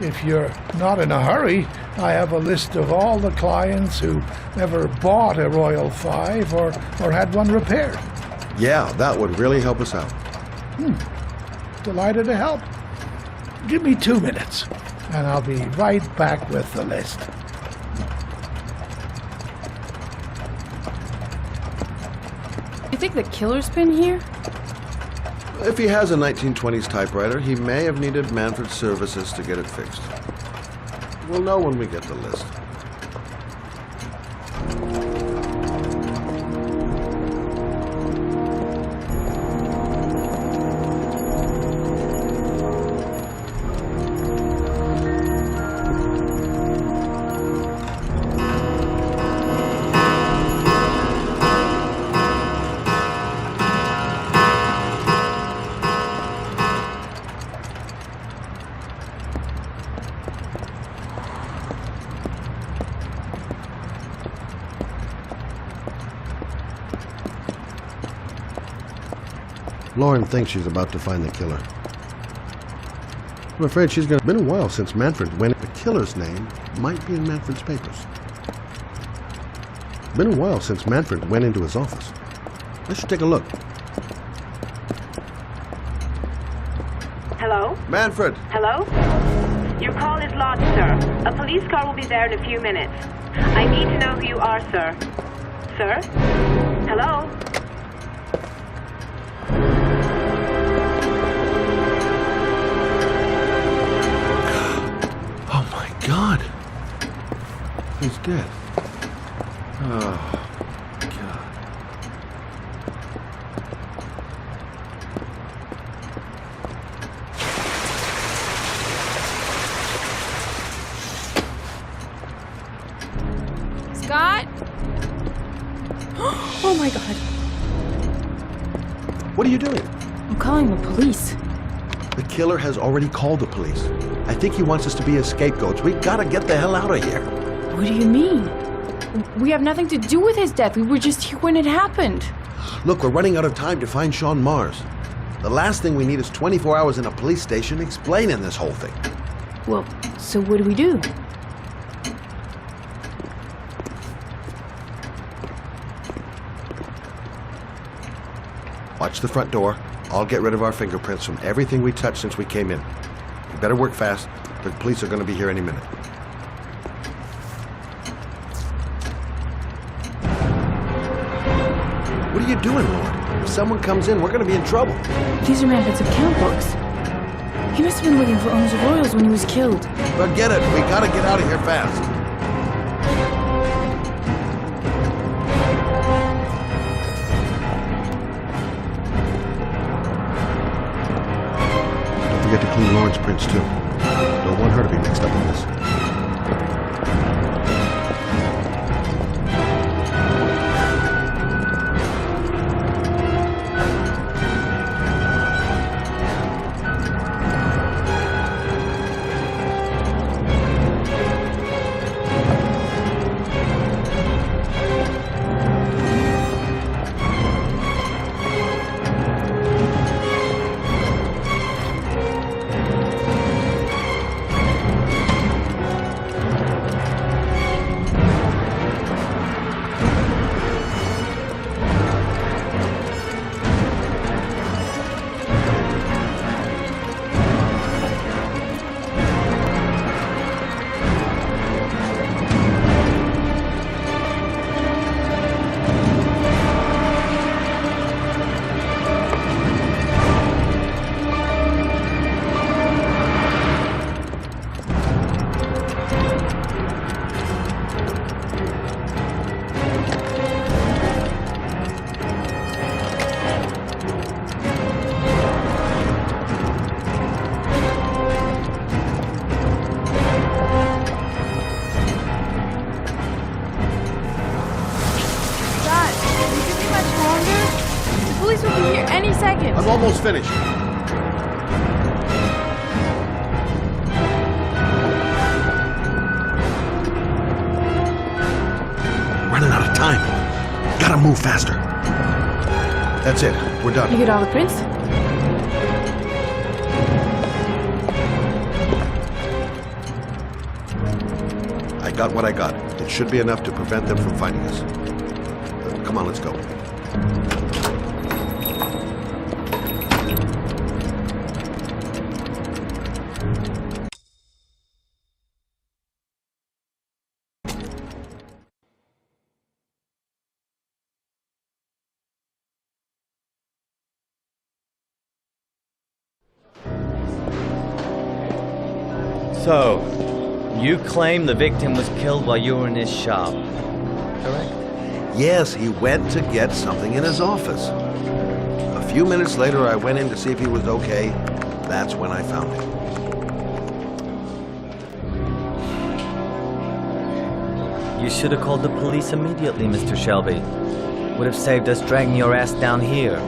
If you're not in a hurry, I have a list of all the clients who ever bought a Royal 5 or had one repaired. Yeah, that would really help us out. Delighted to help. Give me 2 minutes, and I'll be right back with the list. You think the killer's been here? If he has a 1920s typewriter, he may have needed Manfred's services to get it fixed. We'll know when we get the list. Lauren thinks she's about to find the killer. I'm afraid she's been a while since Manfred went. The killer's name might be in Manfred's papers. Been a while since Manfred went into his office. I should take a look. Hello? Manfred! Hello? Your call is lodged, sir. A police car will be there in a few minutes. I need to know who you are, sir. Sir? Hello? God! He's dead. Oh, God. Scott? Oh my God. What are you doing? I'm calling the police. The killer has already called the police. I think he wants us to be his scapegoats. We gotta get the hell out of here. What do you mean? We have nothing to do with his death. We were just here when it happened. Look, we're running out of time to find Sean Mars. The last thing we need is 24 hours in a police station explaining this whole thing. Well, so what do we do? Watch the front door. I'll get rid of our fingerprints from everything we touched since we came in. You better work fast. The police are going to be here any minute. What are you doing, Lord? If someone comes in, we're going to be in trouble. These are Manfred's account books. He must have been looking for owners of Royals when he was killed. Forget it. We got to get out of here fast. Don't forget to clean Lauren's prints, too. Don't want her to be mixed up in this. I'm almost finished. Running out of time. Gotta move faster. That's it. We're done. You get all the prints? I got what I got. It should be enough to prevent them from finding us. Come on, let's go. So, you claim the victim was killed while you were in his shop, correct? Yes, he went to get something in his office. A few minutes later, I went in to see if he was okay. That's when I found him. You should have called the police immediately, Mr. Shelby. Would have saved us dragging your ass down here.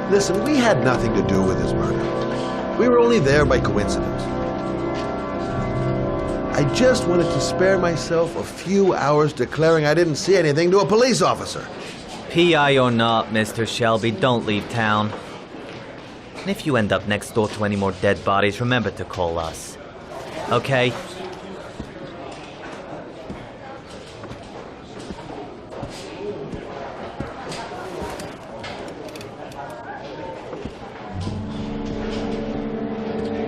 Listen, we had nothing to do with his murder. We were only there by coincidence. I just wanted to spare myself a few hours declaring I didn't see anything to a police officer. PI or not, Mr. Shelby, don't leave town. And if you end up next door to any more dead bodies, remember to call us. Okay?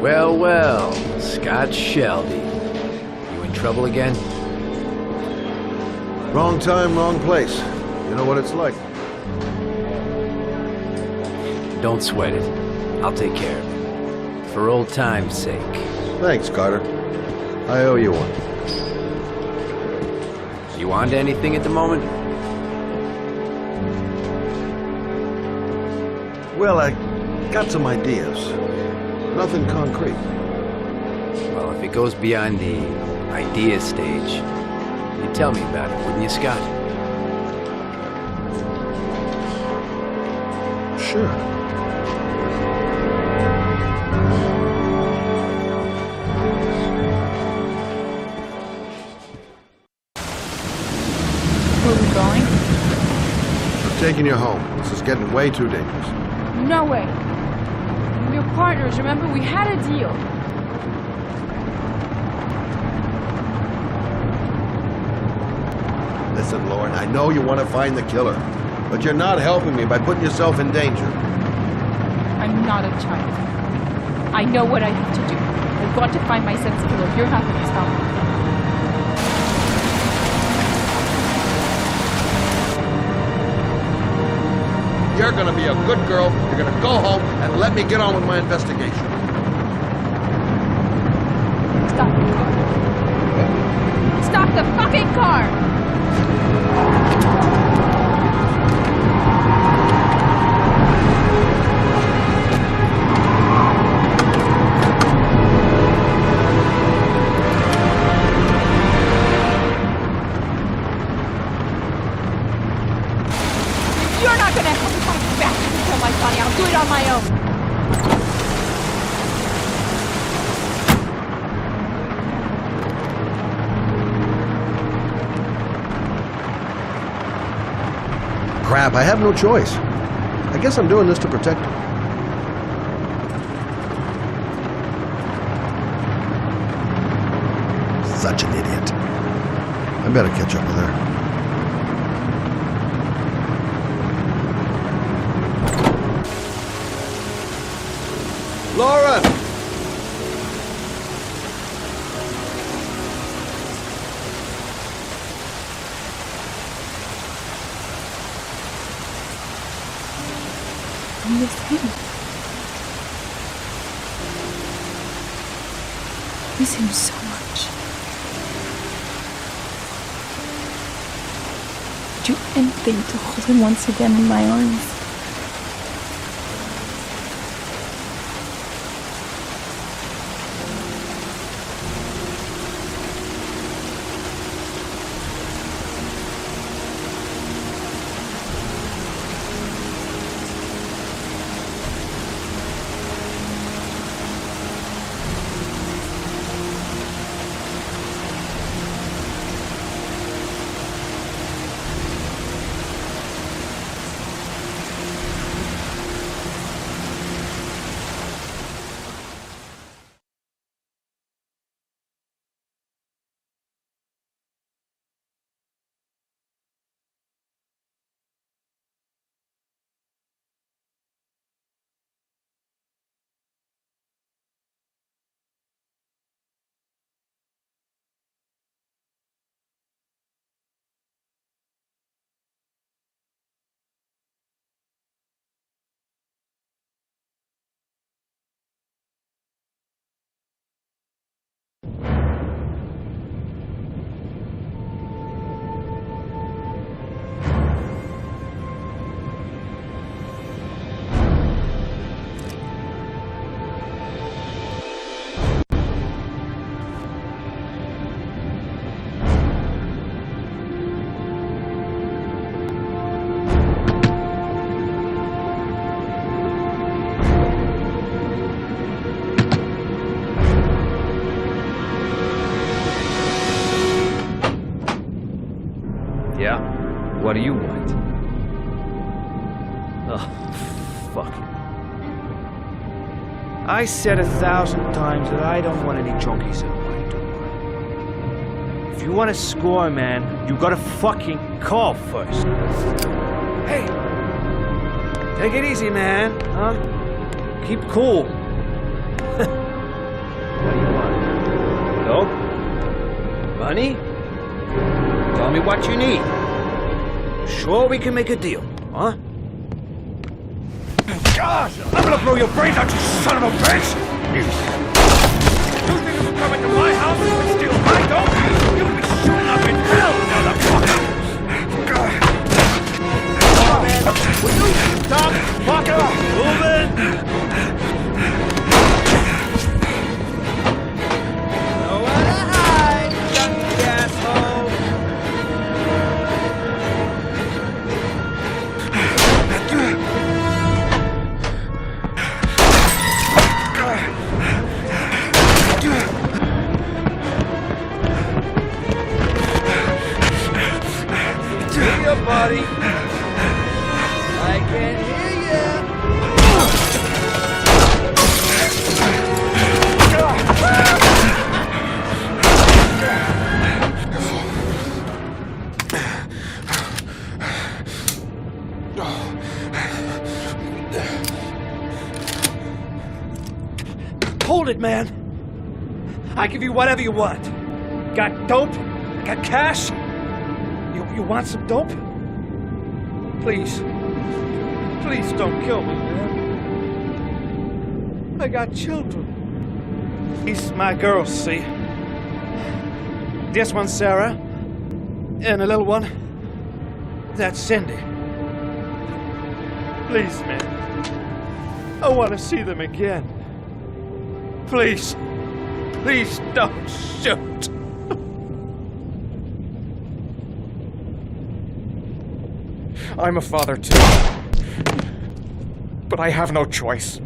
Well, well, Scott Shelby. You in trouble again? Wrong time, wrong place. You know what it's like. Don't sweat it. I'll take care of it. For old time's sake. Thanks, Carter. I owe you one. You on to anything at the moment? Well, I got some ideas. Nothing concrete. Well, if it goes beyond the idea stage, you'd tell me about it, wouldn't you, Scott? Sure. Where are we going? I'm taking you home. This is getting way too dangerous. No way. We're partners, remember? We had a deal. Listen, Lauren, I know you want to find the killer, but you're not helping me by putting yourself in danger. I'm not a child. I know what I have to do. I've got to find my son's killer. You're not going to stop me. You're gonna be a good girl, you're gonna go home, and let me get on with my investigation. Stop the car. Stop the fucking car! You're not gonna help me fight back to kill my son. I'll do it on my own. Crap, I have no choice. I guess I'm doing this to protect her. Such an idiot. I better catch up with her. Lauren! I miss him. I miss him so much. I'd do anything to hold him once again in my arms. Yeah? What do you want? Oh, fuck. I said 1,000 times that I don't want any junkies at my door. If you want to score, man, you gotta fucking call first. Hey! Take it easy, man, huh? Keep cool. What do you want? Dope? Money? Tell me what you need. Sure we can make a deal, huh? Gosh, I'm gonna blow your brains out, you son of a bitch! You think you can come into my house and steal my dope? You'll be shooting up in hell, motherfucker! Will you stop fucking moving? Nowhere to hide, junkie asshole. Move your body. I can hear Hold it, man. I give you whatever you want. Got dope? Got cash? You want some dope? Please. Please don't kill me, man. I got children. These my girls, see? This one's Sarah. And a little one. That's Cindy. Please, man. I want to see them again. Please. Please don't shoot. I'm a father too. But I have no choice.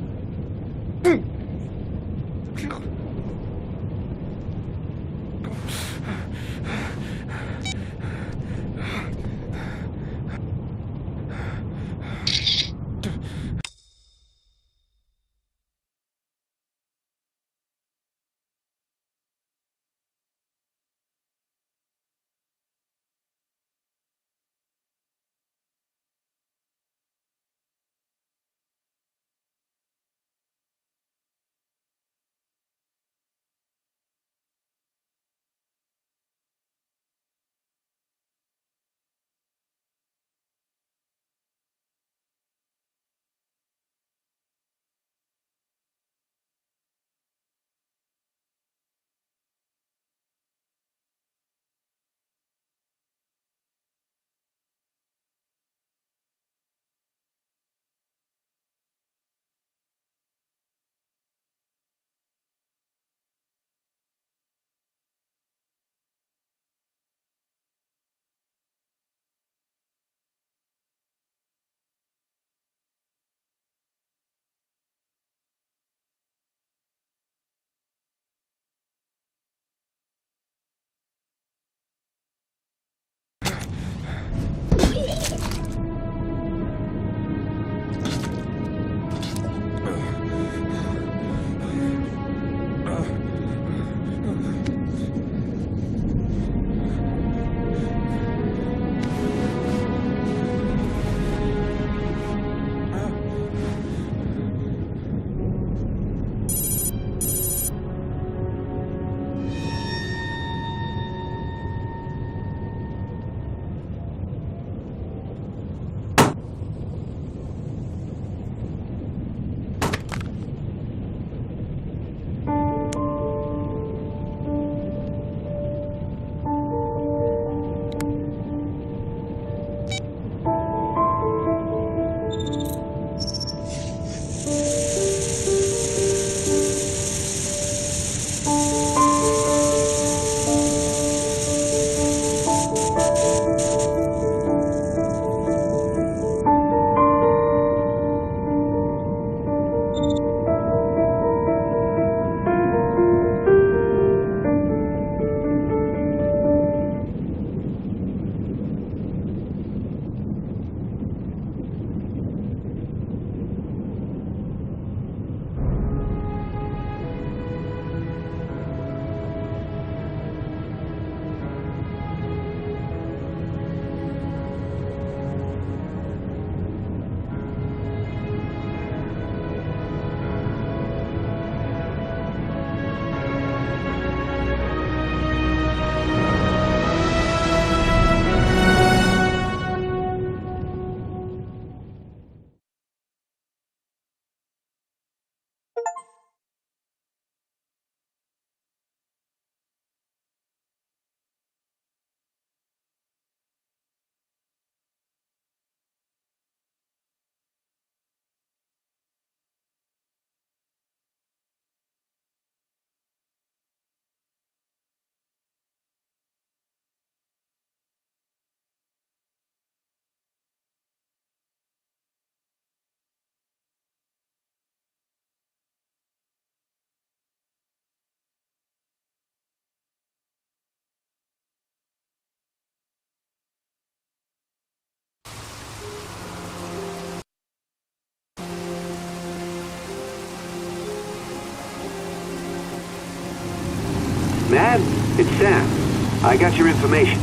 Sam. I got your information.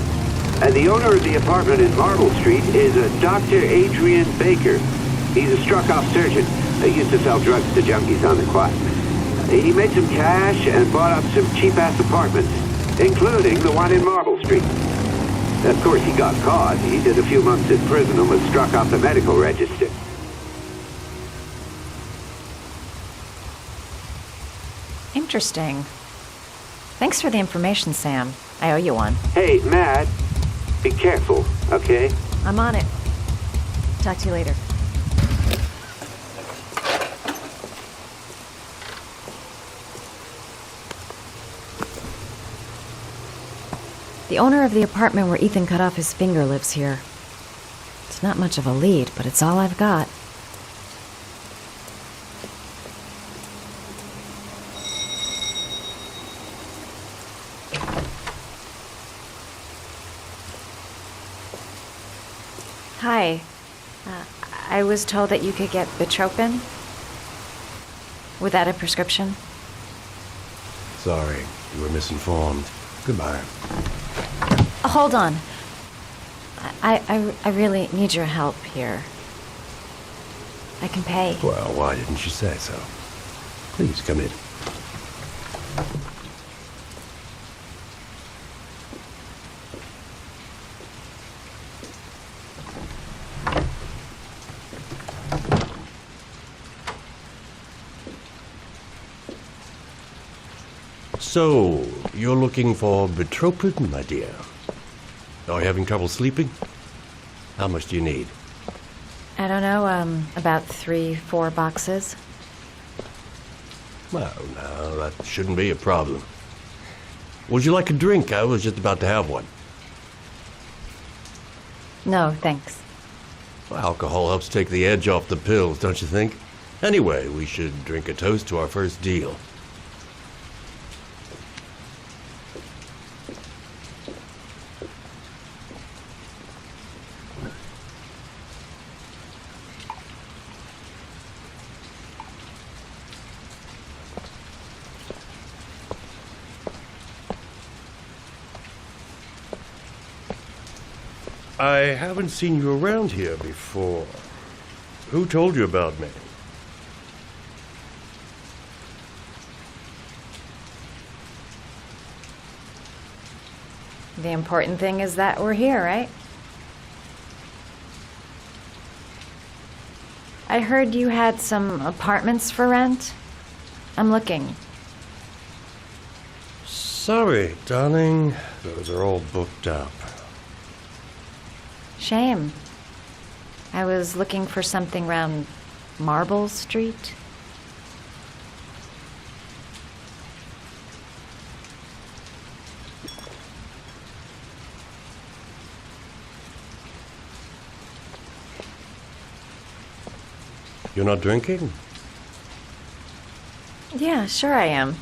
The owner of the apartment in Marble Street is a Dr. Adrian Baker. He's a struck-off surgeon. He used to sell drugs to junkies on the quiet. He made some cash and bought up some cheap-ass apartments, including the one in Marble Street. Of course, he got caught. He did a few months in prison and was struck off the medical register. Interesting. Thanks for the information, Sam. I owe you one. Hey, Matt, be careful, okay? I'm on it. Talk to you later. The owner of the apartment where Ethan cut off his finger lives here. It's not much of a lead, but it's all I've got. Hi. I was told that you could get Bitropin without a prescription. Sorry, you were misinformed. Goodbye. Hold on. I really need your help here. I can pay. Well, why didn't you say so? Please, come in. So, you're looking for Bitropin, my dear? Are you having trouble sleeping? How much do you need? I don't know, about 3-4 boxes. Well, no, that shouldn't be a problem. Would you like a drink? I was just about to have one. No, thanks. Well, alcohol helps take the edge off the pills, don't you think? Anyway, we should drink a toast to our first deal. I haven't seen you around here before. Who told you about me? The important thing is that we're here, right? I heard you had some apartments for rent. I'm looking. Sorry, darling. Those are all booked up. Shame. I was looking for something around Marble Street. You're not drinking? Yeah, sure I am.